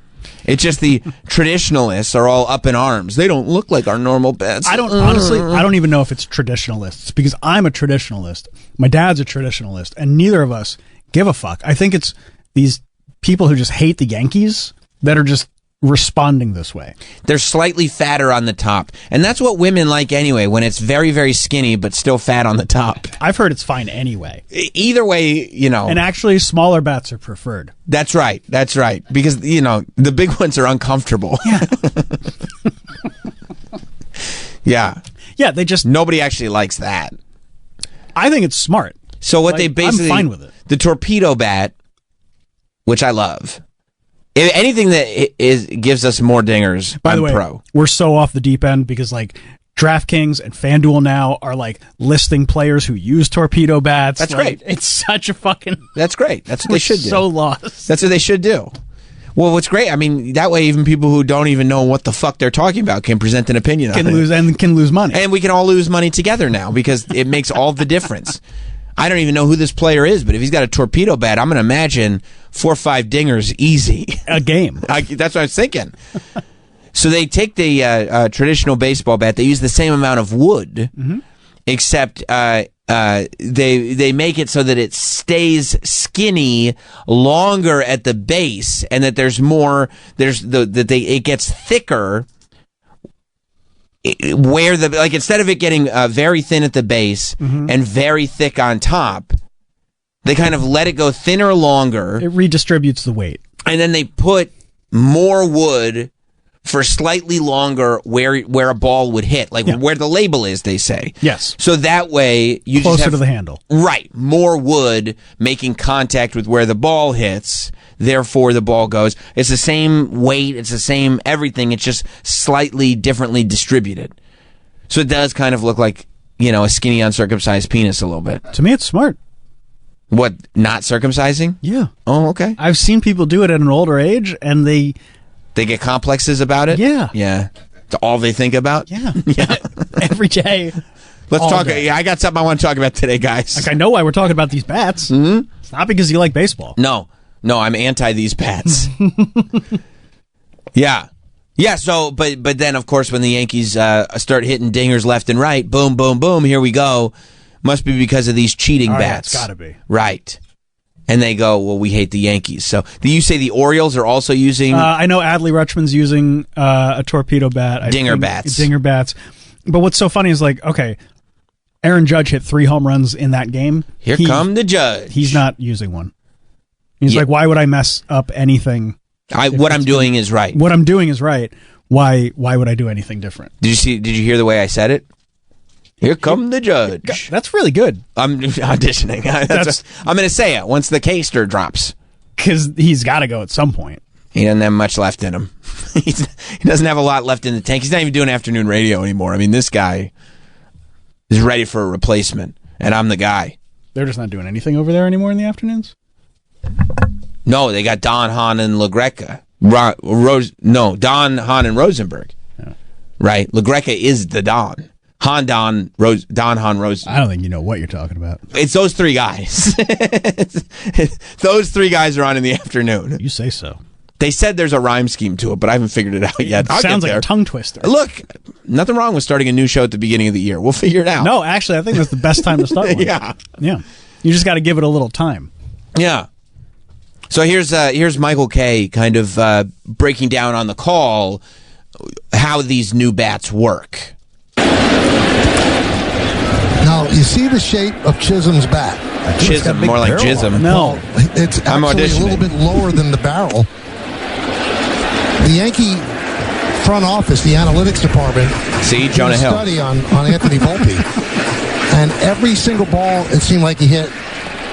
Speaker 1: It's just the traditionalists are all up in arms. They don't look like our normal bats.
Speaker 2: I don't even know if it's traditionalists because I'm a traditionalist. My dad's a traditionalist, and neither of us give a fuck. I think it's these people who just hate the Yankees that are just responding this way.
Speaker 1: They're slightly fatter on the top. And that's what women like anyway, when it's very, very skinny but still fat on the top.
Speaker 2: I've heard it's fine anyway.
Speaker 1: Either way,
Speaker 2: And actually, smaller bats are preferred.
Speaker 1: That's right. That's right. Because, the big ones are uncomfortable.
Speaker 2: Yeah.
Speaker 1: Yeah.
Speaker 2: Yeah, they just...
Speaker 1: Nobody actually likes that.
Speaker 2: I think it's smart.
Speaker 1: So what they basically...
Speaker 2: I'm fine with it.
Speaker 1: The torpedo bat, which I love... If anything that gives us more dingers,
Speaker 2: By the way,
Speaker 1: pro.
Speaker 2: We're so off the deep end because DraftKings and FanDuel now are listing players who use torpedo bats.
Speaker 1: That's great.
Speaker 2: It's such a fucking...
Speaker 1: That's great. That's what they should do.
Speaker 2: So lost.
Speaker 1: That's what they should do. Well, what's great, that way even people who don't even know what the fuck they're talking about can present an opinion on it.
Speaker 2: Can lose money.
Speaker 1: And we can all lose money together now because it makes all the difference. I don't even know who this player is, but if he's got a torpedo bat, I'm going to imagine 4 or 5 dingers easy.
Speaker 2: A game.
Speaker 1: That's what I was thinking. So they take the traditional baseball bat. They use the same amount of wood, except they make it so that it stays skinny longer at the base, and that there's more. It gets thicker. Where instead of it getting very thin at the base and very thick on top, they kind of let it go thinner longer.
Speaker 2: It redistributes the weight.
Speaker 1: And then they put more wood for slightly longer where a ball would hit, where the label is, they say.
Speaker 2: Yes.
Speaker 1: So that way you
Speaker 2: closer
Speaker 1: just have,
Speaker 2: to the handle.
Speaker 1: Right. More wood making contact with where the ball hits. Therefore, the ball goes. It's the same weight. It's the same everything. It's just slightly differently distributed. So it does kind of look like, a skinny, uncircumcised penis a little bit.
Speaker 2: To me, it's smart.
Speaker 1: What, not circumcising?
Speaker 2: Yeah.
Speaker 1: Oh, okay.
Speaker 2: I've seen people do it at an older age, and they
Speaker 1: get complexes about it?
Speaker 2: Yeah.
Speaker 1: Yeah. It's all they think about?
Speaker 2: Yeah.
Speaker 1: Yeah.
Speaker 2: Every day.
Speaker 1: Let's talk. Yeah, I got something I want to talk about today, guys.
Speaker 2: I know why we're talking about these bats. Mm-hmm. It's not because you like baseball.
Speaker 1: No, I'm anti these bats. Yeah. Yeah, so, but then, of course, when the Yankees start hitting dingers left and right, boom, boom, boom, here we go. Must be because of these cheating bats.
Speaker 2: It's got to be.
Speaker 1: Right. And they go, well, we hate the Yankees. So, do you say the Orioles are also using...
Speaker 2: I know Adley Rutschman's using a torpedo bat.
Speaker 1: Dinger bats.
Speaker 2: Dinger bats. But what's so funny is, like, okay, Aaron Judge hit 3 home runs in that game.
Speaker 1: Here come the Judge.
Speaker 2: He's not using one. He's like, why would I mess up anything?
Speaker 1: What I'm doing is right.
Speaker 2: What I'm doing is right. Why would I do anything different?
Speaker 1: Did you hear the way I said it? Here come the Judge.
Speaker 2: That's really good.
Speaker 1: I'm auditioning. I'm going to say it once the K-ster drops.
Speaker 2: Because he's got to go at some point.
Speaker 1: He doesn't have much left in him. He doesn't have a lot left in the tank. He's not even doing afternoon radio anymore. I mean, this guy is ready for a replacement, and I'm the guy.
Speaker 2: They're just not doing anything over there anymore in the afternoons?
Speaker 1: No, they got Don, Hahn, and LaGreca. Don, Hahn, and Rosenberg.
Speaker 2: Yeah.
Speaker 1: Right? LaGreca is the Don. Don, Hahn, Rose.
Speaker 2: I don't think you know what you're talking about.
Speaker 1: It's those 3 guys. Those 3 guys are on in the afternoon.
Speaker 2: You say so.
Speaker 1: They said there's a rhyme scheme to it, but I haven't figured it out yet.
Speaker 2: It sounds like a tongue twister.
Speaker 1: Look, nothing wrong with starting a new show at the beginning of the year. We'll figure it out.
Speaker 2: No, actually, I think that's the best time to start one.
Speaker 1: Yeah.
Speaker 2: You just got to give it a little time.
Speaker 1: Yeah. So here's Michael Kay kind of breaking down on the call how these new bats work.
Speaker 5: Now, you see the shape of Chisholm's bat.
Speaker 1: Chisholm, more like Jism.
Speaker 2: No.
Speaker 5: It's actually a little bit lower than the barrel. The Yankee front office, the analytics department,
Speaker 1: see Jonah Hill
Speaker 5: study on Anthony Volpe, and every single ball it seemed like he hit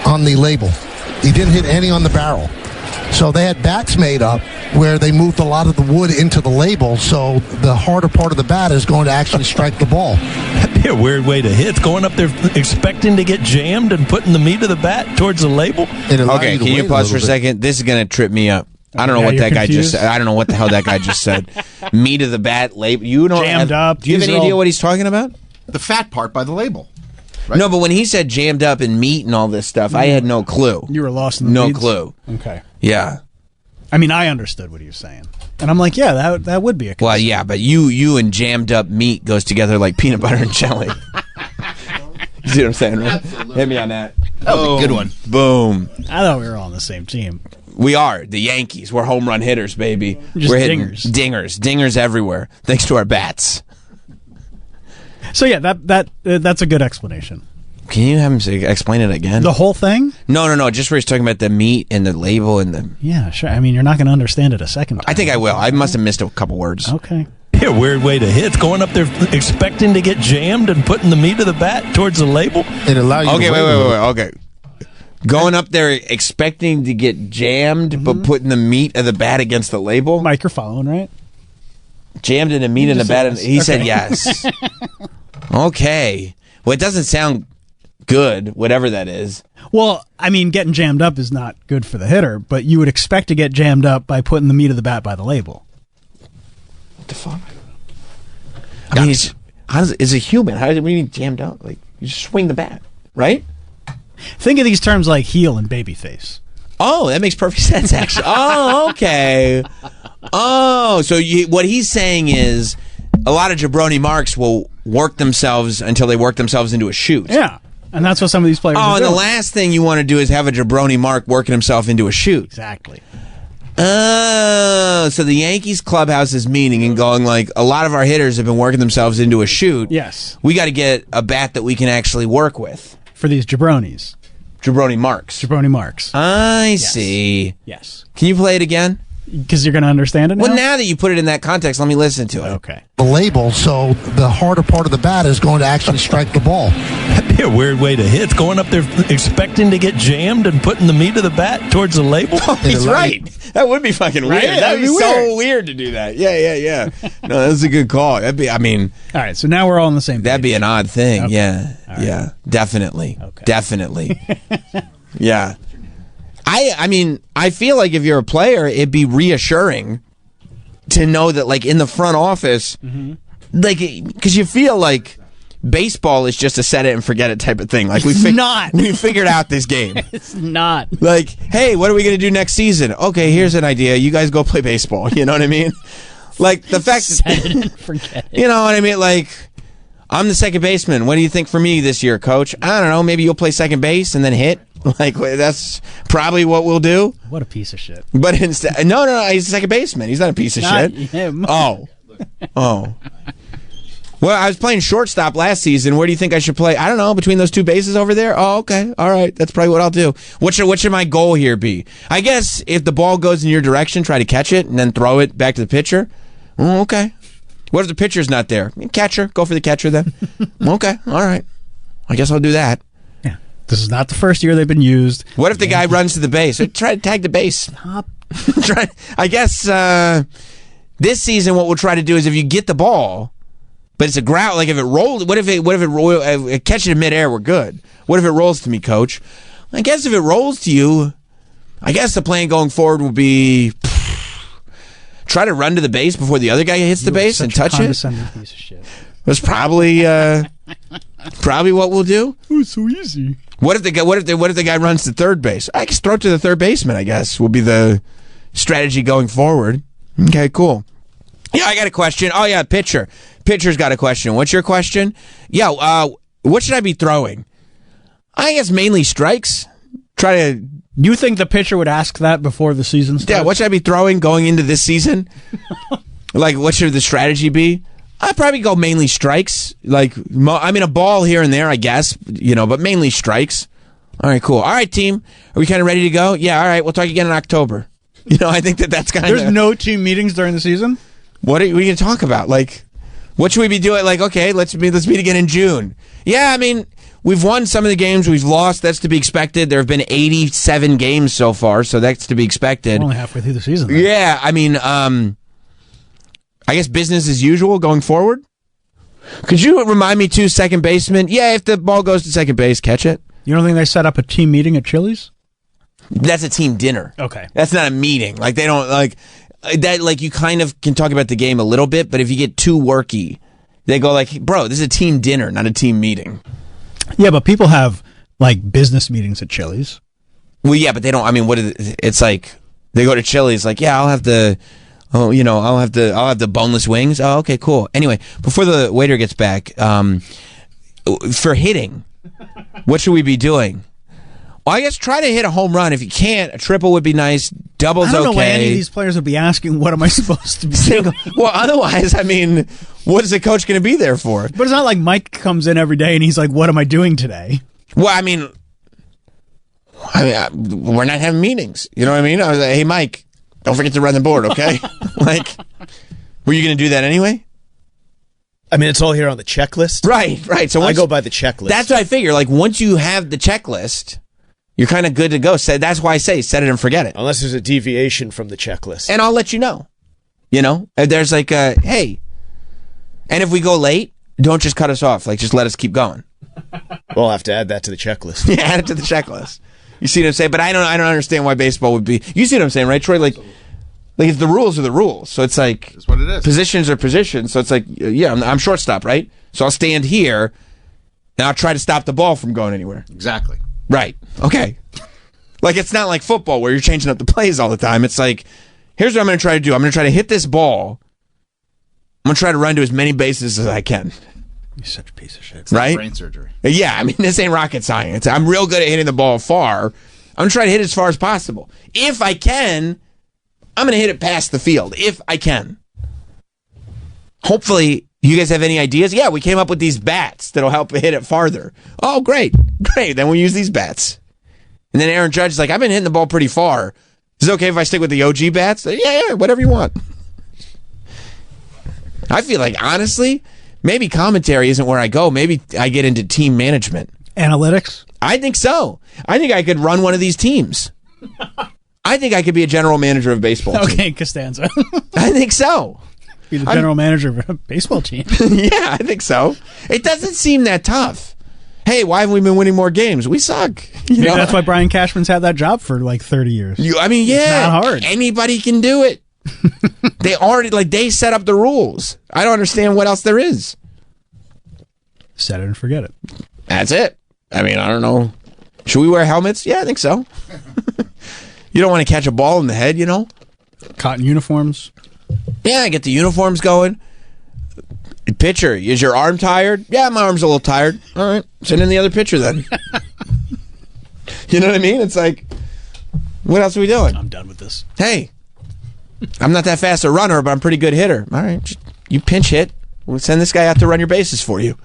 Speaker 5: on the label. He didn't hit any on the barrel. So they had bats made up where they moved a lot of the wood into the label, so the harder part of the bat is going to actually strike the ball.
Speaker 8: That'd be a weird way to hit. Going up there expecting to get jammed and putting the meat of the bat towards the label.
Speaker 1: Okay, can you pause for a second? This is going to trip me up. I don't know what that guy just said. I don't know what the hell that guy just said. Meat of the bat, label. You don't
Speaker 2: jammed up.
Speaker 1: Do you have any idea what he's talking about?
Speaker 6: The fat part by the label.
Speaker 1: Right? No, but when he said jammed up and meat and all this stuff, I had no clue.
Speaker 2: You were lost in the weeds?
Speaker 1: No clue.
Speaker 2: Okay.
Speaker 1: Yeah.
Speaker 2: I mean, I understood what he was saying. And I'm like, yeah, that would be a concern.
Speaker 1: Well, yeah, but you and jammed up meat goes together like peanut butter and jelly. You see what I'm saying, right? Absolutely. Hit me on that.
Speaker 6: That was a good one.
Speaker 1: Boom.
Speaker 2: I thought we were all on the same team.
Speaker 1: We are. The Yankees. We're home run hitters, baby.
Speaker 2: Just
Speaker 1: we're hitting
Speaker 2: dingers.
Speaker 1: Dingers everywhere, thanks to our bats.
Speaker 2: So, yeah, that's a good explanation.
Speaker 1: Can you have him explain it again?
Speaker 2: The whole thing?
Speaker 1: No. Just where he's talking about the meat and the label and the...
Speaker 2: Yeah, sure. I mean, you're not going to understand it a second time.
Speaker 1: I think I will. I must have missed a couple words.
Speaker 2: Okay.
Speaker 8: Yeah, weird way to hit. Going up there expecting to get jammed and putting the meat of the bat towards the label.
Speaker 5: It allows you
Speaker 1: Okay, wait. Okay. Going up there expecting to get jammed, but putting the meat of the bat against the label?
Speaker 2: Mike, you're following, right?
Speaker 1: Jammed in the meat in the bat.
Speaker 2: Yes.
Speaker 1: He said yes. Okay. Well, it doesn't sound good, whatever that is.
Speaker 2: Well, I mean, getting jammed up is not good for the hitter, but you would expect to get jammed up by putting the meat of the bat by the label.
Speaker 1: What the fuck? I mean, it's a human. How does it mean jammed up? Like, you just swing the bat, right?
Speaker 2: Think of these terms like heel and babyface.
Speaker 1: Oh, that makes perfect sense, actually. Oh, okay. Oh, so what he's saying is a lot of jabroni marks will work themselves until they work themselves into a shoot.
Speaker 2: Yeah. And that's what some of these players are
Speaker 1: doing.
Speaker 2: doing.
Speaker 1: And the last thing you want to do is have a jabroni mark working himself into a shoot.
Speaker 2: Exactly.
Speaker 1: Oh, so the Yankees clubhouse is meeting and going like, a lot of our hitters have been working themselves into a shoot.
Speaker 2: Yes.
Speaker 1: We got to get a bat that we can actually work with.
Speaker 2: For these jabronis.
Speaker 1: Jabroni marks.
Speaker 2: Jabroni marks.
Speaker 1: I see.
Speaker 2: Yes.
Speaker 1: Can you play it again?
Speaker 2: Because you're going to understand it now?
Speaker 1: Well, now that you put it in that context, let me listen to it.
Speaker 2: Okay.
Speaker 5: The label, so the harder part of the bat is going to actually strike the ball.
Speaker 8: That'd be a weird way to hit. Going up there expecting to get jammed and putting the meat of the bat towards the label.
Speaker 1: Oh, he's right. That would be fucking weird.
Speaker 2: Right?
Speaker 1: That'd be so weird to do that. Yeah. No, that's a good call. That'd be, I mean...
Speaker 2: All right, so now we're all on the same page.
Speaker 1: That'd be an odd thing.
Speaker 2: Okay.
Speaker 1: Yeah.
Speaker 2: Right.
Speaker 1: Yeah. Definitely.
Speaker 2: Okay.
Speaker 1: Definitely. Yeah. I mean, I feel like if you're a player, it'd be reassuring to know that, like, in the front office, like, because you feel like baseball is just a set it and forget it type of thing. Like, we figured out this game.
Speaker 2: It's not.
Speaker 1: Like, hey, what are we going to do next season? Okay, here's an idea. You guys go play baseball. You know what I mean? Like the fact that
Speaker 2: forget it.
Speaker 1: you know what I mean. Like I'm the second baseman. What do you think for me this year, Coach? I don't know. Maybe you'll play second base and then hit. Like that's probably what we'll do.
Speaker 2: What a piece of shit.
Speaker 1: But instead, no, he's a second baseman. He's not a piece of
Speaker 2: Not
Speaker 1: shit.
Speaker 2: him.
Speaker 1: Oh. Well, I was playing shortstop last season. Where do you think I should play? I don't know. Between those two bases over there? Oh, okay. All right. That's probably what I'll do. What should my goal here be? I guess if the ball goes in your direction, try to catch it and then throw it back to the pitcher. Oh, okay. What if the pitcher's not there? Catcher. Go for the catcher then. Okay. All right. I guess I'll do that.
Speaker 2: Yeah. This is not the first year they've been used.
Speaker 1: What if the guy runs to the base? Try to tag the base. I guess this season what we'll try to do is if you get the ball, but it's a ground, like if it rolls, what if it catches it in midair, we're good. What if it rolls to me, Coach? I guess if it rolls to you, I guess the plan going forward will be try to run to the base before the other guy hits the base and touch it.
Speaker 2: Piece of shit.
Speaker 1: That's probably what we'll do.
Speaker 2: Oh, it's so easy.
Speaker 1: What if the guy runs to third base? I guess throw it to the third baseman, I guess, will be the strategy going forward. Okay, cool. Yeah, I got a question. Oh, yeah, pitcher. Pitcher's got a question. What's your question? Yeah, what should I be throwing? I guess mainly strikes.
Speaker 2: You think the pitcher would ask that before the season starts?
Speaker 1: Yeah, what should I be throwing going into this season? Like, what should the strategy be? I'd probably go mainly strikes. Like, a ball here and there, I guess, but mainly strikes. All right, cool. All right, team. Are we kind of ready to go? Yeah, all right. We'll talk again in October. I think that's kind of...
Speaker 2: There's no team meetings during the season?
Speaker 1: What are we going to talk about? Like, what should we be doing? Like, okay, let's meet again in June. Yeah, we've won some of the games. We've lost. That's to be expected. There have been 87 games so far, so that's to be expected.
Speaker 2: We're only halfway through the season. Then.
Speaker 1: Yeah, I guess business as usual going forward. Could you remind me, too, second baseman? Yeah, if the ball goes to second base, catch it.
Speaker 2: You don't think they set up a team meeting at Chili's?
Speaker 1: That's a team dinner.
Speaker 2: Okay.
Speaker 1: That's not a meeting. Like, they don't, like, that, like, you kind of can talk about the game a little bit, but if you get too worky, they go like, bro, this is a team dinner, not a team meeting.
Speaker 2: Yeah, but people have, like, business meetings at Chili's.
Speaker 1: Well, yeah, but they don't, it's like, they go to Chili's, like, yeah, I'll have the boneless wings. Oh, okay, cool. Anyway, before the waiter gets back, for hitting, what should we be doing? Well, I guess try to hit a home run. If you can't, a triple would be nice. Double's okay.
Speaker 2: I don't know why any of these players would be asking, what am I supposed to be doing?
Speaker 1: Well, otherwise, what is the coach going to be there for?
Speaker 2: But it's not like Mike comes in every day and he's like, what am I doing today?
Speaker 1: Well, we're not having meetings. You know what I mean? I was like, hey, Mike, don't forget to run the board, okay? Like, were you going to do that anyway?
Speaker 18: It's all here on the checklist.
Speaker 1: Right. So
Speaker 18: I go by the checklist.
Speaker 1: That's what I figure. Like, once you have the checklist, you're kind of good to go. So that's why I say set it and forget it.
Speaker 18: Unless there's a deviation from the checklist.
Speaker 1: And I'll let you know. If there's like hey. And if we go late, don't just cut us off. Like, just let us keep going.
Speaker 18: We'll have to add that to the checklist.
Speaker 1: Yeah, add it to the checklist. You see what I'm saying? But I don't understand why baseball would be. You see what I'm saying, right, Troy? Like if the rules are the rules. So it's like
Speaker 6: that's what it is.
Speaker 1: Positions are positions. So it's like, yeah, I'm shortstop, right? So I'll stand here and I'll try to stop the ball from going anywhere.
Speaker 6: Exactly.
Speaker 1: Right. Okay. Like, it's not like football where you're changing up the plays all the time. It's like, here's what I'm going to try to do. I'm going to try to hit this ball. I'm going to try to run to as many bases as I can.
Speaker 2: You're such a piece of shit.
Speaker 6: It's
Speaker 1: right?
Speaker 6: Brain surgery.
Speaker 1: Yeah, this ain't rocket science. I'm real good at hitting the ball far. I'm going to try to hit it as far as possible. If I can, I'm going to hit it past the field. If I can. Hopefully, you guys have any ideas? Yeah, we came up with these bats that'll help hit it farther. Oh, great. Then we'll use these bats. And then Aaron Judge is like, I've been hitting the ball pretty far. Is it okay if I stick with the OG bats? Yeah, whatever you want. I feel like, honestly, maybe commentary isn't where I go. Maybe I get into team management.
Speaker 2: Analytics?
Speaker 1: I think so. I think I could run one of these teams. I think I could be a general manager of a baseball team.
Speaker 2: Okay, Costanza.
Speaker 1: I think so.
Speaker 2: Be the general manager of a baseball team.
Speaker 1: Yeah, I think so. It doesn't seem that tough. Hey, why haven't we been winning more games? We suck.
Speaker 2: That's why Brian Cashman's had that job for like 30 years.
Speaker 1: Yeah.
Speaker 2: It's not hard.
Speaker 1: Anybody can do it. They set up the rules. I don't understand what else there is.
Speaker 2: Set it and forget it.
Speaker 1: That's it. I don't know. Should we wear helmets? Yeah, I think so. You don't want to catch a ball in the head,
Speaker 2: Cotton uniforms.
Speaker 1: Yeah, I get the uniforms going. Pitcher, is your arm tired? Yeah, my arm's a little tired. All right, send in the other pitcher then. You know what I mean? It's like, what else are we doing?
Speaker 2: I'm done with this.
Speaker 1: Hey, I'm not that fast a runner, but I'm a pretty good hitter. All right, you pinch hit. We'll send this guy out to run your bases for you.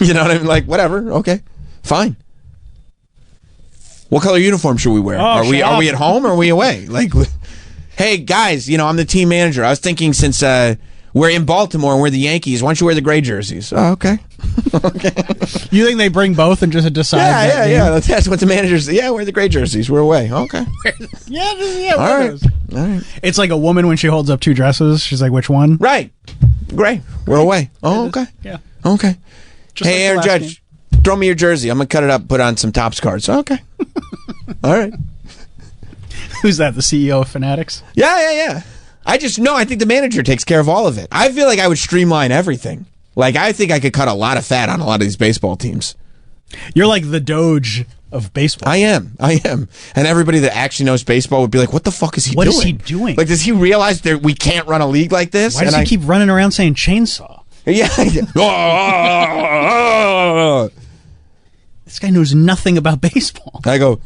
Speaker 1: You know what I mean? Like, whatever. Okay, fine. What color uniform should we wear? Are we at home or are we away? Like, hey guys, I'm the team manager. I was thinking since we're in Baltimore and we're the Yankees, why don't you wear the gray jerseys? Oh, okay. Okay.
Speaker 2: You think they bring both and just decide?
Speaker 1: Yeah. That's what the managers. Yeah, wear the gray jerseys. We're away. Okay.
Speaker 2: Yeah.
Speaker 1: All right.
Speaker 2: It's like a woman when she holds up 2 dresses. She's like, which one?
Speaker 1: Right. Gray. We're away. Oh, okay.
Speaker 2: Yeah.
Speaker 1: Okay.
Speaker 2: Just
Speaker 1: hey, Aaron Judge, throw me your jersey. I'm gonna cut it up, put on some Topps cards. Okay. All right.
Speaker 2: Who's that? The CEO of Fanatics?
Speaker 1: Yeah. I think the manager takes care of all of it. I feel like I would streamline everything. Like, I think I could cut a lot of fat on a lot of these baseball teams.
Speaker 2: You're like the Doge of baseball.
Speaker 1: I am. And everybody that actually knows baseball would be like, what the fuck is he doing?
Speaker 2: What is he doing?
Speaker 1: Like, does he realize that we can't run a league like this?
Speaker 2: Why does he keep running around saying chainsaw?
Speaker 1: Yeah.
Speaker 2: This guy knows nothing about baseball.
Speaker 1: I go,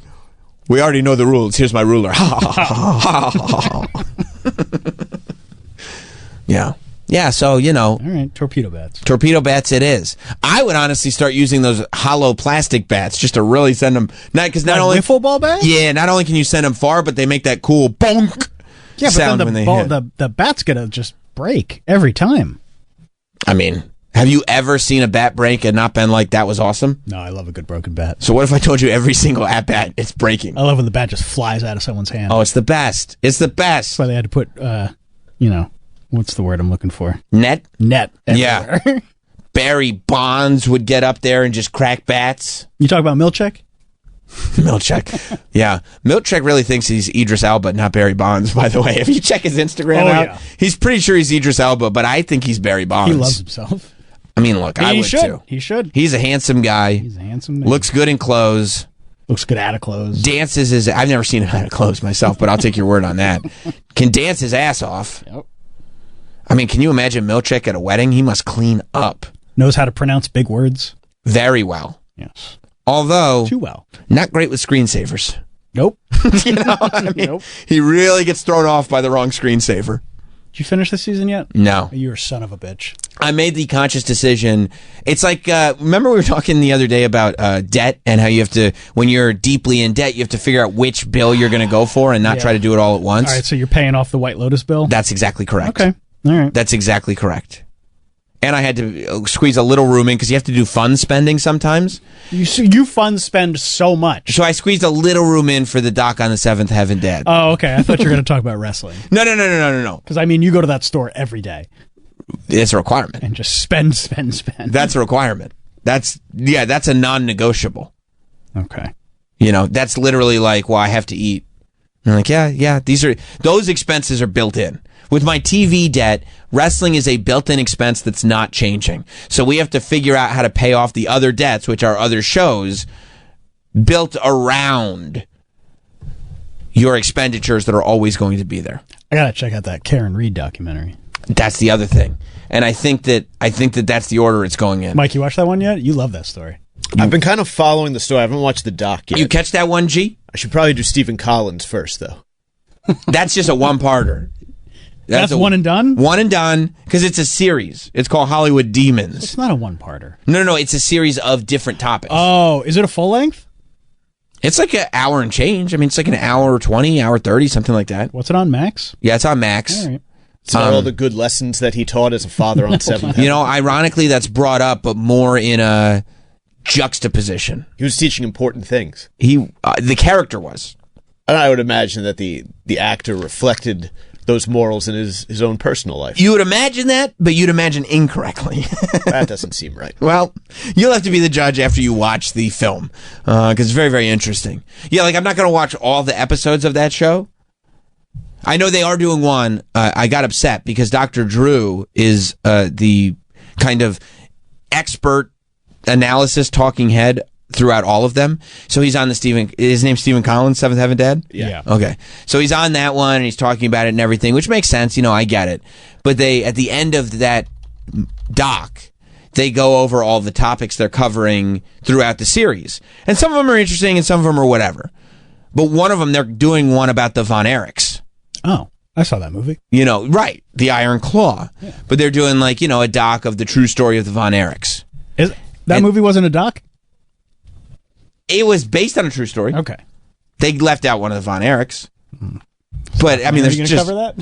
Speaker 1: we already know the rules. Here's my ruler. Yeah, so,
Speaker 2: All right, torpedo bats.
Speaker 1: Torpedo bats it is. I would honestly start using those hollow plastic bats just to really send them. Because not only
Speaker 2: wiffle ball bats?
Speaker 1: Yeah, not only can you send them far, but they make that cool bonk sound when they hit.
Speaker 2: The bat's going to just break every time.
Speaker 1: I mean, have you ever seen a bat break and not been like, that was awesome?
Speaker 2: No, I love a good broken bat.
Speaker 1: So what if I told you every single at-bat, it's breaking?
Speaker 2: I love when the bat just flies out of someone's hand.
Speaker 1: Oh, it's the best. It's the best.
Speaker 2: That's why they had to put, what's the word I'm looking for?
Speaker 1: Net
Speaker 2: everywhere.
Speaker 1: Yeah. Barry Bonds would get up there and just crack bats.
Speaker 2: You talk about Milchek?
Speaker 1: Milchek. Yeah. Milchek really thinks he's Idris Elba, not Barry Bonds, by the way. If you check his Instagram out, he's pretty sure he's Idris Elba, but I think he's Barry Bonds.
Speaker 2: He loves himself.
Speaker 1: I mean, look, I would too.
Speaker 2: He should.
Speaker 1: He's a handsome guy.
Speaker 2: He's a handsome man.
Speaker 1: Looks good in clothes.
Speaker 2: Looks good out of clothes.
Speaker 1: Dances his... I've never seen him out of clothes myself, but I'll take your word on that. Can dance his ass off.
Speaker 2: Yep.
Speaker 1: I mean, can you imagine Milchek at a wedding? He must clean up.
Speaker 2: Knows how to pronounce big words.
Speaker 1: Very well.
Speaker 2: Yes.
Speaker 1: Although...
Speaker 2: Too well.
Speaker 1: Not great with screensavers.
Speaker 2: Nope.
Speaker 1: You know what I mean? Nope. He really gets thrown off by the wrong screensaver.
Speaker 2: Did you finish the season yet?
Speaker 1: No.
Speaker 2: You're a son of a bitch.
Speaker 1: I made the conscious decision. It's like, remember we were talking the other day about debt and how you have to, when you're deeply in debt, you have to figure out which bill you're going to go for and not try to do it all at once.
Speaker 2: All right, so you're paying off the White Lotus bill?
Speaker 1: That's exactly correct.
Speaker 2: Okay. All right.
Speaker 1: That's exactly correct. And I had to squeeze a little room in because you have to do fund spending sometimes.
Speaker 2: You fund spend so much.
Speaker 1: So I squeezed a little room in for the Doc on the Seventh Heaven Dad.
Speaker 2: Oh, okay. I thought you were going to talk about wrestling.
Speaker 1: No.
Speaker 2: Because, I mean, you go to that store every day.
Speaker 1: It's a requirement.
Speaker 2: And just spend.
Speaker 1: That's a requirement. That's a non-negotiable.
Speaker 2: Okay.
Speaker 1: That's literally like, well, I have to eat. And I'm like, yeah, those expenses are built in. With my TV debt, wrestling is a built-in expense that's not changing. So we have to figure out how to pay off the other debts, which are other shows, built around your expenditures that are always going to be there.
Speaker 2: I gotta check out that Karen Reed documentary.
Speaker 1: That's the other thing. And I think that that's the order it's going in.
Speaker 2: Mike, you watched that one yet? You love that story.
Speaker 18: I've been kind of following the story. I haven't watched the doc yet.
Speaker 1: You catch that one, G?
Speaker 18: I should probably do Stephen Collins first, though.
Speaker 1: That's just a one-parter.
Speaker 2: That's one and done?
Speaker 1: One and done, because it's a series. It's called Hollywood Demons.
Speaker 2: It's not a one-parter.
Speaker 1: No, it's a series of different topics.
Speaker 2: Oh, is it a full length?
Speaker 1: It's like an hour and change. I mean, it's like an hour 20, hour 30, something like that.
Speaker 2: What's it on, Max?
Speaker 1: Yeah, it's on Max.
Speaker 2: All right.
Speaker 18: It's all the good lessons that he taught as a father on Seventh Heaven.
Speaker 1: Ironically, that's brought up, but more in a juxtaposition.
Speaker 18: He was teaching important things.
Speaker 1: The character was.
Speaker 18: And I would imagine that the actor reflected those morals in his own personal life.
Speaker 1: You would imagine that, but you'd imagine incorrectly.
Speaker 18: That doesn't seem right.
Speaker 1: Well, you'll have to be the judge after you watch the film, because it's very, very interesting. Yeah, I'm not going to watch all the episodes of that show. I know they are doing one. I got upset because Dr. Drew is the kind of expert analysis talking head throughout all of them. So he's on the his name's Stephen Collins, Seventh Heaven Dad?
Speaker 2: Yeah.
Speaker 1: Okay. So he's on that one and he's talking about it and everything, which makes sense. I get it. But at the end of that doc, they go over all the topics they're covering throughout the series. And some of them are interesting and some of them are whatever. But one of them, they're doing one about the Von Erichs.
Speaker 2: Oh, I saw that movie.
Speaker 1: Right. The Iron Claw. Yeah. But they're doing a doc of the true story of the Von Erichs.
Speaker 2: That movie wasn't a doc?
Speaker 1: It was based on a true story.
Speaker 2: Okay.
Speaker 1: They left out one of the Von Erichs. But, I mean,
Speaker 2: Are you going to cover that?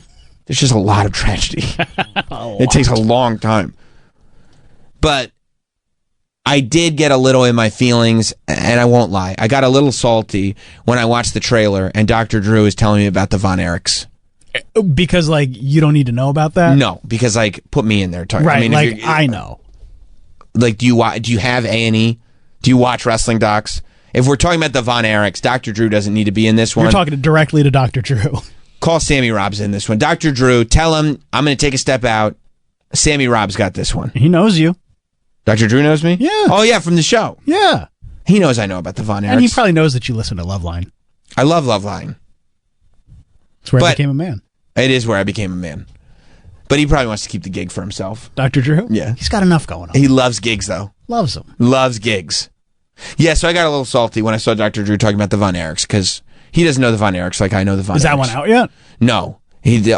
Speaker 1: There's just a lot of tragedy. It takes a long time. But I did get a little in my feelings, and I won't lie. I got a little salty when I watched the trailer, and Dr. Drew is telling me about the Von Erichs.
Speaker 2: Because, you don't need to know about that?
Speaker 1: No, because, put me in there.
Speaker 2: Right, I know.
Speaker 1: Do you have A&E? Do you watch wrestling docs? If we're talking about the Von Erichs, Dr. Drew doesn't need to be in this one.
Speaker 2: You're talking directly to Dr. Drew.
Speaker 1: Call Sammy Robbs in this one. Dr. Drew, tell him I'm going to take a step out. Sammy Robbs got this one.
Speaker 2: He knows you.
Speaker 1: Dr. Drew knows me?
Speaker 2: Yeah.
Speaker 1: Oh, yeah, from the show.
Speaker 2: Yeah.
Speaker 1: He knows I know about the Von Erichs.
Speaker 2: And he probably knows that you listen to Loveline.
Speaker 1: I love Loveline.
Speaker 2: It's where I became a man.
Speaker 1: It is where I became a man. But he probably wants to keep the gig for himself.
Speaker 2: Dr. Drew?
Speaker 1: Yeah.
Speaker 2: He's got enough going on.
Speaker 1: He loves gigs, though.
Speaker 2: Loves them.
Speaker 1: Loves gigs. Yeah, so I got a little salty when I saw Dr. Drew talking about the Von Erichs, because he doesn't know the Von Erichs like I know the Von Erichs.
Speaker 2: Is that one out yet?
Speaker 1: No.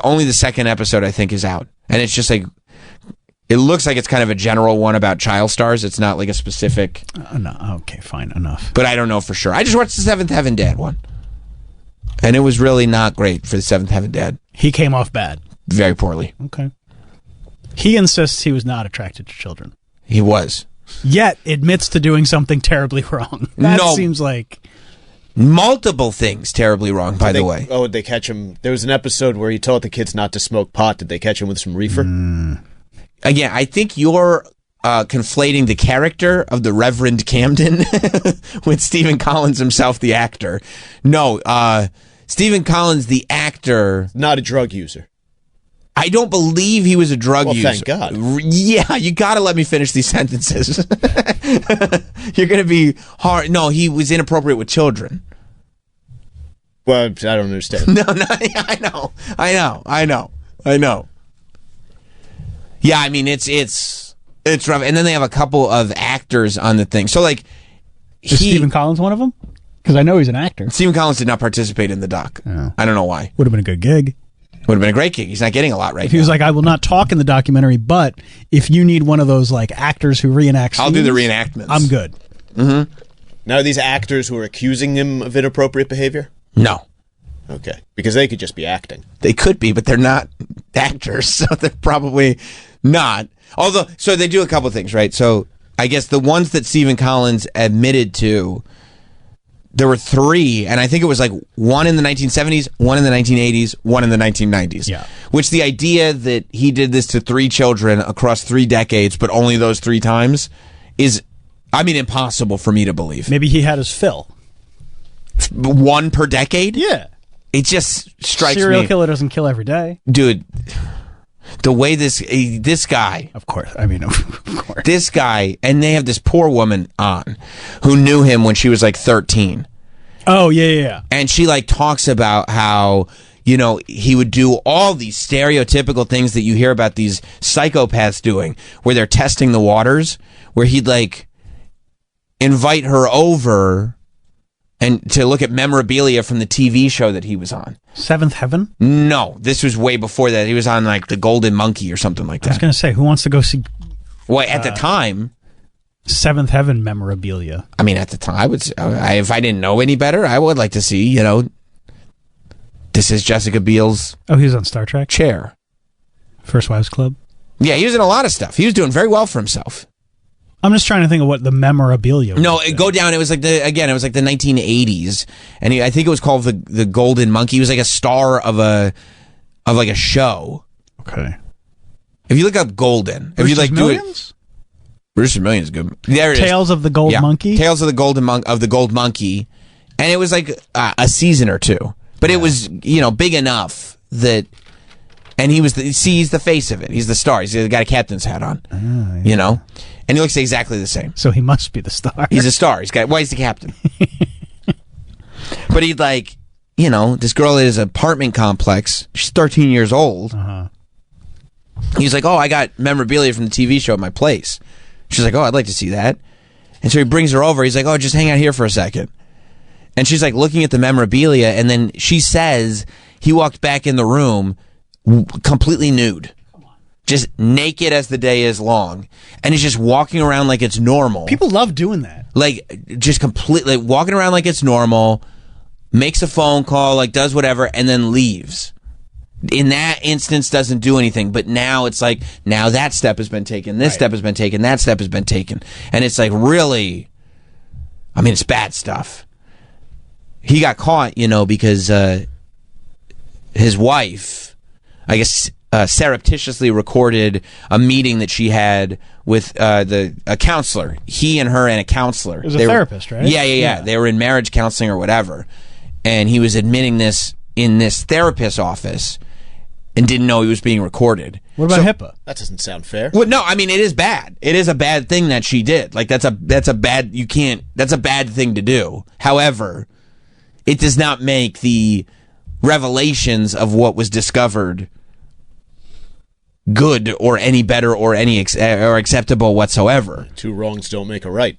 Speaker 1: Only the second episode, I think, is out. And it's just it looks like it's kind of a general one about child stars. It's not like a specific...
Speaker 2: No. Okay, fine, enough.
Speaker 1: But I don't know for sure. I just watched the Seventh Heaven Dad one. And it was really not great for the Seventh Heaven Dad.
Speaker 2: He came off bad.
Speaker 1: Very poorly.
Speaker 2: Okay. He insists he was not attracted to children.
Speaker 1: He was.
Speaker 2: Yet admits to doing something terribly wrong. That seems like...
Speaker 1: Multiple things terribly wrong, by the way.
Speaker 18: Oh, did they catch him? There was an episode where he told the kids not to smoke pot. Did they catch him with some reefer?
Speaker 1: Again, I think you're conflating the character of the Reverend Camden with Stephen Collins himself, the actor. No, Stephen Collins, the actor...
Speaker 18: Not a drug user.
Speaker 1: I don't believe he was a drug user.
Speaker 18: Thank God.
Speaker 1: Yeah, you got to let me finish these sentences. You're going to be hard. No, he was inappropriate with children.
Speaker 18: Well, I don't understand.
Speaker 1: No, I know. Yeah, I mean, it's rough. And then they have a couple of actors on the thing. So,
Speaker 2: is Stephen Collins one of them? Because I know he's an actor.
Speaker 1: Stephen Collins did not participate in the doc.
Speaker 2: Oh.
Speaker 1: I don't know why.
Speaker 2: Would have been a good gig.
Speaker 1: Would have been a great gig. He's not getting a lot right now.
Speaker 2: If he was I will not talk in the documentary, but if you need one of those actors who reenact scenes,
Speaker 1: I'll do the reenactments.
Speaker 2: I'm good.
Speaker 1: Mm-hmm.
Speaker 18: Now, are these actors who are accusing him of inappropriate behavior?
Speaker 1: No.
Speaker 18: Okay. Because they could just be acting.
Speaker 1: They could be, but they're not actors, so they're probably not. Although, so they do a couple things, right? So I guess the ones that Stephen Collins admitted to, there were 3, and I think it was one in the 1970s, one in the 1980s, one in the 1990s.
Speaker 2: Yeah.
Speaker 1: Which the idea that he did this to 3 children across 3 decades, but only those 3 times, is, impossible for me to believe.
Speaker 2: Maybe he had his fill.
Speaker 1: 1 per decade?
Speaker 2: Yeah.
Speaker 1: It just strikes me.
Speaker 2: Serial killer doesn't kill every day.
Speaker 1: Dude, the way this guy...
Speaker 2: Of course. Of course.
Speaker 1: This guy, and they have this poor woman on who knew him when she was 13.
Speaker 2: Oh, yeah.
Speaker 1: And she talks about how, he would do all these stereotypical things that you hear about these psychopaths doing, where they're testing the waters, where he'd invite her over and to look at memorabilia from the TV show that he was on.
Speaker 2: Seventh Heaven?
Speaker 1: No, this was way before that. He was on the Golden Monkey or something like that.
Speaker 2: I was going to say, who wants to go see...
Speaker 1: Well, at the time...
Speaker 2: Seventh Heaven memorabilia.
Speaker 1: At the time, I would say, if I didn't know any better, I would like to see, this is Jessica Biel's...
Speaker 2: Oh, he was on Star Trek?
Speaker 1: Chair.
Speaker 2: First Wives Club?
Speaker 1: Yeah, he was in a lot of stuff. He was doing very well for himself.
Speaker 2: I'm just trying to think of what the memorabilia was.
Speaker 1: No, go down. It was the 1980s, and I think it was called the Golden Monkey. He was a star of a show.
Speaker 2: Okay.
Speaker 1: If you look up Golden, if you
Speaker 2: Millions?
Speaker 1: Brewster's Millions is good. There it is.
Speaker 2: Tales of the Gold Monkey.
Speaker 1: Tales of the Gold Monkey, and it was a season or 2, but it was big enough that. And he was he's the face of it. He's the star. He's got a captain's hat on, And he looks exactly the same.
Speaker 2: So he must be the star.
Speaker 1: He's a star. He's the captain. But he'd like, you know, this girl at his apartment complex, she's 13 years old. He's like, oh, I got memorabilia from the TV show at my place. She's like, oh, I'd like to see that. And so he brings her over. He's like, oh, just hang out here for a second. And she's like looking at the memorabilia, and then she says he walked back in the room completely nude. Just naked as the day is long. And he's just walking around like it's normal.
Speaker 2: People love doing that.
Speaker 1: Like, just completely walking around like it's normal, makes a phone call, like does whatever, and then leaves. In that instance, doesn't do anything. But now it's like, now that step has been taken, this step has been taken, that step has been taken. And it's like really, I mean, it's bad stuff. He got caught, you know, because his wife, I guess, surreptitiously recorded a meeting that she had with a counselor. He and her and a counselor.
Speaker 2: It was a therapist, right?
Speaker 1: Yeah. They were in marriage counseling or whatever. And he was admitting this in this therapist's office and didn't know he was being recorded.
Speaker 2: What about HIPAA?
Speaker 18: That doesn't sound fair.
Speaker 1: Well, no, I mean, it is bad. It is a bad thing that she did. Like, that's a bad thing to do. However, it does not make the revelations of what was discovered good or any better or any or acceptable whatsoever.
Speaker 18: Two wrongs don't make a right.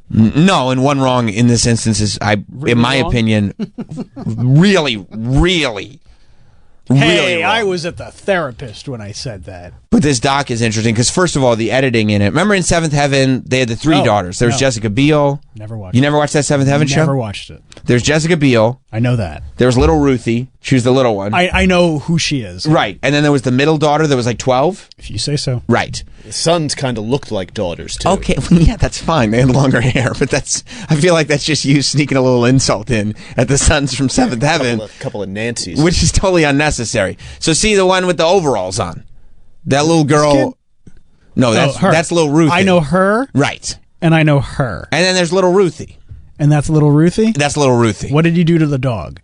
Speaker 1: No, and one wrong in this instance is, in my opinion, really
Speaker 2: Hey,
Speaker 1: wrong.
Speaker 2: I was at the therapist when I said that.
Speaker 1: But this doc is interesting because, first of all, the editing in it. Remember in Seventh Heaven, they had the three daughters. There was Jessica Biel.
Speaker 2: Never watched
Speaker 1: You never watched that Seventh Heaven show?
Speaker 2: Never watched it.
Speaker 1: There's Jessica Biel.
Speaker 2: I know that.
Speaker 1: There was little Ruthie. She was the little one.
Speaker 2: I know who she is.
Speaker 1: Right. And then there was the middle daughter that was like 12.
Speaker 2: If you say so.
Speaker 1: Right.
Speaker 18: The sons kind of looked like daughters, too.
Speaker 1: Okay, yeah, that's fine. They had longer hair, but I feel like that's just you sneaking a little insult in at the sons from Seventh Heaven.
Speaker 18: A couple of Nancys.
Speaker 1: Which is totally unnecessary. So see the one with the overalls on? That little girl. No, that's little Ruthie.
Speaker 2: I know her.
Speaker 1: Right.
Speaker 2: And I know her.
Speaker 1: And then there's little Ruthie.
Speaker 2: And that's little Ruthie?
Speaker 1: That's little Ruthie.
Speaker 2: What did you do to the dog?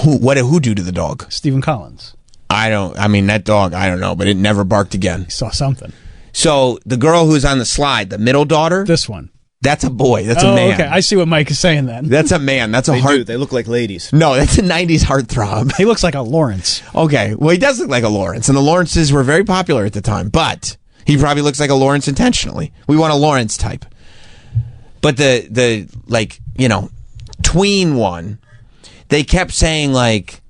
Speaker 1: What did who do to the dog?
Speaker 2: Stephen Collins.
Speaker 1: That dog, I don't know, but it never barked again.
Speaker 2: He saw something.
Speaker 1: So the girl who's on the slide, the middle daughter.
Speaker 2: This one.
Speaker 1: That's a boy. That's a man.
Speaker 2: Okay. I see what Mike is saying then.
Speaker 1: That's a man. That's a
Speaker 18: They look like ladies.
Speaker 1: No, that's a 90s heartthrob.
Speaker 2: He looks like a Lawrence.
Speaker 1: Okay. Well, he does look like a Lawrence, and the Lawrences were very popular at the time, but he probably looks like a Lawrence intentionally. We want a Lawrence type. But the like, you know, tween one, they kept saying like...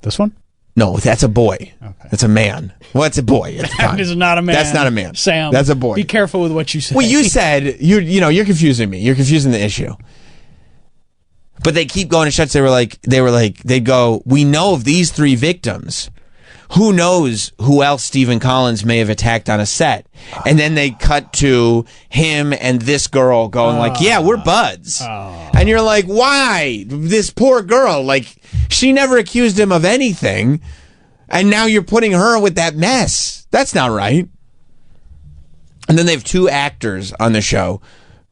Speaker 2: This one?
Speaker 1: No, that's a boy. Okay. That's a man. Well, that's a boy.
Speaker 2: That is not a man.
Speaker 1: That's not a man.
Speaker 2: Sam.
Speaker 1: That's a boy.
Speaker 2: Be careful with what you say.
Speaker 1: Well, you said, you're confusing me. You're confusing the issue. But they keep going to shots. They'd go, we know of these three victims. Who knows who else Stephen Collins may have attacked on a set? And then they cut to him and this girl going like, yeah, we're buds. And you're like, why? This poor girl, like, she never accused him of anything. And now you're putting her with that mess. That's not right. And then they have two actors on the show,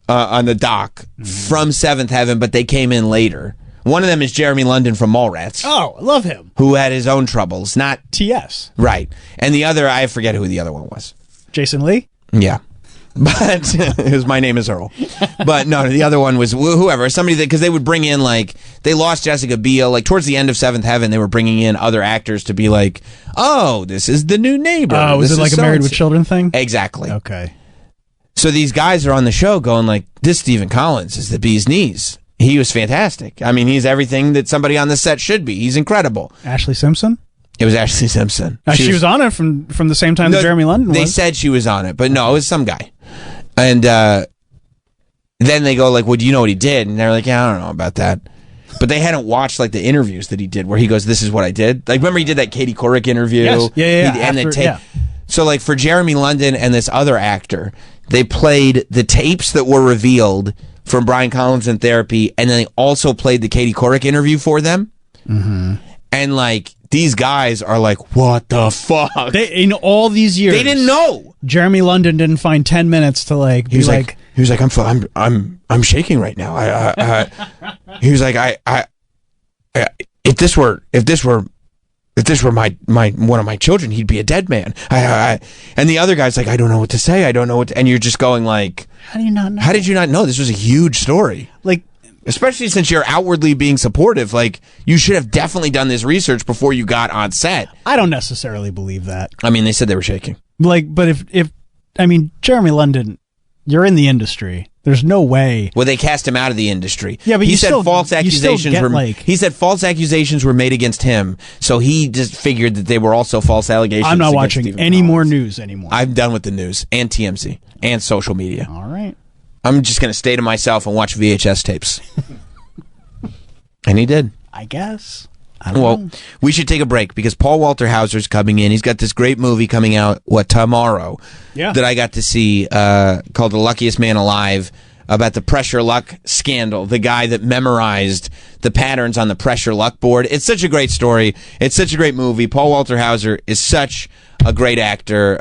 Speaker 1: on the doc, from Seventh Heaven, but they came in later. One of them is Jeremy London from Mallrats.
Speaker 2: Oh, I love him.
Speaker 1: Who had his own troubles, not
Speaker 2: T.S.
Speaker 1: Right. And the other, I forget who the other one was.
Speaker 2: Jason Lee?
Speaker 1: Yeah. But it was My Name is Earl. But no, the other one was whoever. Somebody that, because they would bring in, like, they lost Jessica Biel. Like, towards the end of Seventh Heaven, they were bringing in other actors to be like, oh, this is the new neighbor.
Speaker 2: Was it like a Married with Children thing?
Speaker 1: Exactly.
Speaker 2: Okay.
Speaker 1: So these guys are on the show going like, this Stephen Collins is the bee's knees. He was fantastic. I mean, he's everything that somebody on the set should be. He's incredible.
Speaker 2: Ashley Simpson?
Speaker 1: It was Ashley Simpson.
Speaker 2: She was on it from the same time that Jeremy London was.
Speaker 1: They said she was on it, but no, it was some guy. And then they go like, well, do you know what he did? And they're like, yeah, I don't know about that. But they hadn't watched like the interviews that he did where he goes, this is what I did. Like, remember he did that Katie Couric interview?
Speaker 2: Yes. Yeah.
Speaker 1: So like for Jeremy London and this other actor, they played the tapes that were revealed from Brian Collins in therapy, and then they also played the Katie Couric interview for them.
Speaker 2: Mm-hmm.
Speaker 1: And like these guys are like, what the fuck?
Speaker 2: In all these years,
Speaker 1: they didn't know.
Speaker 2: Jeremy London didn't find 10 minutes to like.
Speaker 1: He was like, I'm shaking right now. He was like, if this were if this were my one of my children, he'd be a dead man. And the other guy's like, I don't know what to say. I don't know what to, and you're just going like,
Speaker 2: how do you not know?
Speaker 1: How did you not know? This was a huge story.
Speaker 2: Like,
Speaker 1: especially since you're outwardly being supportive, like you should have definitely done this research before you got on set.
Speaker 2: I don't necessarily believe that.
Speaker 1: I mean, they said they were shaking.
Speaker 2: Like, but if I mean, Jeremy London, you're in the industry. There's no way.
Speaker 1: Well, they cast him out of the industry.
Speaker 2: Yeah, but
Speaker 1: he said false accusations were. He said false accusations were made against him, so he just figured that they were also false allegations.
Speaker 2: I'm not watching any more news anymore.
Speaker 1: I'm done with the news and TMZ and social media.
Speaker 2: All right.
Speaker 1: I'm just going to stay to myself and watch VHS tapes. And he did.
Speaker 2: I guess.
Speaker 1: Well, we should take a break because Paul Walter Hauser's coming in. He's got this great movie coming out, tomorrow?
Speaker 2: Yeah.
Speaker 1: That I got to see called The Luckiest Man Alive, about the pressure luck scandal, the guy that memorized the patterns on the pressure luck board. It's such a great story. It's such a great movie. Paul Walter Hauser is such a great actor.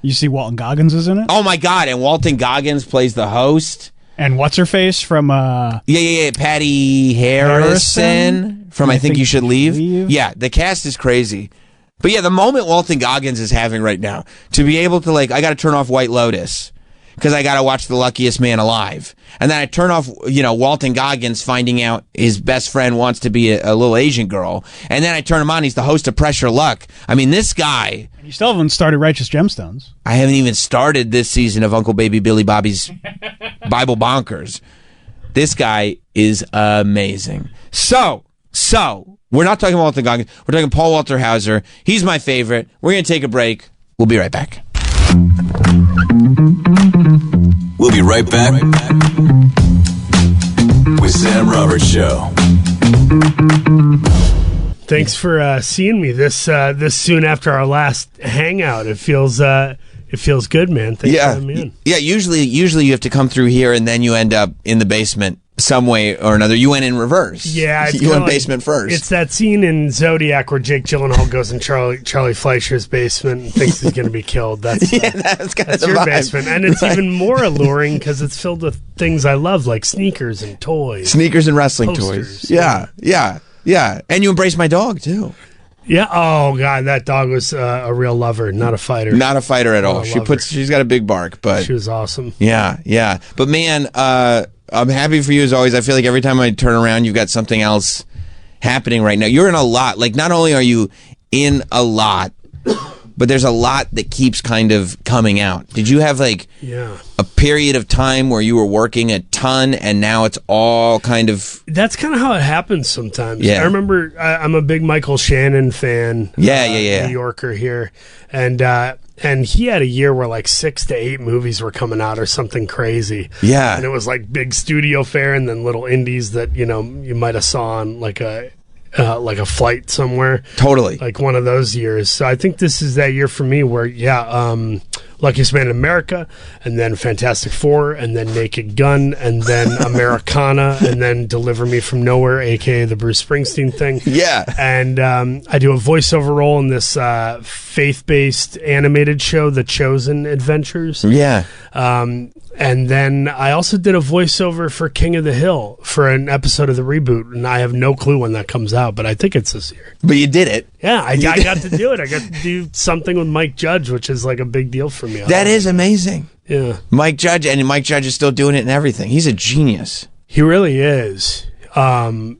Speaker 2: You see Walton Goggins is in it?
Speaker 1: Oh, my God. And Walton Goggins plays the host.
Speaker 2: And what's-her-face from...
Speaker 1: Patty Harrison from I Think You Should Leave. Yeah, the cast is crazy. But yeah, the moment Walton Goggins is having right now, to be able to, I got to turn off White Lotus because I got to watch The Luckiest Man Alive. And then I turn off, Walton Goggins finding out his best friend wants to be a little Asian girl. And then I turn him on. He's the host of Pressure Luck. I mean, this guy...
Speaker 2: And you still haven't started Righteous Gemstones.
Speaker 1: I haven't even started this season of Uncle Baby Billy Bobby's Bible Bonkers. This guy is amazing. So, we're not talking about Walton Goggins. We're talking Paul Walter Hauser. He's my favorite. We're going to take a break. We'll be right back.
Speaker 4: We'll be right back with Sam Roberts Show.
Speaker 9: Thanks for seeing me this soon after our last hangout. It feels good, man. Thanks for having me in.
Speaker 1: Yeah, usually you have to come through here and then you end up in the basement some way or another. You went in reverse.
Speaker 9: Yeah,
Speaker 1: you went basement first.
Speaker 9: It's that scene in Zodiac where Jake Gyllenhaal goes in Charlie Fleischer's basement and thinks he's going to be killed. That's
Speaker 1: kind
Speaker 9: that's
Speaker 1: of
Speaker 9: your
Speaker 1: vibe.
Speaker 9: basement, and it's even more alluring because it's filled with things I love, like sneakers and toys,
Speaker 1: sneakers and wrestling
Speaker 9: posters.
Speaker 1: toys. Yeah, and you embraced my dog too.
Speaker 9: Yeah. Oh God, that dog was a real lover, not a fighter.
Speaker 1: Not a fighter at all. She's got a big bark, but
Speaker 9: she was awesome.
Speaker 1: Yeah. But man, I'm happy for you as always. I feel like every time I turn around, you've got something else happening right now. You're in a lot. Like, not only are you in a lot, but there's a lot that keeps kind of coming out. Did you have a period of time where you were working a ton and now it's all kind of...
Speaker 9: That's kind of how it happens sometimes.
Speaker 1: Yeah.
Speaker 9: I remember I'm a big Michael Shannon fan.
Speaker 1: Yeah.
Speaker 9: New Yorker here. And he had a year where 6 to 8 movies were coming out or something crazy.
Speaker 1: Yeah.
Speaker 9: And it was big studio fare and then little indies that, you might have saw on a flight somewhere.
Speaker 1: Totally.
Speaker 9: One of those years. So I think this is that year for me where, Luckiest Man in America, and then Fantastic Four, and then Naked Gun, and then Americana, and then Deliver Me From Nowhere, a.k.a. the Bruce Springsteen thing.
Speaker 1: Yeah.
Speaker 9: And I do a voiceover role in this faith-based animated show, The Chosen Adventures.
Speaker 1: Yeah.
Speaker 9: And then I also did a voiceover for King of the Hill for an episode of the reboot, and I have no clue when that comes out, but I think it's this year.
Speaker 1: But you did it.
Speaker 9: Yeah, I got to do it. I got to do something with Mike Judge, which is a big deal for me.
Speaker 1: That is amazing.
Speaker 9: Yeah.
Speaker 1: Mike Judge is still doing it and everything. He's a genius.
Speaker 9: He really is. I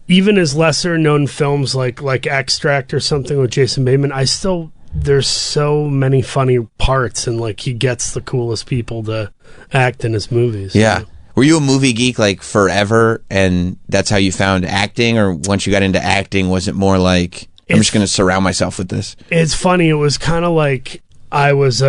Speaker 9: even as lesser known films like Extract or something with Jason Bateman, there's so many funny parts and he gets the coolest people to act in his movies.
Speaker 1: Yeah. Were you a movie geek forever and that's how you found acting, or once you got into acting was it more I'm just going to surround myself with this?
Speaker 9: It's funny. It was kind of I was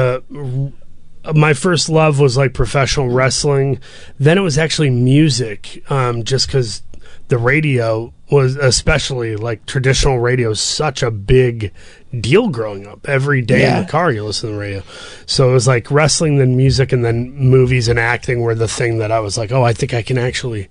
Speaker 9: my first love was professional wrestling. Then it was actually music, just because the radio was, especially traditional radio, is such a big deal growing up. Every day in the car you listen to the radio. So it was wrestling, then music, and then movies and acting were the thing that I was I think I can actually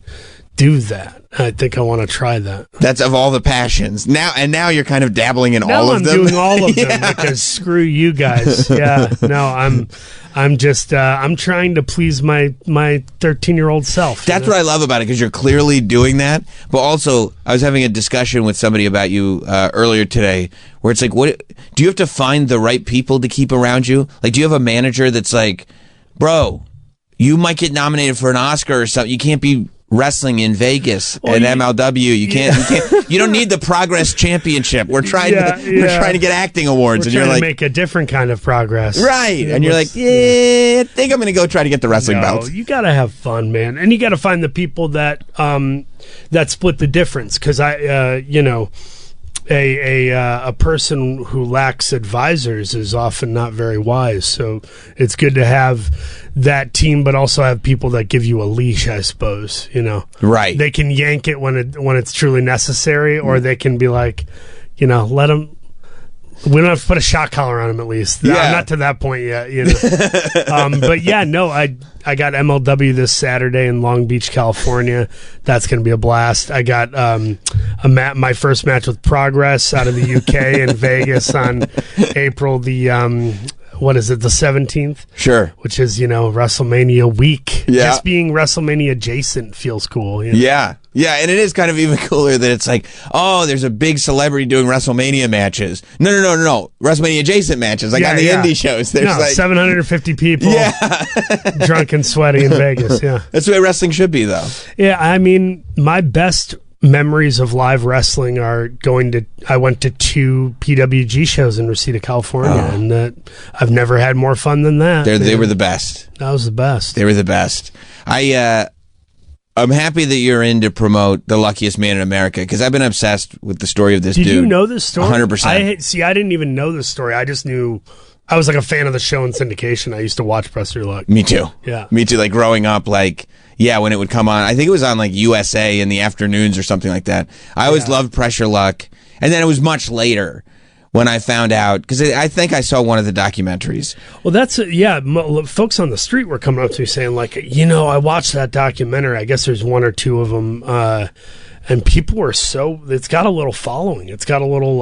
Speaker 9: do that. I think I want to try that.
Speaker 1: That's of all the passions. Now you're kind of dabbling in all of them.
Speaker 9: I'm doing all of them because screw you guys. Yeah. No, I'm just I'm trying to please my 13-year-old self.
Speaker 1: That's what I love about it, because you're clearly doing that. But also, I was having a discussion with somebody about you earlier today, where it's like, what do you have to find the right people to keep around you? Like, do you have a manager that's like, bro, you might get nominated for an Oscar or something. You can't be wrestling in Vegas and MLW. You can't. You don't need the Progress Championship. We're trying to get acting awards,
Speaker 9: and you're like, make a different kind of progress,
Speaker 1: right? And you're like, I think I'm going to go try to get the wrestling belt.
Speaker 9: You got to have fun, man, and you got to find the people that that split the difference. Because a person who lacks advisors is often not very wise. So it's good to have that team, but also have people that give you a leash, I suppose.
Speaker 1: Right?
Speaker 9: They can yank it when it's truly necessary, or they can be like, let them. We don't have to put a shock collar on him, at least.
Speaker 1: Yeah.
Speaker 9: I'm not to that point yet, but yeah, no, I got MLW this Saturday in Long Beach, California. That's going to be a blast. I got my first match with Progress out of the UK in Vegas on April the 17th?
Speaker 1: Sure.
Speaker 9: Which is, WrestleMania week.
Speaker 1: Yeah.
Speaker 9: Just being WrestleMania adjacent feels cool.
Speaker 1: Yeah. Yeah, and it is kind of even cooler that it's like, oh, there's a big celebrity doing WrestleMania matches. No. WrestleMania adjacent matches, like on the indie shows. There's
Speaker 9: 750 people drunk and sweaty in Vegas, yeah.
Speaker 1: That's the way wrestling should be, though.
Speaker 9: Yeah, I mean, my best memories of live wrestling are I went to 2 PWG shows in Reseda, California, and I've never had more fun than that.
Speaker 1: They were the best.
Speaker 9: That was the best.
Speaker 1: They were the best. I'm happy that you're in to promote The Luckiest Man in America, because I've been obsessed with the story of this dude.
Speaker 9: Did you know this story?
Speaker 1: 100%.
Speaker 9: I didn't even know this story. I just knew I was like a fan of the show in syndication. I used to watch Press Your Luck.
Speaker 1: Me too.
Speaker 9: Yeah.
Speaker 1: Me too. Like growing up, when it would come on, I think it was on like USA in the afternoons or something like that. I always loved Press Your Luck. And then it was much later when I found out, because I think I saw one of the documentaries.
Speaker 9: Well, that's folks on the street were coming up to me saying, like, I watched that documentary. I guess there's one or two of them, and people were it's got a little following. It's got a little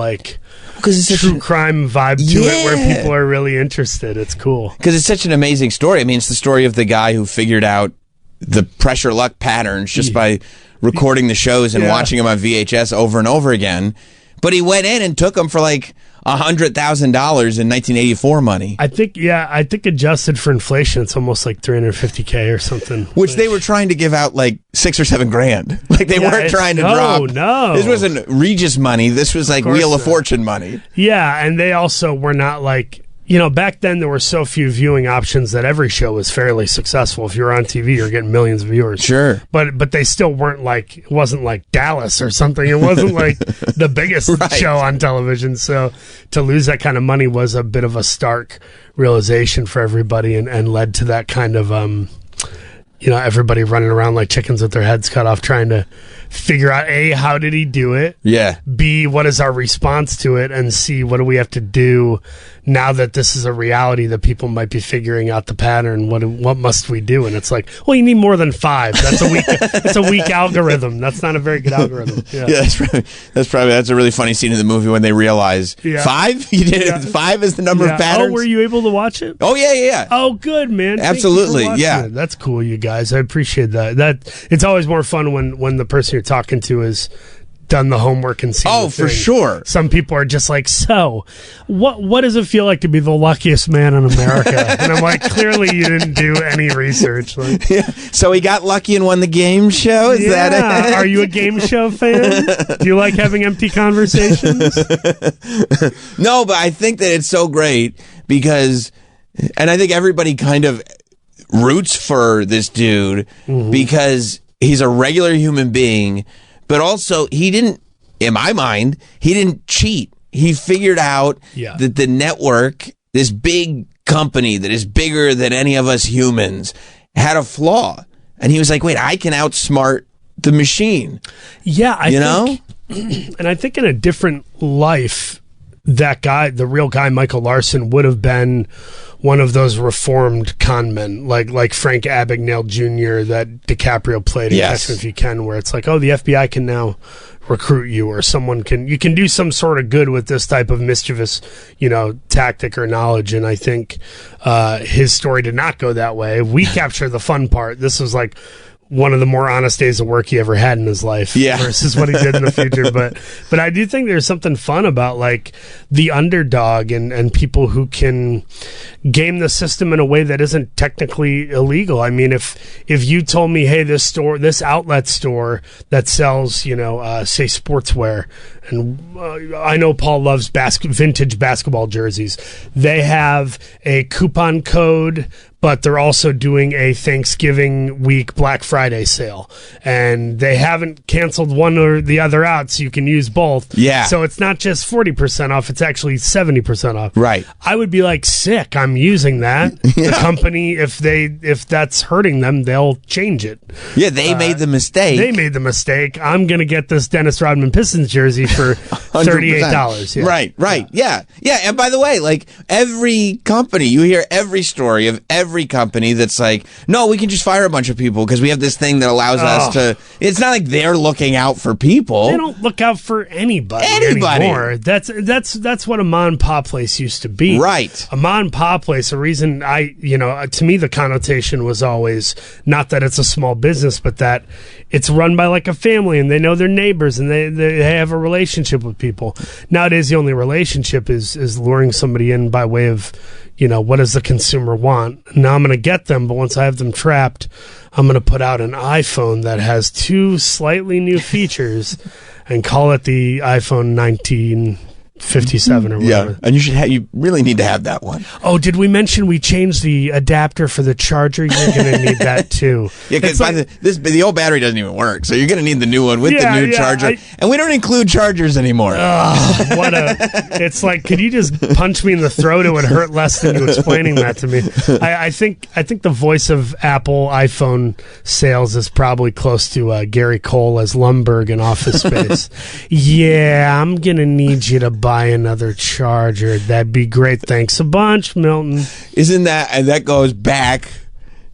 Speaker 1: because it's
Speaker 9: true crime vibe to it, where people are really interested. It's cool
Speaker 1: because it's such an amazing story. I mean, it's the story of the guy who figured out the Press Your Luck patterns just by recording the shows and watching them on VHS over and over again. But he went in and took them for like $100,000 in 1984 money.
Speaker 9: I think adjusted for inflation, it's almost like $350K or something.
Speaker 1: Which they were trying to give out like $6,000 or $7,000. Like they weren't trying to drop.
Speaker 9: No,
Speaker 1: this wasn't Regis money. This was like Wheel of Fortune money.
Speaker 9: Yeah, and they also were not like. Back then there were so few viewing options that every show was fairly successful. If you were on TV, you're getting millions of viewers.
Speaker 1: Sure.
Speaker 9: But they still weren't it wasn't like Dallas or something. It wasn't like the biggest show on television. So to lose that kind of money was a bit of a stark realization for everybody and led to that kind of, everybody running around like chickens with their heads cut off trying to figure out A, how did he do it?
Speaker 1: Yeah.
Speaker 9: B, what is our response to it? And C, what do we have to do now that this is a reality that people might be figuring out the pattern? What must we do? And it's like, well, you need more than 5. That's a weak algorithm. That's not a very good algorithm. Yeah,
Speaker 1: that's a really funny scene in the movie when they realize 5? You did it. 5 is the number of patterns.
Speaker 9: Oh, were you able to watch it?
Speaker 1: Oh yeah.
Speaker 9: Oh, good, man.
Speaker 1: Absolutely. Yeah.
Speaker 9: It. That's cool, you guys. I appreciate that. It's always more fun when the person you're talking to has done the homework and seen the
Speaker 1: for
Speaker 9: thing.
Speaker 1: Sure.
Speaker 9: Some people are just like, so what does it feel like to be the luckiest man in America? And I'm like, clearly you didn't do any research.
Speaker 1: So he got lucky and won the game show? Is that it?
Speaker 9: Are you a game show fan? Do you like having empty conversations?
Speaker 1: No, but I think that it's so great because, and I think everybody kind of roots for this dude because he's a regular human being, but also he didn't, in my mind, he didn't cheat. He figured out that the network, this big company that is bigger than any of us humans, had a flaw. And he was like, wait, I can outsmart the machine.
Speaker 9: Yeah, I think, and I think in a different life, that guy, the real guy, Michael Larson, would have been one of those reformed con men, like Frank Abagnale Jr. that DiCaprio played in Catch Me If You Can, where it's like, oh, the FBI can now recruit you, or you can do some sort of good with this type of mischievous, tactic or knowledge. And I think his story did not go that way. We capture the fun part. This was like one of the more honest days of work he ever had in his life versus what he did in the future. But I do think there's something fun about like the underdog and people who can game the system in a way that isn't technically illegal. I mean, if you told me, hey, this outlet store that sells, say sportswear, and I know Paul loves vintage basketball jerseys, they have a coupon code, but they're also doing a Thanksgiving week Black Friday sale. And they haven't canceled one or the other out, so you can use both.
Speaker 1: Yeah.
Speaker 9: So it's not just 40% off, it's actually 70% off.
Speaker 1: Right.
Speaker 9: I would be like, sick, I'm using that. The company, if that's hurting them, they'll change it.
Speaker 1: Yeah, they made the mistake.
Speaker 9: They made the mistake. I'm going to get this Dennis Rodman Pistons jersey for $38. Yeah.
Speaker 1: Right. Yeah. And by the way, like every company, you hear every story of every company that's like, no, we can just fire a bunch of people because we have this thing that allows us to. It's not like they're looking out for people.
Speaker 9: They don't look out for anybody anymore. That's what a mom and pop place used to be.
Speaker 1: Right.
Speaker 9: A mom and pop place. The reason to me the connotation was always not that it's a small business, but that it's run by like a family and they know their neighbors and they have a relationship with people. Nowadays, the only relationship is luring somebody in by way of, what does the consumer want? Now I'm going to get them, but once I have them trapped, I'm going to put out an iPhone that has 2 slightly new features and call it the iPhone 1957 or whatever.
Speaker 1: Yeah, and you really need to have that one.
Speaker 9: Oh, did we mention we changed the adapter for the charger? You're going to need that too.
Speaker 1: Yeah, because the old battery doesn't even work, so you're going to need the new one with the new charger. And we don't include chargers anymore.
Speaker 9: It's like, could you just punch me in the throat? It would hurt less than you explaining that to me. I think the voice of Apple iPhone sales is probably close to Gary Cole as Lumbergh in Office Space. Yeah, I'm going to need you to buy another charger. That'd be great. Thanks a bunch, Milton.
Speaker 1: Isn't that, and that goes back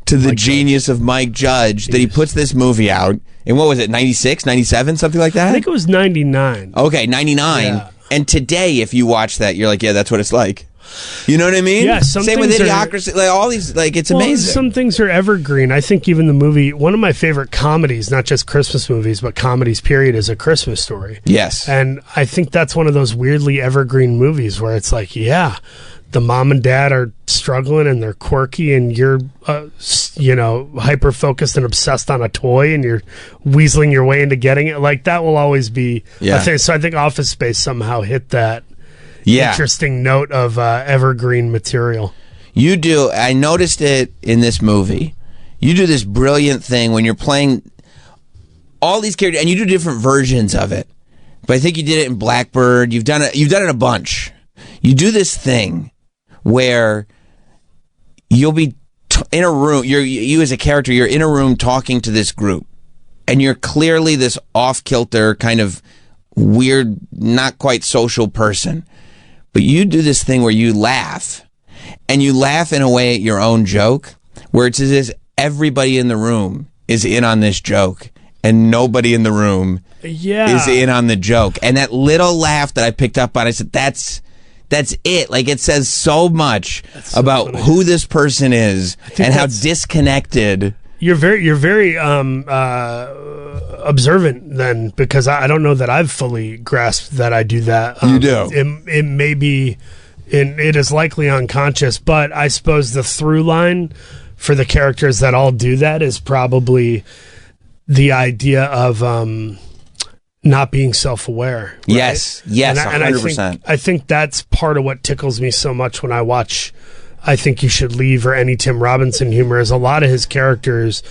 Speaker 1: to the genius of Mike Judge, that he puts this movie out in, what was it, 96, 97, something like that?
Speaker 9: I think it was 99.
Speaker 1: Okay, 99. Yeah. And today, if you watch that, you're like, yeah, that's what it's like. You know what I mean?
Speaker 9: Yeah,
Speaker 1: same with Idiocracy, like all these, like it's amazing.
Speaker 9: Some things are evergreen. I think even the movie, one of my favorite comedies, not just Christmas movies, but comedies period, is A Christmas Story.
Speaker 1: Yes.
Speaker 9: And I think that's one of those weirdly evergreen movies where it's like, yeah, the mom and dad are struggling and they're quirky and you're, hyper focused and obsessed on a toy and you're weaseling your way into getting it. Like that will always be a thing. So I think Office Space somehow hit that interesting note of evergreen material.
Speaker 1: You do. I noticed it in this movie. You do this brilliant thing when you're playing all these characters, and you do different versions of it. But I think you did it in Blackbird. You've done it a bunch. You do this thing where you'll be in a room. You as a character, you're in a room talking to this group, and you're clearly this off-kilter kind of weird, not quite social person. But you do this thing where you laugh, and you laugh in a way at your own joke, where it's as if everybody in the room is in on this joke, and nobody in the room is in on the joke. And that little laugh that I picked up on, I said, that's it. Like, it says so much about who this person is and how disconnected.
Speaker 9: You're very observant then, because I don't know that I've fully grasped that I do that.
Speaker 1: You do.
Speaker 9: It may be, it is likely unconscious, but I suppose the through line for the characters that all do that is probably the idea of not being self-aware. Right?
Speaker 1: Yes, 100%.
Speaker 9: I think that's part of what tickles me so much when I watch I Think You Should Leave or any Tim Robinson humor, is a lot of his characters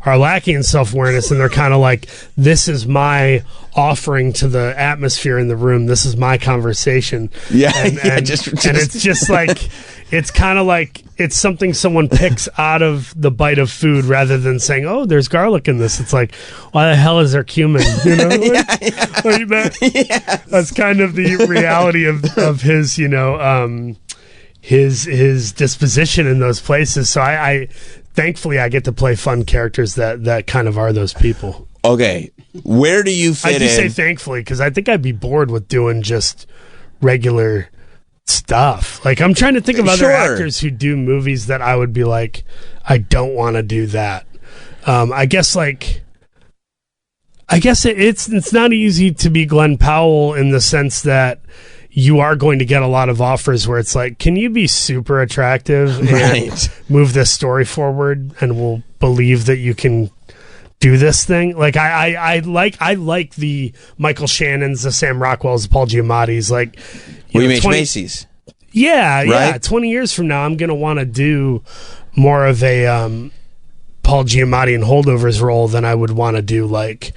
Speaker 9: are lacking in self-awareness, and they're kind of like, this is my offering to the atmosphere in the room, this is my conversation. And it's just like, it's kind of like it's something someone picks out of the bite of food rather than saying, oh, there's garlic in this. It's like, why the hell is there cumin? You know, that's kind of the reality of his, his disposition in those places. So I thankfully I get to play fun characters that kind of are those people.
Speaker 1: Okay, where do you fit in?
Speaker 9: I do say thankfully because I think I'd be bored with doing just regular stuff. Like I'm trying to think of other actors who do movies that I would be like, I don't want to do that. I guess it's not easy to be Glenn Powell in the sense that you are going to get a lot of offers where it's like, can you be super attractive and move this story forward, and we'll believe that you can do this thing. Like I like the Michael Shannons, the Sam Rockwells, the Paul Giamattis. Like
Speaker 1: William H. Macy's.
Speaker 9: Yeah, yeah. 20 years from now, I'm going to want to do more of a Paul Giamatti and Holdovers role than I would want to do like,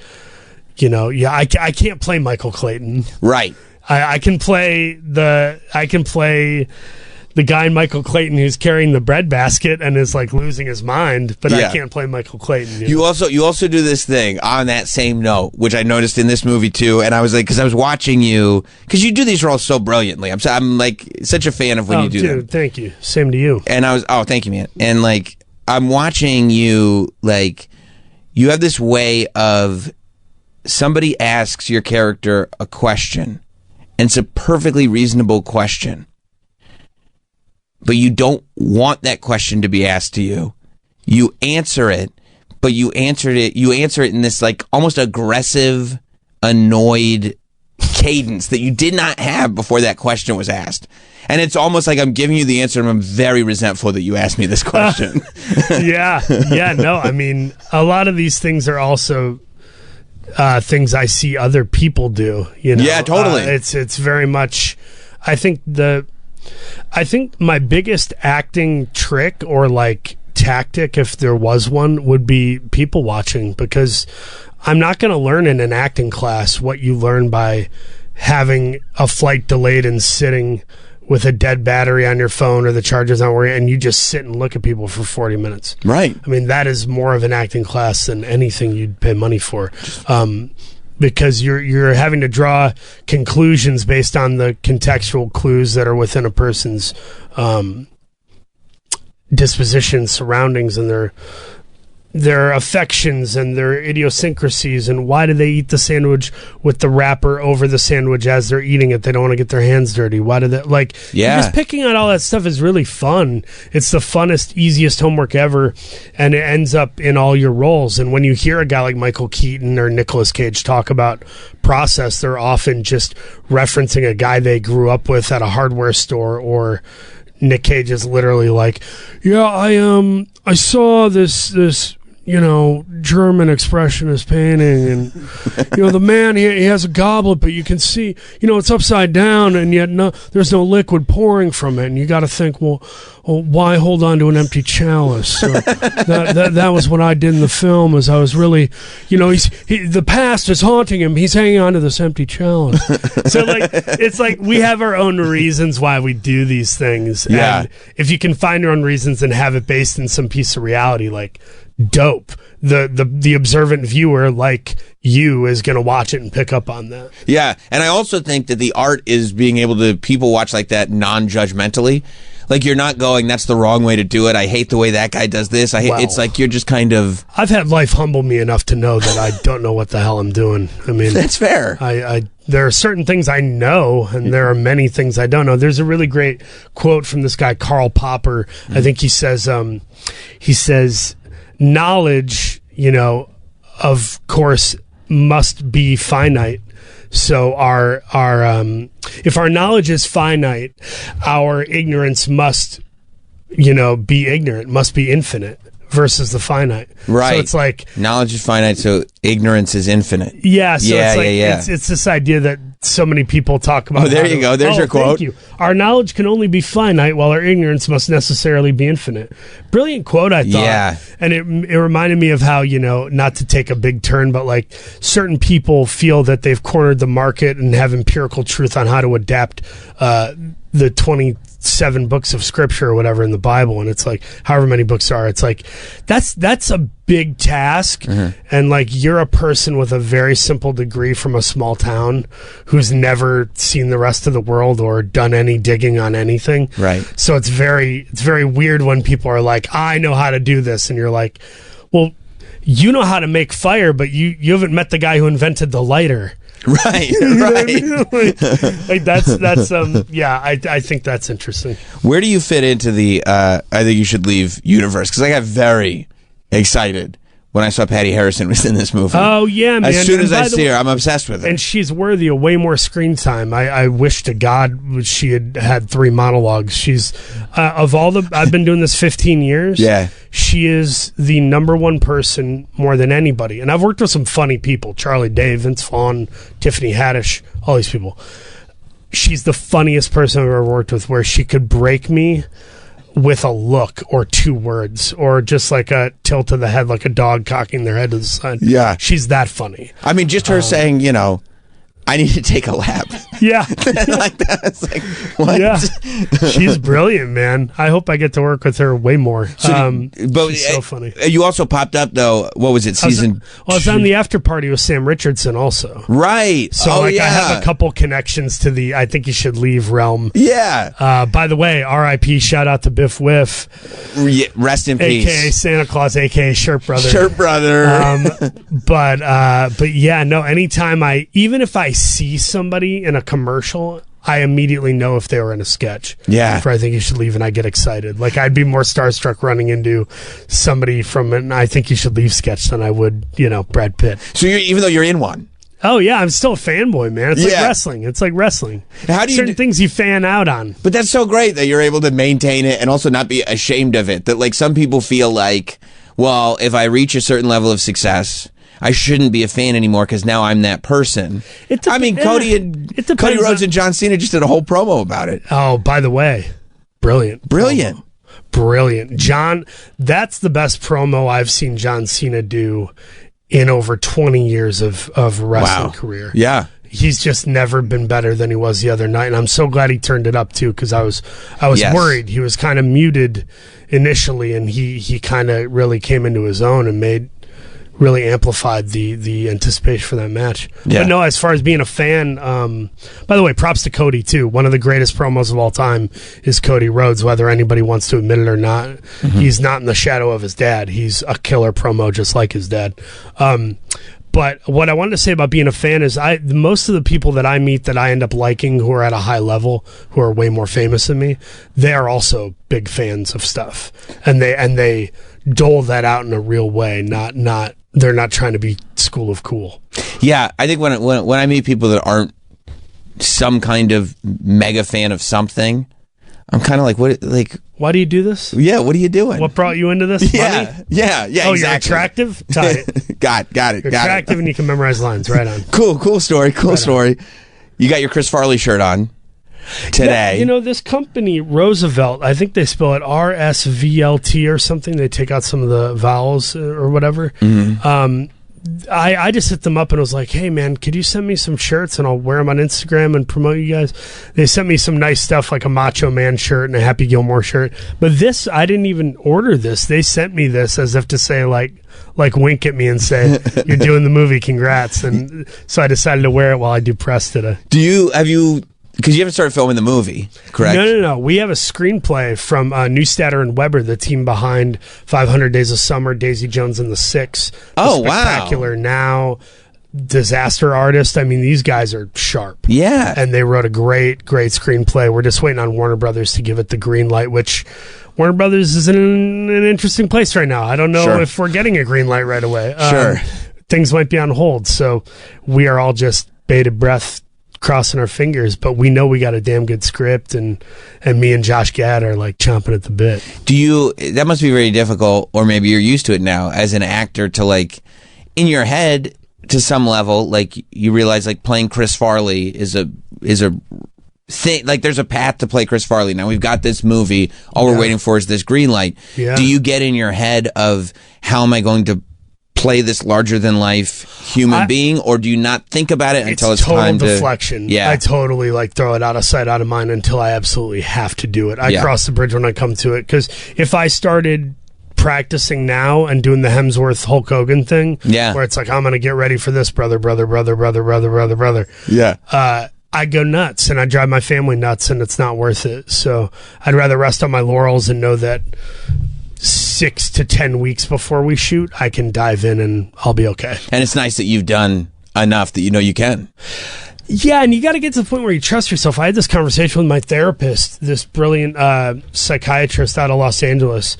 Speaker 9: I can't play Michael Clayton.
Speaker 1: Right.
Speaker 9: I can play the guy in Michael Clayton who's carrying the breadbasket and is like losing his mind, but I can't play Michael Clayton.
Speaker 1: You also do this thing on that same note, which I noticed in this movie too, and I was like, because I was watching you, because you do these roles so brilliantly. I'm like such a fan of when you do them.
Speaker 9: Thank you. Same to you.
Speaker 1: And I was, thank you, man. And like I'm watching you, like you have this way of somebody asks your character a question, and it's a perfectly reasonable question. But you don't want that question to be asked to you. You answer it, but you answer it in this like almost aggressive, annoyed cadence that you did not have before that question was asked. And it's almost like I'm giving you the answer and I'm very resentful that you asked me this question.
Speaker 9: Yeah, no, I mean, a lot of these things are also things I see other people do,
Speaker 1: Yeah, totally.
Speaker 9: It's very much, I think my biggest acting trick or like tactic, if there was one, would be people watching, because I'm not going to learn in an acting class what you learn by having a flight delayed and sitting with a dead battery on your phone or the charger's not working and you just sit and look at people for 40 minutes.
Speaker 1: Right.
Speaker 9: I mean, that is more of an acting class than anything you'd pay money for. Because you're having to draw conclusions based on the contextual clues that are within a person's disposition, surroundings, and their affections and their idiosyncrasies, and why do they eat the sandwich with the wrapper over the sandwich as they're eating it? They don't want to get their hands dirty. Why do they just picking on all that stuff is really fun. It's the funnest, easiest homework ever, and it ends up in all your roles. And when you hear a guy like Michael Keaton or Nicolas Cage talk about process, they're often just referencing a guy they grew up with at a hardware store, or Nick Cage is literally like, yeah, I saw this German expressionist painting, and the man he has a goblet, but you can see it's upside down, and yet there's no liquid pouring from it, and you got to think, well, why hold on to an empty chalice? So that was what I did in the film. As I was really, the past is haunting him. He's hanging on to this empty chalice. So it's like we have our own reasons why we do these things.
Speaker 1: Yeah.
Speaker 9: And if you can find your own reasons and have it based in some piece of reality, like, dope. The observant viewer like you is going to watch it and pick up on that.
Speaker 1: Yeah, and I also think that the art is being able to people watch like that non-judgmentally. Like you're not going, that's the wrong way to do it. I hate the way that guy does this. It's like you're just kind of.
Speaker 9: I've had life humble me enough to know that I don't know what the hell I'm doing. I mean,
Speaker 1: that's fair.
Speaker 9: There are certain things I know, and there are many things I don't know. There's a really great quote from this guy Karl Popper. I think he says, knowledge, of course, must be finite. So if our knowledge is finite, our ignorance must, be ignorant, must be infinite versus the finite.
Speaker 1: Right.
Speaker 9: So it's like
Speaker 1: knowledge is finite, so ignorance is infinite.
Speaker 9: Yeah. So it's this idea that so many people talk about.
Speaker 1: Oh, there you go. There's your quote.
Speaker 9: Thank you. Our knowledge can only be finite, while our ignorance must necessarily be infinite. Brilliant quote, I thought.
Speaker 1: Yeah.
Speaker 9: And it reminded me of how, not to take a big turn, but like certain people feel that they've cornered the market and have empirical truth on how to adapt the 21st 7 books of scripture or whatever in the Bible, and it's like however many books are. It's like that's a big task, and like you're a person with a very simple degree from a small town who's never seen the rest of the world or done any digging on anything.
Speaker 1: Right.
Speaker 9: So it's very weird when people are like, I know how to do this, and you're like, well, you know how to make fire, but you haven't met the guy who invented the lighter.
Speaker 1: Right,
Speaker 9: You know what I
Speaker 1: right.
Speaker 9: mean? Like that's yeah, I think that's interesting.
Speaker 1: Where do you fit into the I think you should leave universe? Because I got very excited when I saw Patty Harrison was in this movie.
Speaker 9: Oh yeah, man!
Speaker 1: As soon as I
Speaker 9: by the
Speaker 1: see her,
Speaker 9: way-
Speaker 1: I'm obsessed with her.
Speaker 9: And she's worthy of way more screen time. I wish to God she had 3 monologues. She's of all the I've been doing this 15 years.
Speaker 1: Yeah.
Speaker 9: She is the number one person more than anybody. And I've worked with some funny people: Charlie Day, Vince Vaughn, Tiffany Haddish, all these people. She's the funniest person I've ever worked with, where she could break me with a look or 2 words or just like a tilt of the head, like a dog cocking their head to the side.
Speaker 1: Yeah.
Speaker 9: She's that funny.
Speaker 1: I mean, just her saying, you know, I need to take a lap.
Speaker 9: Yeah.
Speaker 1: Like that. It's like, what?
Speaker 9: Yeah. She's brilliant, man. I hope I get to work with her way more.
Speaker 1: But
Speaker 9: she's so funny.
Speaker 1: You also popped up, though, what was it, season?
Speaker 9: I was on the after party with Sam Richardson also.
Speaker 1: Right.
Speaker 9: So I have a couple connections to the I Think You Should Leave realm.
Speaker 1: Yeah.
Speaker 9: By the way, R.I.P. shout out to Biff Whiff.
Speaker 1: Rest in peace.
Speaker 9: AKA Santa Claus, AKA Shirt Brother.
Speaker 1: Shirt Brother.
Speaker 9: But yeah, no, anytime even if I see somebody in a commercial, I immediately know if they were in a sketch.
Speaker 1: Yeah.
Speaker 9: For I Think You Should Leave, and I get excited. Like, I'd be more starstruck running into somebody from an I Think You Should Leave sketch than I would, Brad Pitt.
Speaker 1: So even though you're in one.
Speaker 9: Oh, yeah, I'm still a fanboy, man. It's like
Speaker 1: Yeah.
Speaker 9: wrestling. It's like wrestling.
Speaker 1: How do you
Speaker 9: Certain things you fan out on.
Speaker 1: But that's so great that you're able to maintain it and also not be ashamed of it. That, like, some people feel like, well, if I reach a certain level of success, I shouldn't be a fan anymore because now I'm that person. I mean, Cody Rhodes and John Cena just did a whole promo about it.
Speaker 9: Oh, by the way, brilliant. John, that's the best promo I've seen John Cena do in over 20 years of wrestling career.
Speaker 1: Yeah.
Speaker 9: He's just never been better than he was the other night, and I'm so glad he turned it up too, because I was
Speaker 1: Yes.
Speaker 9: worried. He was kind of muted initially, and he kind of really came into his own and really amplified the anticipation for that match.
Speaker 1: Yeah.
Speaker 9: But no, as far as being a fan, by the way, props to Cody too. One of the greatest promos of all time is Cody Rhodes, whether anybody wants to admit it or not.
Speaker 1: Mm-hmm.
Speaker 9: He's not in the shadow of his dad. He's a killer promo just like his dad. But what I wanted to say about being a fan is most of the people that I meet that I end up liking who are at a high level, who are way more famous than me, they are also big fans of stuff. And they dole that out in a real way, not they're not trying to be school of cool.
Speaker 1: Yeah, I think when I meet people that aren't some kind of mega fan of something, I'm kind of like, what? Like,
Speaker 9: why do you do this?
Speaker 1: Yeah, what are you doing?
Speaker 9: What brought you into this?
Speaker 1: Yeah,
Speaker 9: Money?
Speaker 1: yeah.
Speaker 9: Oh,
Speaker 1: exactly.
Speaker 9: you're attractive? Tight.
Speaker 1: got it.
Speaker 9: You're attractive and you can memorize lines. Right on.
Speaker 1: Cool story. You got your Chris Farley shirt on today.
Speaker 9: Yeah, this company, Roosevelt, I think they spell it RSVLT or something. They take out some of the vowels or whatever.
Speaker 1: Mm-hmm.
Speaker 9: I just hit them up and was like, hey, man, could you send me some shirts and I'll wear them on Instagram and promote you guys? They sent me some nice stuff like a Macho Man shirt and a Happy Gilmore shirt. But this, I didn't even order this. They sent me this as if to say, like wink at me and say, you're doing the movie, congrats. And so I decided to wear it while I do press today.
Speaker 1: Because you haven't started filming the movie, correct?
Speaker 9: No. We have a screenplay from Neustadter and Weber, the team behind 500 Days of Summer, Daisy Jones and the Six.
Speaker 1: Oh, wow.
Speaker 9: Spectacular Now, Disaster Artist. I mean, these guys are sharp.
Speaker 1: Yeah.
Speaker 9: And they wrote a great screenplay. We're just waiting on Warner Brothers to give it the green light, which Warner Brothers is in an interesting place right now. I don't know if we're getting a green light right away.
Speaker 1: Sure.
Speaker 9: Things might be on hold, so we are all just bated breath, crossing our fingers, but we know we got a damn good script, and me and Josh Gad are like chomping at the bit.
Speaker 1: That must be very difficult, or maybe you're used to it now as an actor, to, like, in your head to some level, like, you realize, like, playing Chris Farley is a thing. Like, there's a path to play Chris Farley. Now we've got this movie, all we're waiting for is this green light.
Speaker 9: Yeah.
Speaker 1: Do you get in your head of how am I going to play this larger than life human being, or do you not think about it until it's time to
Speaker 9: deflection?
Speaker 1: Yeah,
Speaker 9: I totally throw it out of sight, out of mind until I absolutely have to do it. I cross the bridge when I come to it, because if I started practicing now and doing the Hemsworth Hulk Hogan thing, where it's like, I'm gonna get ready for this, brother, I go nuts and I drive my family nuts, and it's not worth it. So I'd rather rest on my laurels and know that 6 to 10 weeks before we shoot, I can dive in and I'll be okay.
Speaker 1: And it's nice that you've done enough that you know you can.
Speaker 9: Yeah, and you got to get to the point where you trust yourself. I had this conversation with my therapist, this brilliant psychiatrist out of Los Angeles,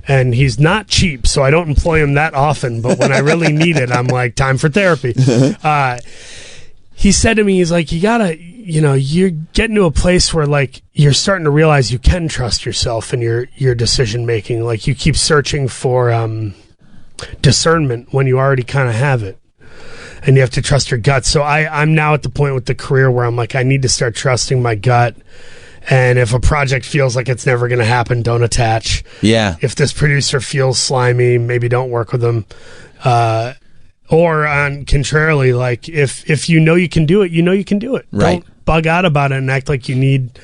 Speaker 9: and he's not cheap, so I don't employ him that often, but when I really need it, I'm like, time for therapy. He said to me, he's like, you gotta, you're getting to a place where like you're starting to realize you can trust yourself and your decision making. Like you keep searching for discernment when you already kind of have it, and you have to trust your gut. So I'm now at the point with the career where I'm like, I need to start trusting my gut. And if a project feels like it's never going to happen, don't attach.
Speaker 1: Yeah.
Speaker 9: If this producer feels slimy, maybe don't work with them. Or on contrarily, like if you know you can do it, you can do it.
Speaker 1: Right.
Speaker 9: Don't bug out about it and act like you need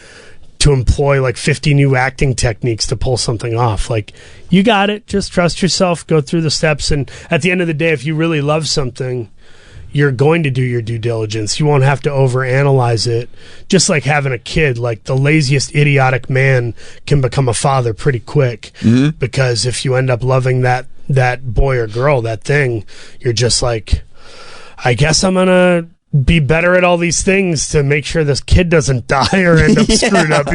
Speaker 9: to employ like 50 new acting techniques to pull something off. Like, you got it. Just trust yourself, go through the steps. And at the end of the day, if you really love something, you're going to do your due diligence. You won't have to overanalyze it. Just like having a kid, like the laziest idiotic man can become a father pretty quick.
Speaker 1: Mm-hmm.
Speaker 9: Because if you end up loving that boy or girl, that thing, you're just like, I guess I'm gonna be better at all these things to make sure this kid doesn't die or end up screwed up,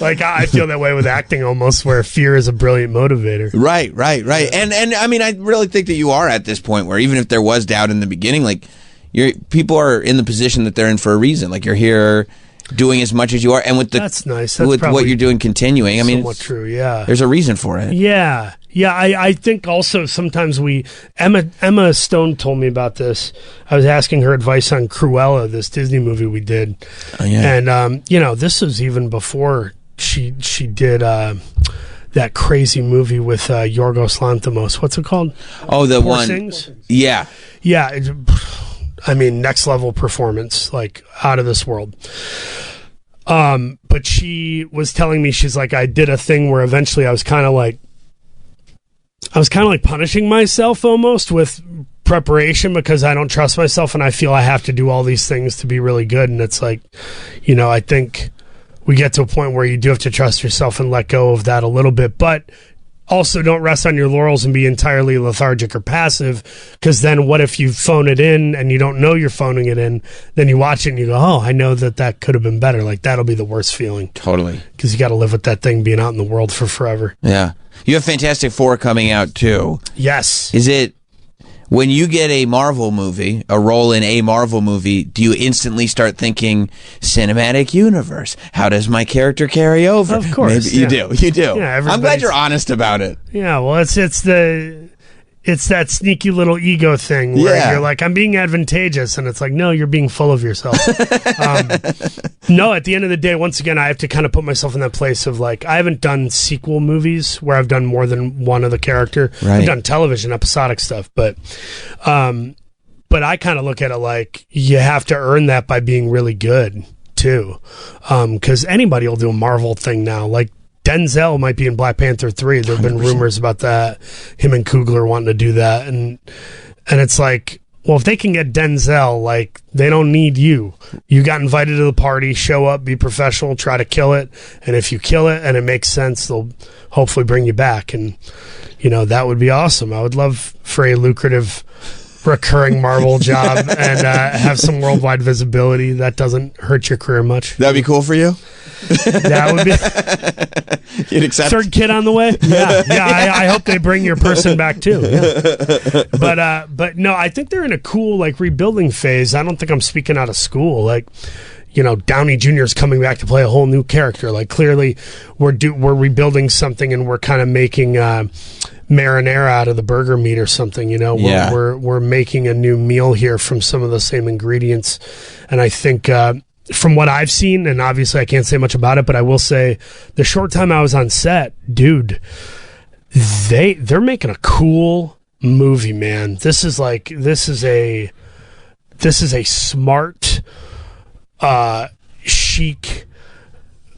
Speaker 9: Like, I feel that way with acting almost, where fear is a brilliant motivator.
Speaker 1: Right. And I mean, I really think that you are at this point where even if there was doubt in the beginning, like, people are in the position that they're in for a reason. Like, you're here doing as much as you are, and with
Speaker 9: that's nice. That's
Speaker 1: with what you're doing continuing. I mean,
Speaker 9: somewhat true. Yeah,
Speaker 1: there's a reason for it.
Speaker 9: Yeah. I think also sometimes Emma Stone told me about this. I was asking her advice on Cruella, this Disney movie we did.
Speaker 1: Oh, yeah.
Speaker 9: And this was even before she did that crazy movie with Yorgos Lanthimos. What's it called?
Speaker 1: Oh, the
Speaker 9: Poor
Speaker 1: one.
Speaker 9: Things?
Speaker 1: Yeah.
Speaker 9: Yeah. I mean, next level performance, like out of this world. But she was telling me, she's like, I did a thing where eventually I was kind of like punishing myself almost with preparation, because I don't trust myself and I feel I have to do all these things to be really good. And it's like, I think we get to a point where you do have to trust yourself and let go of that a little bit, but also don't rest on your laurels and be entirely lethargic or passive, because then what if you phone it in and you don't know you're phoning it in, then you watch it and you go, oh, I know that could have been better. Like, that'll be the worst feeling.
Speaker 1: Totally.
Speaker 9: Because you got to live with that thing being out in the world for forever.
Speaker 1: Yeah. You have Fantastic Four coming out too.
Speaker 9: Yes.
Speaker 1: Is it, when you get a Marvel movie, a role in a Marvel movie, do you instantly start thinking cinematic universe? How does my character carry over?
Speaker 9: Of course.
Speaker 1: Maybe you do.
Speaker 9: Yeah,
Speaker 1: I'm glad you're honest about it.
Speaker 9: Yeah, well, it's that sneaky little ego thing where you're like, I'm being advantageous, and it's like, no, you're being full of yourself. No, at the end of the day, once again, I have to kind of put myself in that place of like, I haven't done sequel movies where I've done more than one of the character.
Speaker 1: Right.
Speaker 9: I've done television, episodic stuff, but I kind of look at it like you have to earn that by being really good too, because anybody will do a Marvel thing now. Like, Denzel might be in Black Panther 3. There have been 100%. Rumors about that. Him and Coogler wanting to do that. And it's like, well, if they can get Denzel, like, they don't need you. You got invited to the party, show up, be professional, try to kill it. And if you kill it and it makes sense, they'll hopefully bring you back. And, that would be awesome. I would love for a lucrative recurring Marvel job and have some worldwide visibility. That doesn't hurt your career much.
Speaker 1: That'd be cool for you?
Speaker 9: That would be.
Speaker 1: You'd accept.
Speaker 9: Third kid on the way? Yeah. I hope they bring your person back too. Yeah. But no, I think they're in a cool like rebuilding phase. I don't think I'm speaking out of school. Like, Downey Jr. is coming back to play a whole new character. Like, clearly we're rebuilding something, and we're kind of making marinara out of the burger meat or something. We're making a new meal here from some of the same ingredients. And I think from what I've seen, and obviously I can't say much about it, but I will say the short time I was on set, dude, they're making a cool movie, man. This is a smart, chic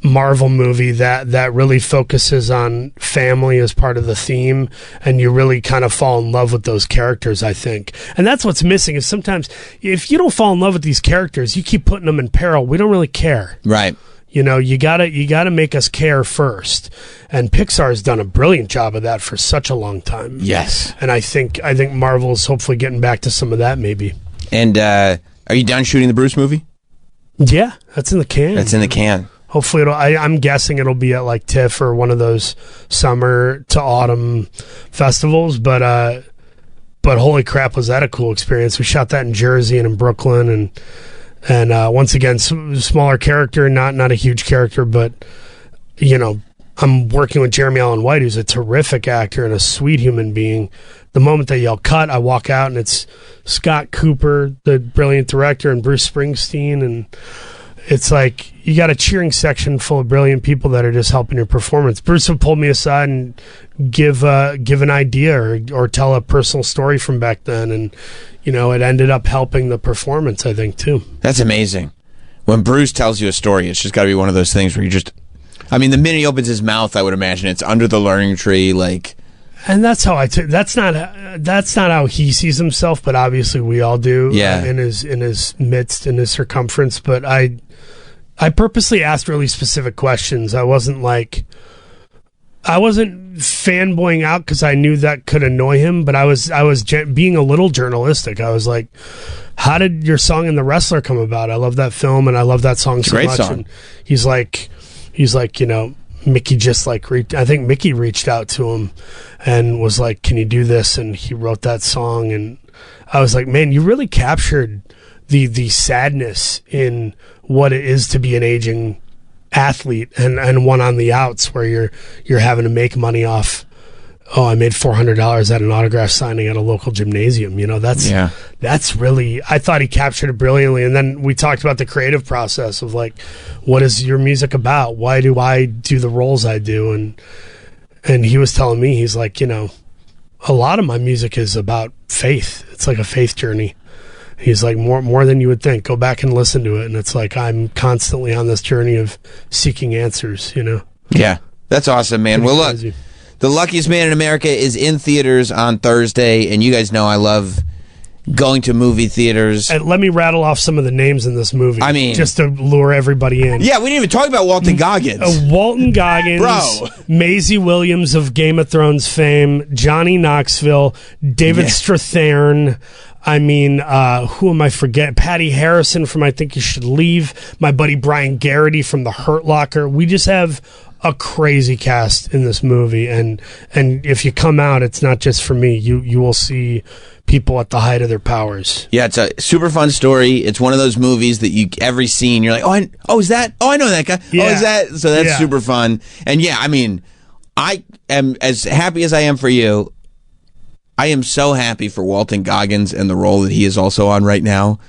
Speaker 9: Marvel movie that really focuses on family as part of the theme, and you really kind of fall in love with those characters, I think. And that's what's missing, is sometimes if you don't fall in love with these characters, you keep putting them in peril. We don't really care.
Speaker 1: Right.
Speaker 9: You know, you gotta make us care first. And Pixar's done a brilliant job of that for such a long time.
Speaker 1: Yes.
Speaker 9: And I think Marvel's hopefully getting back to some of that, maybe.
Speaker 1: And are you done shooting the Bruce movie?
Speaker 9: Yeah, that's in the can.
Speaker 1: That's in the can.
Speaker 9: Hopefully I'm guessing it'll be at like TIFF or one of those summer to autumn festivals, but holy crap, was that a cool experience. We shot that in Jersey and in Brooklyn, and once again, smaller character, not a huge character, but you know, I'm working with Jeremy Allen White, who's a terrific actor and a sweet human being. The moment they yell cut, I walk out and it's Scott Cooper, the brilliant director, and Bruce Springsteen, and it's like you got a cheering section full of brilliant people that are just helping your performance. Bruce would pull me aside and give an idea or tell a personal story from back then, and you know, it ended up helping the performance, I think, too.
Speaker 1: That's amazing. When Bruce tells you a story, it's just got to be one of those things where you just, I mean, the minute he opens his mouth, I would imagine it's under the learning tree, like.
Speaker 9: And that's how that's not how he sees himself, but obviously we all do.
Speaker 1: Yeah.
Speaker 9: In his midst, in his circumference. But I purposely asked really specific questions. I wasn't fanboying out because I knew that could annoy him, but I was being a little journalistic. I was like, how did your song in The Wrestler come about? I love that film and I love that song so
Speaker 1: great
Speaker 9: much.
Speaker 1: Song.
Speaker 9: And he's like, you know, Mickey just I think Mickey reached out to him and was like, can you do this? And he wrote that song. And I was like, man, you really captured the sadness in what it is to be an aging athlete and one on the outs where you're having to make money off. Oh, I made $400 at an autograph signing at a local gymnasium. You know, that's really, I thought he captured it brilliantly. And then we talked about the creative process of like, what is your music about? Why do I do the roles I do? And he was telling me, he's like, you know, a lot of my music is about faith. It's like a faith journey. He's like, more than you would think. Go back and listen to it. And it's like, I'm constantly on this journey of seeking answers, you know?
Speaker 1: Yeah, that's awesome, man. Well, look, The Luckiest Man in America is in theaters on Thursday, and you guys know I love going to movie theaters.
Speaker 9: And let me rattle off some of the names in this movie.
Speaker 1: I mean,
Speaker 9: just to lure everybody in.
Speaker 1: Yeah, we didn't even talk about Walton Goggins.
Speaker 9: Walton Goggins,
Speaker 1: bro.
Speaker 9: Maisie Williams of Game of Thrones fame, Johnny Knoxville, David Strathairn. I mean, who am I forgetting? Patty Harrison from I Think You Should Leave. My buddy Brian Garrity from The Hurt Locker. We just have a crazy cast in this movie, and if you come out, it's not just for me. You will see people at the height of their powers.
Speaker 1: Yeah, it's a super fun story. It's one of those movies that every scene you're like, is that? Oh, I know that guy.
Speaker 9: Yeah.
Speaker 1: Oh, is that? So that's super fun. And yeah, I mean, I am as happy as I am for you. I am so happy for Walton Goggins and the role that he is also on right now.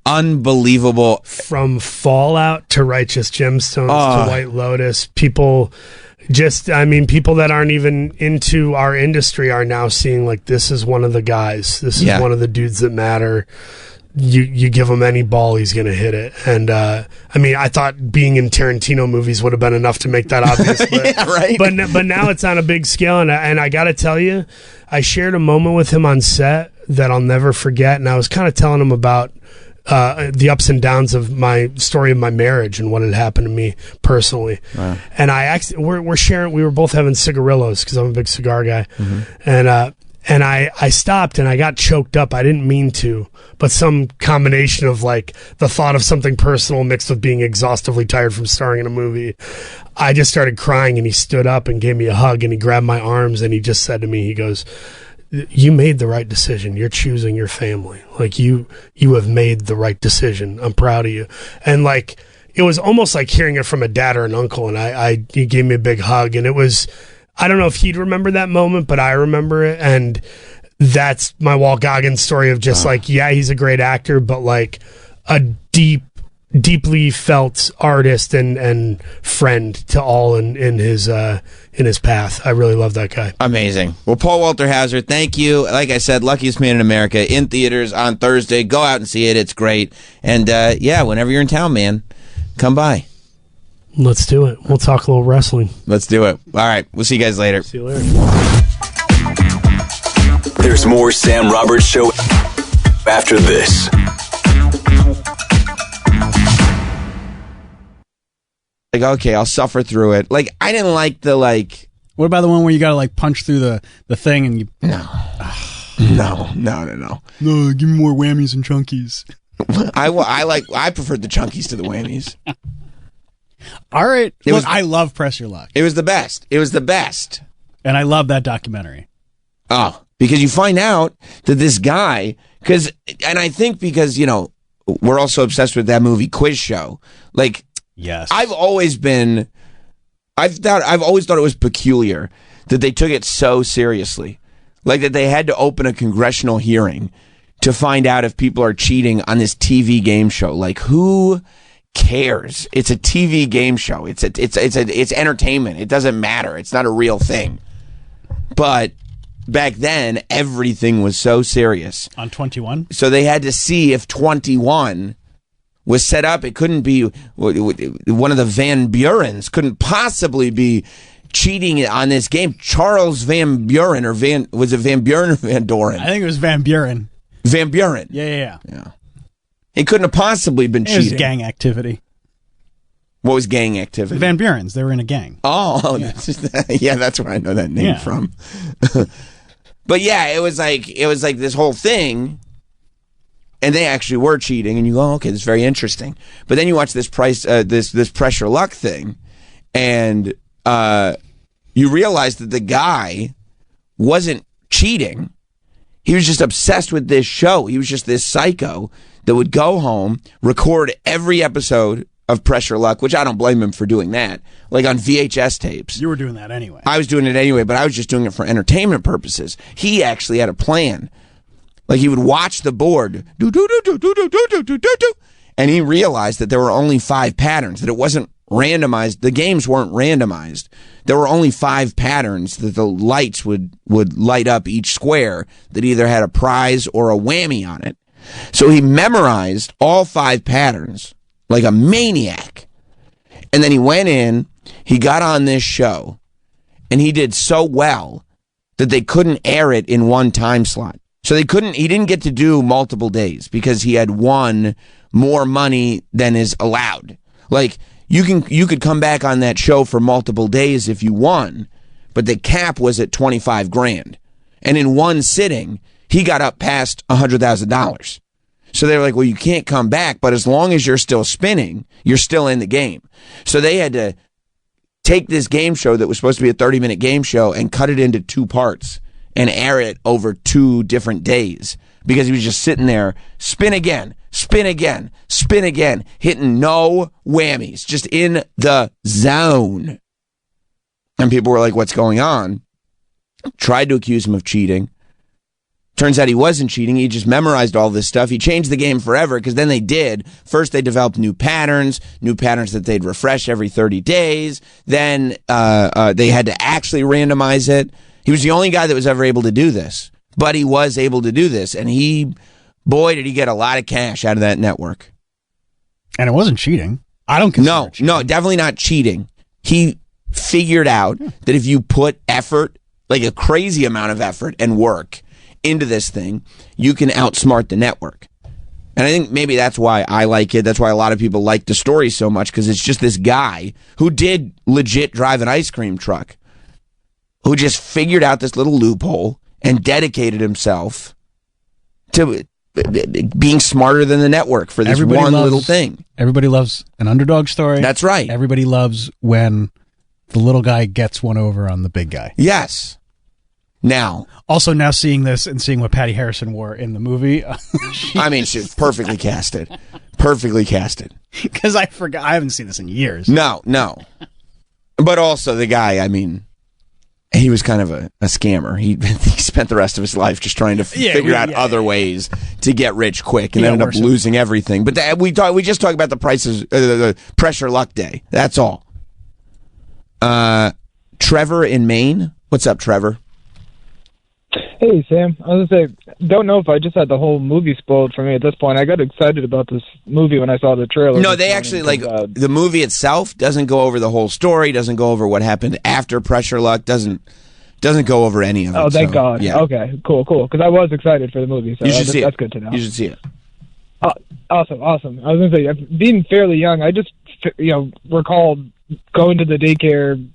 Speaker 1: Unbelievable.
Speaker 9: From Fallout to Righteous Gemstones to White Lotus, people that aren't even into our industry are now seeing like, this is one of the guys. This is one of the dudes that matter. You give him any ball, he's going to hit it. And I mean, I thought being in Tarantino movies would have been enough to make that obvious. But,
Speaker 1: yeah, right.
Speaker 9: But now it's on a big scale, and I got to tell you, I shared a moment with him on set that I'll never forget, and I was kind of telling him about the ups and downs of my story of my marriage and what had happened to me personally.
Speaker 1: Wow.
Speaker 9: And we're sharing. We were both having cigarillos because I'm a big cigar guy, and I stopped and I got choked up. I didn't mean to, but some combination of like the thought of something personal mixed with being exhaustively tired from starring in a movie. I just started crying, and he stood up and gave me a hug, and he grabbed my arms, and he just said to me, he goes, you made the right decision. You're choosing your family. Like you have made the right decision. I'm proud of you. And like, it was almost like hearing it from a dad or an uncle. And he gave me a big hug, and it was, I don't know if he'd remember that moment, but I remember it. And that's my Walt Goggins story of just like, yeah, he's a great actor, but like a deep, deeply felt artist and friend to all in his path. I really love that guy.
Speaker 1: Amazing. Well, Paul Walter Hauser, thank you. Like I said, Luckiest Man in America in theaters on Thursday. Go out and see it. It's great. And whenever you're in town, man, come by.
Speaker 9: Let's do it. We'll talk a little wrestling.
Speaker 1: Let's do it. All right. We'll see you guys later.
Speaker 9: See you later.
Speaker 4: There's more Sam Roberts Show after this.
Speaker 1: Like, okay, I'll suffer through it. Like, I didn't like the, like...
Speaker 2: What about the one where you gotta, like, punch through the thing and you...
Speaker 1: No. No.
Speaker 2: No, give me more whammies and chunkies.
Speaker 1: I preferred the chunkies to the whammies.
Speaker 2: All right. I love Press Your Luck.
Speaker 1: It was the best. It was the best.
Speaker 2: And I love that documentary.
Speaker 1: Oh, because you find out that this guy... And I think because, we're also obsessed with that movie Quiz Show. Like...
Speaker 2: Yes.
Speaker 1: I've always thought it was peculiar that they took it so seriously. Like that they had to open a congressional hearing to find out if people are cheating on this TV game show. Like, who cares? It's a TV game show. It's entertainment. It doesn't matter. It's not a real thing. But back then, everything was so serious.
Speaker 2: On 21?
Speaker 1: So they had to see if 21 was set up. It couldn't be one of the Van Burens. Couldn't possibly be cheating on this game. Charles Van Buren was it Van Buren or Van Doren?
Speaker 2: I think it was Van Buren.
Speaker 1: Van Buren.
Speaker 2: Yeah.
Speaker 1: It couldn't have possibly been cheating.
Speaker 2: It was gang activity.
Speaker 1: What was gang activity?
Speaker 2: Van Burens. They were in a gang.
Speaker 1: Oh, yeah. That's where I know that name from. But yeah, it was like this whole thing. And they actually were cheating, and you go, oh, okay, this is very interesting. But then you watch this this Pressure Luck thing, and you realize that the guy wasn't cheating. He was just obsessed with this show. He was just this psycho that would go home, record every episode of Pressure Luck, which I don't blame him for doing that, like on VHS tapes.
Speaker 2: You were doing that anyway.
Speaker 1: I was doing it anyway, but I was just doing it for entertainment purposes. He actually had a plan. Like, he would watch the board, and he realized that there were only 5 patterns, that it wasn't randomized. The games weren't randomized. There were only 5 patterns that the lights would light up each square that either had a prize or a whammy on it. So he memorized all 5 patterns like a maniac. And then he went in, he got on this show, and he did so well that they couldn't air it in one time slot. So he didn't get to do multiple days because he had won more money than is allowed. Like, you could come back on that show for multiple days if you won, but the cap was at $25,000. And in one sitting, he got up past $100,000. So they were like, well, you can't come back, but as long as you're still spinning, you're still in the game. So they had to take this game show that was supposed to be a 30-minute game show and cut it into 2 parts. And air it over 2 different days because he was just sitting there, spin again, hitting no whammies, just in the zone. And people were like, what's going on? Tried to accuse him of cheating. Turns out he wasn't cheating. He just memorized all this stuff. He changed the game forever because then they did. First, they developed new patterns that they'd refresh every 30 days. Then they had to actually randomize it. He was the only guy that was ever able to do this, but he was able to do this, and boy, did he get a lot of cash out of that network.
Speaker 2: And it wasn't cheating. I don't consider it cheating.
Speaker 1: No, definitely not cheating. He figured out that if you put effort, like a crazy amount of effort and work into this thing, you can outsmart the network. And I think maybe that's why I like it. That's why a lot of people like the story so much, because it's just this guy who did legit drive an ice cream truck, who just figured out this little loophole and dedicated himself to being smarter than the network for this little thing.
Speaker 2: Everybody loves an underdog story.
Speaker 1: That's right.
Speaker 2: Everybody loves when the little guy gets one over on the big guy.
Speaker 1: Yes. Now
Speaker 2: seeing this and seeing what Patty Harrison wore in the movie.
Speaker 1: I mean, she's perfectly casted. Perfectly casted.
Speaker 2: Because I forgot. I haven't seen this in years.
Speaker 1: No. But also the guy, I mean... he was kind of a scammer. He spent the rest of his life just trying to figure out other ways to get rich quick, and ended up losing everything. But we just talk about the prices, the pressure luck day. That's all. Trevor in Maine. What's up, Trevor?
Speaker 10: Hey, Sam. I was going to say, don't know if I just had the whole movie spoiled for me at this point. I got excited about this movie when I saw the trailer.
Speaker 1: No, they actually, the movie itself doesn't go over the whole story, doesn't go over what happened after Pressure Luck, doesn't go over any of it.
Speaker 10: Oh, thank God.
Speaker 1: Yeah.
Speaker 10: Okay, cool. Because I was excited for the movie, so
Speaker 1: you should see
Speaker 10: that's
Speaker 1: it.
Speaker 10: good to know.
Speaker 1: You should see it.
Speaker 10: Awesome. I was going to say, being fairly young, I just, recall going to the daycare,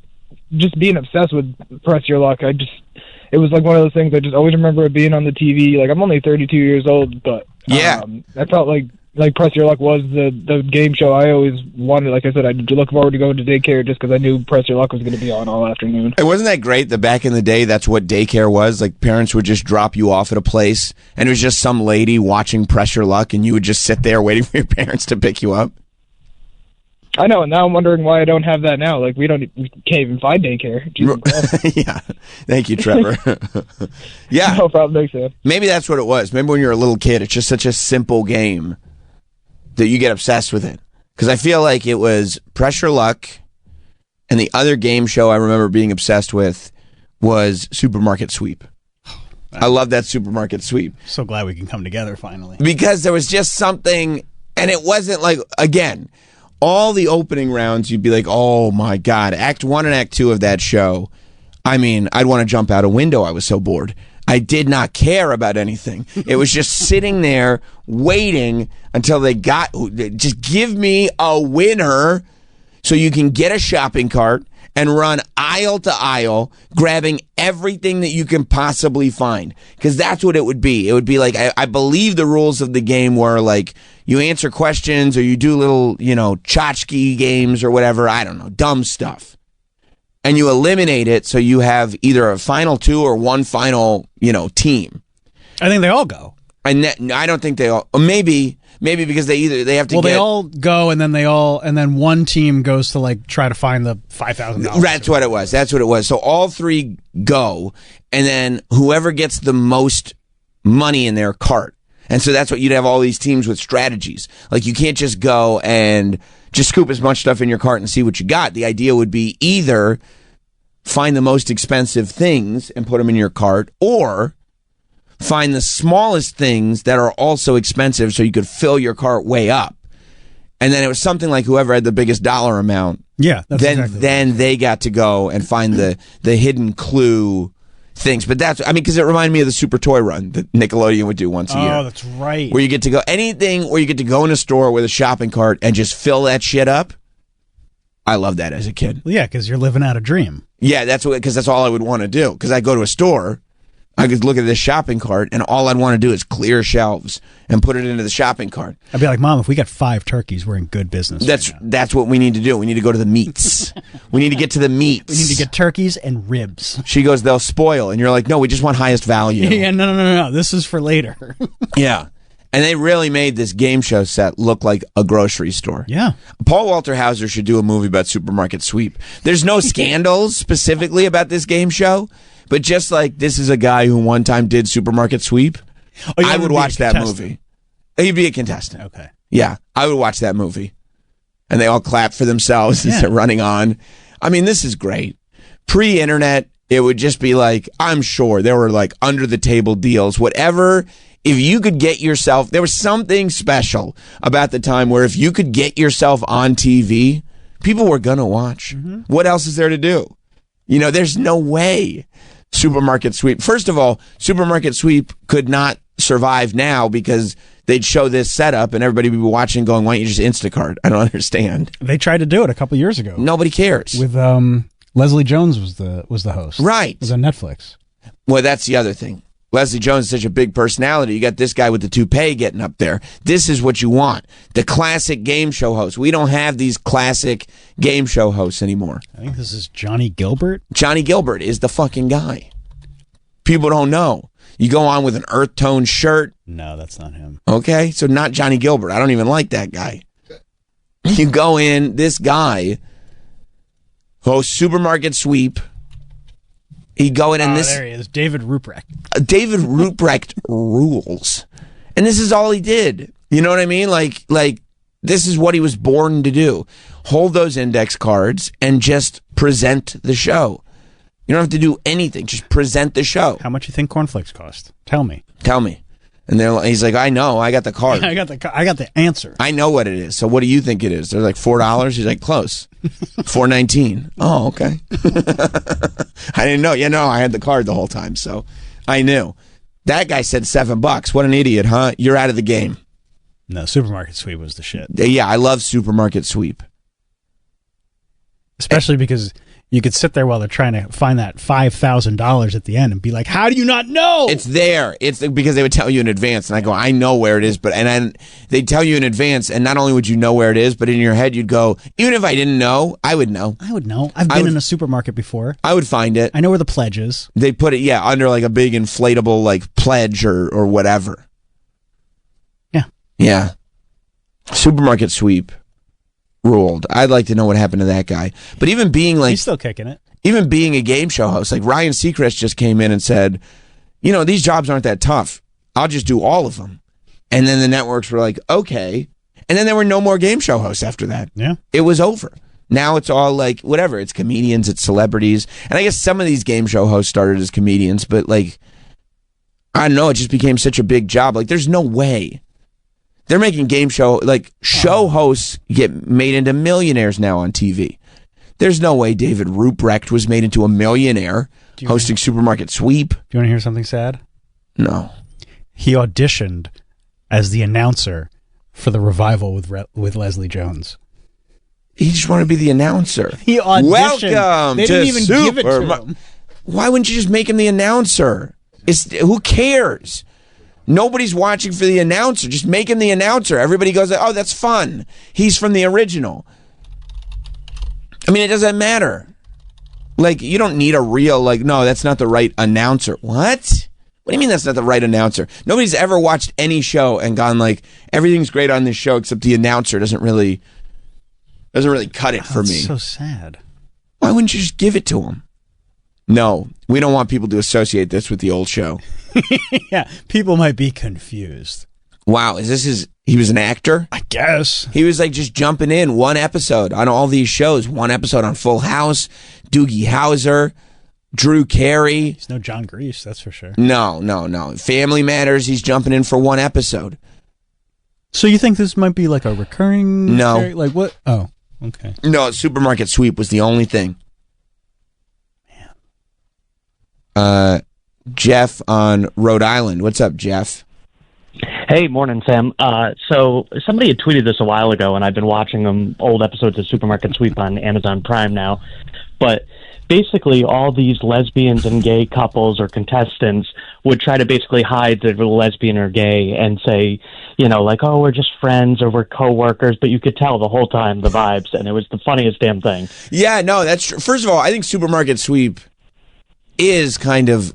Speaker 10: just being obsessed with Press Your Luck. It was like one of those things I just always remember it being on the TV. Like, I'm only 32 years old, but I felt like Press Your Luck was the game show I always wanted. Like I said, I look forward to going to daycare just because I knew Press Your Luck was going to be on all afternoon.
Speaker 1: And wasn't that great that back in the day, that's what daycare was? Like, parents would just drop you off at a place, and it was just some lady watching Press Your Luck, and you would just sit there waiting for your parents to pick you up.
Speaker 10: I know, and now I'm wondering why I don't have that now. Like, we can't even find daycare.
Speaker 1: Yeah. Thank you, Trevor. Yeah.
Speaker 10: No problem. Thanks, Sam.
Speaker 1: Maybe that's what it was. Maybe when you're a little kid, it's just such a simple game that you get obsessed with it. Because I feel like it was Pressure Luck, and the other game show I remember being obsessed with was Supermarket Sweep. I love that Supermarket Sweep.
Speaker 2: So glad we can come together finally.
Speaker 1: Because there was just something, and it wasn't like, again, all the opening rounds, you'd be like, oh my God, Act 1 and Act 2 of that show. I mean, I'd want to jump out a window. I was so bored. I did not care about anything. It was just sitting there waiting until just give me a winner so you can get a shopping cart and run aisle to aisle, grabbing everything that you can possibly find. Because that's what it would be. It would be like, I believe the rules of the game were like, you answer questions or you do little, tchotchke games or whatever. I don't know, dumb stuff. And you eliminate it so you have either a final two or one final, team.
Speaker 2: I think they all go.
Speaker 1: And I don't think they all. Maybe because they have to.
Speaker 2: Well, they all go, and then one team goes to try to find the $5,000.
Speaker 1: That's what it was. So all three go, and then whoever gets the most money in their cart. And so that's what you'd have all these teams with strategies. Like, you can't just go and just scoop as much stuff in your cart and see what you got. The idea would be either find the most expensive things and put them in your cart, or find the smallest things that are also expensive so you could fill your cart way up. And then it was something like whoever had the biggest dollar amount.
Speaker 2: Yeah, that's
Speaker 1: then they got to go and find the hidden clue things. But because it reminded me of the Super Toy Run that Nickelodeon would do once a year.
Speaker 2: Oh, that's right.
Speaker 1: Where you get to go, anything where you get to go in a store with a shopping cart and just fill that shit up. I loved that as a kid.
Speaker 2: Well, yeah, because you're living out a dream.
Speaker 1: Yeah, because that's all I would want to do. Because I go to a store, I could look at this shopping cart, and all I'd want to do is clear shelves and put it into the shopping cart.
Speaker 2: I'd be like, Mom, if we got 5 turkeys, we're in good business.
Speaker 1: That's what we need to do. We need to go to the meats. We need to get to the meats.
Speaker 2: We need to get turkeys and ribs.
Speaker 1: She goes, they'll spoil. And you're like, no, we just want highest value.
Speaker 2: Yeah, no. This is for later.
Speaker 1: Yeah. And they really made this game show set look like a grocery store.
Speaker 2: Yeah.
Speaker 1: Paul Walter Hauser should do a movie about Supermarket Sweep. There's no scandals specifically about this game show, but just like this is a guy who one time did Supermarket Sweep, I would watch that movie. He'd be a contestant.
Speaker 2: Okay.
Speaker 1: Yeah, I would watch that movie. And they all clap for themselves as they're running on. I mean, this is great. Pre-internet, it would just be like, I'm sure there were like under the table deals, whatever. If you could get yourself, there was something special about the time where if you could get yourself on TV, people were going to watch. Mm-hmm. What else is there to do? There's no way Supermarket Sweep. First of all, Supermarket Sweep could not survive now because they'd show this setup and everybody would be watching going, why don't you just Instacart? I don't understand.
Speaker 2: They tried to do it a couple years ago.
Speaker 1: Nobody cares.
Speaker 2: With Leslie Jones was the host.
Speaker 1: Right.
Speaker 2: It was on Netflix.
Speaker 1: Well, that's the other thing. Leslie Jones is such a big personality. You got this guy with the toupee getting up there. This is what you want. The classic game show host. We don't have these classic game show hosts anymore.
Speaker 2: I think this is Johnny Gilbert.
Speaker 1: Johnny Gilbert is the fucking guy. People don't know. You go on with an earth tone shirt.
Speaker 2: No, that's not him.
Speaker 1: Okay, so not Johnny Gilbert. I don't even like that guy. You go in, this guy hosts Supermarket Sweep. He'd go in and
Speaker 2: there he is, David Ruprecht.
Speaker 1: David Ruprecht rules. And this is all he did. You know what I mean? Like this is what he was born to do. Hold those index cards and just present the show. You don't have to do anything. Just present the show.
Speaker 2: How much you think cornflakes cost? Tell me.
Speaker 1: And he's like, I know, I got the card.
Speaker 2: I got the answer.
Speaker 1: I know what it is. So what do you think it is? They're like $4. He's like, close. $4.19. Oh, okay. I didn't know. No, I had the card the whole time, so I knew. That guy said $7. What an idiot, huh? You're out of the game.
Speaker 2: No, Supermarket Sweep was the shit.
Speaker 1: Yeah, I love Supermarket Sweep.
Speaker 2: Especially because you could sit there while they're trying to find that $5,000 at the end and be like, how do you not know?
Speaker 1: It's there. It's because they would tell you in advance. And I go, I know where it is. They'd tell you in advance. And not only would you know where it is, but in your head, you'd go, even if I didn't know, I would know.
Speaker 2: I've been in a supermarket before.
Speaker 1: I would find it.
Speaker 2: I know where the pledge is.
Speaker 1: They put it, under like a big inflatable like pledge or whatever.
Speaker 2: Yeah.
Speaker 1: Yeah. Supermarket Sweep ruled. I'd like to know what happened to that guy. But even being like...
Speaker 2: He's still kicking it.
Speaker 1: Even being a game show host, like Ryan Seacrest just came in and said, these jobs aren't that tough. I'll just do all of them. And then the networks were like, okay. And then there were no more game show hosts after that.
Speaker 2: Yeah.
Speaker 1: It was over. Now it's all like, whatever. It's comedians, it's celebrities. And I guess some of these game show hosts started as comedians, but like, I don't know, it just became such a big job. Like, there's no way. They're making game show, like show hosts get made into millionaires now on TV. There's no way David Ruprecht was made into a millionaire hosting Supermarket Sweep.
Speaker 2: Do you want to hear something sad?
Speaker 1: No.
Speaker 2: He auditioned as the announcer for the revival with Leslie Jones.
Speaker 1: He just wanted to be the announcer.
Speaker 2: He auditioned.
Speaker 1: Welcome
Speaker 2: they didn't even give it to him.
Speaker 1: Why wouldn't you just make him the announcer? Who cares? Nobody's watching for the announcer. Just make him the announcer. Everybody goes, oh, that's fun. He's from the original. I mean, it doesn't matter. Like, you don't need a real, no, that's not the right announcer. What? What do you mean that's not the right announcer? Nobody's ever watched any show and gone like, everything's great on this show except the announcer doesn't really cut it for me.
Speaker 2: That's so sad.
Speaker 1: Why wouldn't you just give it to him? No, we don't want people to associate this with the old show.
Speaker 2: Yeah, people might be confused.
Speaker 1: Wow, he was an actor?
Speaker 2: I guess.
Speaker 1: He was like just jumping in one episode on all these shows. One episode on Full House, Doogie Howser, Drew Carey.
Speaker 2: He's no John Grease, that's for sure.
Speaker 1: No. Family Matters, he's jumping in for one episode.
Speaker 2: So you think this might be like a recurring...
Speaker 1: No.
Speaker 2: Like what? Oh, okay.
Speaker 1: No, Supermarket Sweep was the only thing. Man. Jeff on Rhode Island. What's up, Jeff?
Speaker 11: Hey, morning, Sam. So somebody had tweeted this a while ago, and I've been watching them old episodes of Supermarket Sweep on Amazon Prime now. But basically, all these lesbians and gay couples or contestants would try to basically hide that they're lesbian or gay and say, oh, we're just friends or we're coworkers. But you could tell the whole time the vibes, and it was the funniest damn thing.
Speaker 1: Yeah, no, that's true. First of all, I think Supermarket Sweep is kind of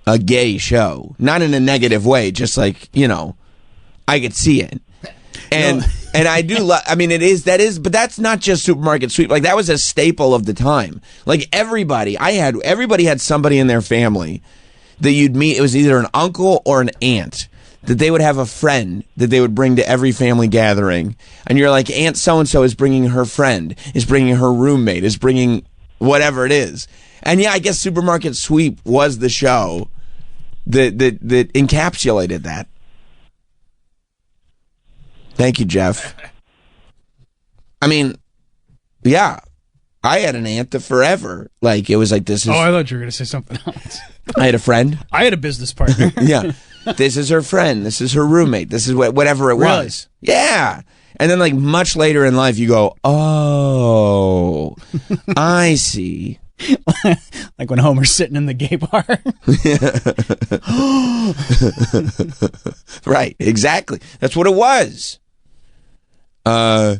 Speaker 1: a gay show, not in a negative way, just like, I could see it. And and I do that is but that's not just Supermarket Sweep. Like, that was a staple of the time. Like, everybody had somebody in their family that you'd meet. It was either an uncle or an aunt, that they would have a friend that they would bring to every family gathering. And you're like, Aunt so-and-so is bringing her friend, is bringing her roommate, is bringing whatever it is. And yeah, I guess Supermarket Sweep was the show that encapsulated that. Thank you, Jeff. I mean, yeah, I had an aunt that forever, like, it was like, this is...
Speaker 2: Oh, I thought you were going to say something else.
Speaker 1: I had a friend.
Speaker 2: I had a business partner.
Speaker 1: Yeah. This is her friend. This is her roommate. This is whatever it was. Yeah. And then, like, much later in life, you go, oh, I see.
Speaker 2: Like when Homer's sitting in the gay bar.
Speaker 1: Right, exactly. That's what it was. Oh,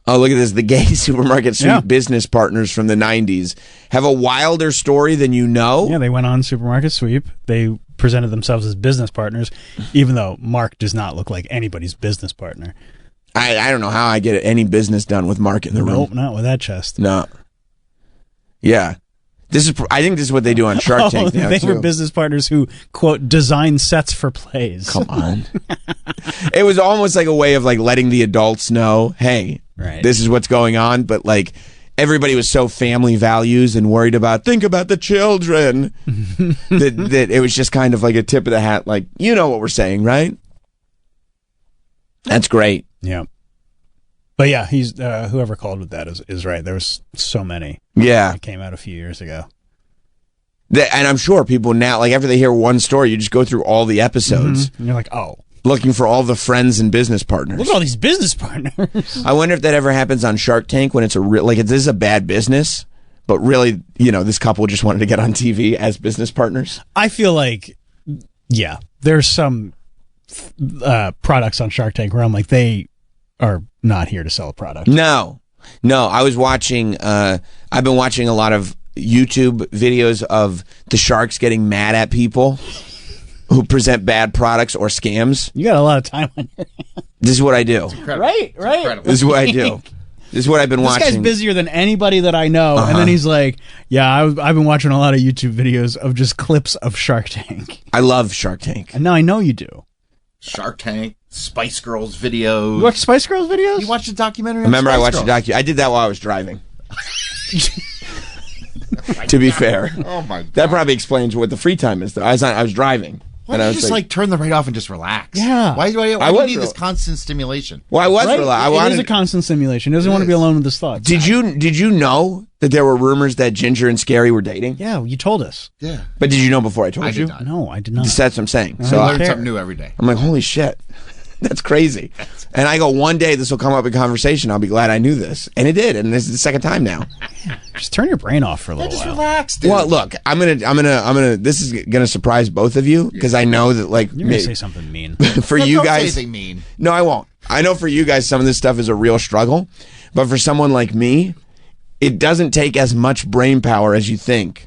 Speaker 1: look at this. The gay Supermarket Sweep business partners from the 90s have a wilder story than you know.
Speaker 2: Yeah, they went on Supermarket Sweep. They presented themselves as business partners, even though Mark does not look like anybody's business partner.
Speaker 1: I don't know how I get any business done with Mark in the room.
Speaker 2: Nope, not with that chest.
Speaker 1: No. Yeah. I think this is what they do on Shark Tank now,
Speaker 2: they
Speaker 1: too.
Speaker 2: were business partners who, quote, design sets for plays.
Speaker 1: Come on. It was almost like a way of like letting the adults know, hey, this is what's going on. But like everybody was so family values and worried about, think about the children, that it was just kind of like a tip of the hat. Like, you know what we're saying, right? That's great.
Speaker 2: Yeah. But yeah, he's whoever called with that is right. There was so many.
Speaker 1: Yeah.
Speaker 2: That came out a few years ago.
Speaker 1: And I'm sure people now, like after they hear one story, you just go through all the episodes.
Speaker 2: And you're like, oh.
Speaker 1: Looking for all the friends and business partners.
Speaker 2: Look at all these business partners.
Speaker 1: I wonder if that ever happens on Shark Tank when it's a real, like this is a bad business, but really, you know, this couple just wanted to get on TV as business partners.
Speaker 2: I feel like, yeah, there's some products on Shark Tank where I'm like, they are not here to sell a product.
Speaker 1: No, I was watching, I've been watching a lot of YouTube videos of the sharks getting mad at people who present bad products or scams.
Speaker 2: You got a lot of time on your hands.
Speaker 1: This is what I do.
Speaker 2: Right.
Speaker 1: This is what I do. This is what I've been watching.
Speaker 2: This guy's busier than anybody that I know. And then he's like, yeah, I've been watching a lot of YouTube videos of just clips of Shark Tank.
Speaker 1: I love Shark Tank.
Speaker 2: And now I know you do.
Speaker 6: Shark Tank, Spice Girls videos.
Speaker 2: You watch Spice Girls videos?
Speaker 6: You watched a documentary on
Speaker 1: Remember,
Speaker 6: Spice
Speaker 1: I watched
Speaker 6: Girls?
Speaker 1: a documentary. I did that while I was driving. To be fair.
Speaker 6: Oh, my God.
Speaker 1: That probably explains what the free time is, though. I was driving.
Speaker 6: Why
Speaker 1: and
Speaker 6: don't
Speaker 1: I
Speaker 6: you
Speaker 1: was
Speaker 6: just like turn the radio off and just relax?
Speaker 2: Yeah.
Speaker 6: Why do you
Speaker 1: was
Speaker 6: need this constant stimulation?
Speaker 1: Well, I was
Speaker 2: Right?
Speaker 1: relaxed.
Speaker 2: It is a constant simulation. He doesn't want to be alone with his thoughts.
Speaker 1: Did you know that there were rumors that Ginger and Scary were dating?
Speaker 2: Yeah, you told us.
Speaker 6: Yeah.
Speaker 1: But did you know before I told
Speaker 6: I
Speaker 1: you?
Speaker 6: did not.
Speaker 2: No, I did not.
Speaker 1: That's what I'm saying.
Speaker 2: I
Speaker 1: So
Speaker 2: don't
Speaker 6: Learn
Speaker 2: care.
Speaker 6: something new every day.
Speaker 1: I'm like, holy shit. That's crazy. And I go, one day this will come up in conversation. I'll be glad I knew this. And it did. And this is the second time now.
Speaker 2: Just turn your brain off for a little
Speaker 6: Just
Speaker 2: while.
Speaker 6: relax, dude.
Speaker 1: Well, look, I'm gonna, this is gonna surprise both of you because I know that, like,
Speaker 2: You're going to say something mean.
Speaker 1: for
Speaker 6: No,
Speaker 1: you
Speaker 6: don't say
Speaker 1: guys,
Speaker 6: anything mean.
Speaker 1: no, I won't. I know for you guys, some of this stuff is a real struggle, but for someone like me, it doesn't take as much brain power as you think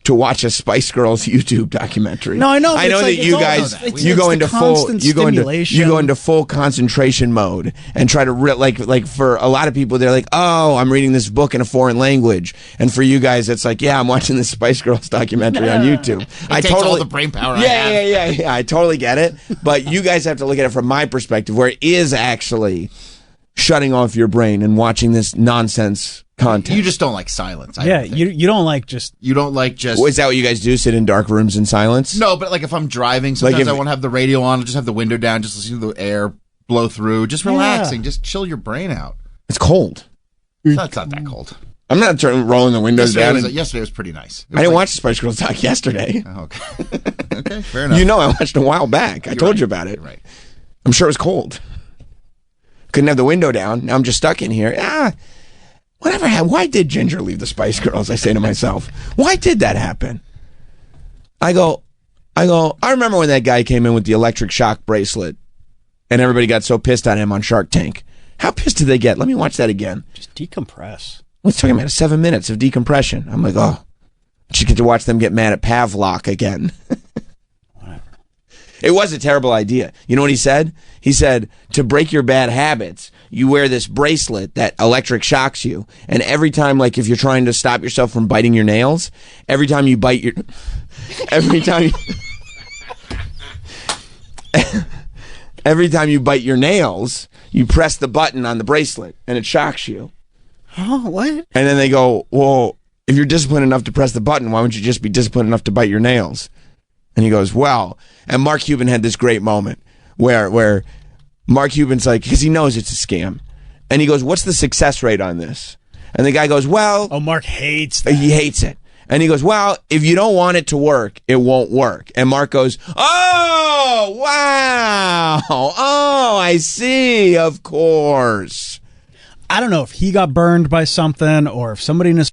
Speaker 1: to watch a Spice Girls YouTube documentary.
Speaker 2: No, I know.
Speaker 1: I know
Speaker 2: it's
Speaker 1: that
Speaker 2: like,
Speaker 1: you
Speaker 2: it's
Speaker 1: guys,
Speaker 2: all- it's-
Speaker 1: you
Speaker 2: it's
Speaker 1: go
Speaker 2: the
Speaker 1: into full,
Speaker 2: constant
Speaker 1: you go
Speaker 2: stimulation.
Speaker 1: into full concentration mode and try to like for a lot of people, they're like, oh, I'm reading this book in a foreign language, and for you guys, it's like, yeah, I'm watching this Spice Girls documentary on YouTube.
Speaker 6: It takes all the brain power I have.
Speaker 1: Yeah, I totally get it. But you guys have to look at it from my perspective, where it is actually shutting off your brain and watching this nonsense content.
Speaker 6: You just don't like silence. I
Speaker 2: Yeah,
Speaker 6: don't think.
Speaker 2: you don't like just...
Speaker 6: You don't like just...
Speaker 1: Is that what you guys do? Sit in dark rooms in silence?
Speaker 6: No, but like if I'm driving, sometimes
Speaker 1: Like if-
Speaker 6: I won't have the radio on. I'll just have the window down, just listen to the air blow through, just relaxing, just chill your brain out.
Speaker 1: It's cold.
Speaker 6: It's not that cold.
Speaker 1: I'm not rolling the windows down.
Speaker 6: Yesterday was pretty nice.
Speaker 1: I didn't watch the Spice Girls doc yesterday.
Speaker 6: Oh, okay. Okay, fair enough.
Speaker 1: You know I watched a while back. I
Speaker 6: You're
Speaker 1: told
Speaker 6: right.
Speaker 1: you about it.
Speaker 6: You're right.
Speaker 1: I'm sure it was cold. Couldn't have the window down. Now I'm just stuck in here. Whatever happened? Why did Ginger leave the Spice Girls? I say to myself, why did that happen? I remember when that guy came in with the electric shock bracelet and everybody got so pissed on him on Shark Tank. How pissed did they get? Let me watch that again.
Speaker 2: Just decompress.
Speaker 1: Let's talk about 7 minutes of decompression. I'm like, oh, just get to watch them get mad at Pavlok again. It was a terrible idea. You know what he said? He said, to break your bad habits, you wear this bracelet that electric shocks you. And every time, like if you're trying to stop yourself from biting your nails, every time you bite your... Every time you bite your nails, you press the button on the bracelet and it shocks you.
Speaker 2: Oh, what?
Speaker 1: And then they go, well, if you're disciplined enough to press the button, why wouldn't you just be disciplined enough to bite your nails? And he goes, well, and Mark Cuban had this great moment where Mark Cuban's like, because he knows it's a scam. And he goes, what's the success rate on this? And the guy goes, well.
Speaker 2: Oh, Mark hates that.
Speaker 1: He hates it. And he goes, well, if you don't want it to work, it won't work. And Mark goes, oh, wow. Oh, I see. Of course.
Speaker 2: I don't know if he got burned by something or if somebody in his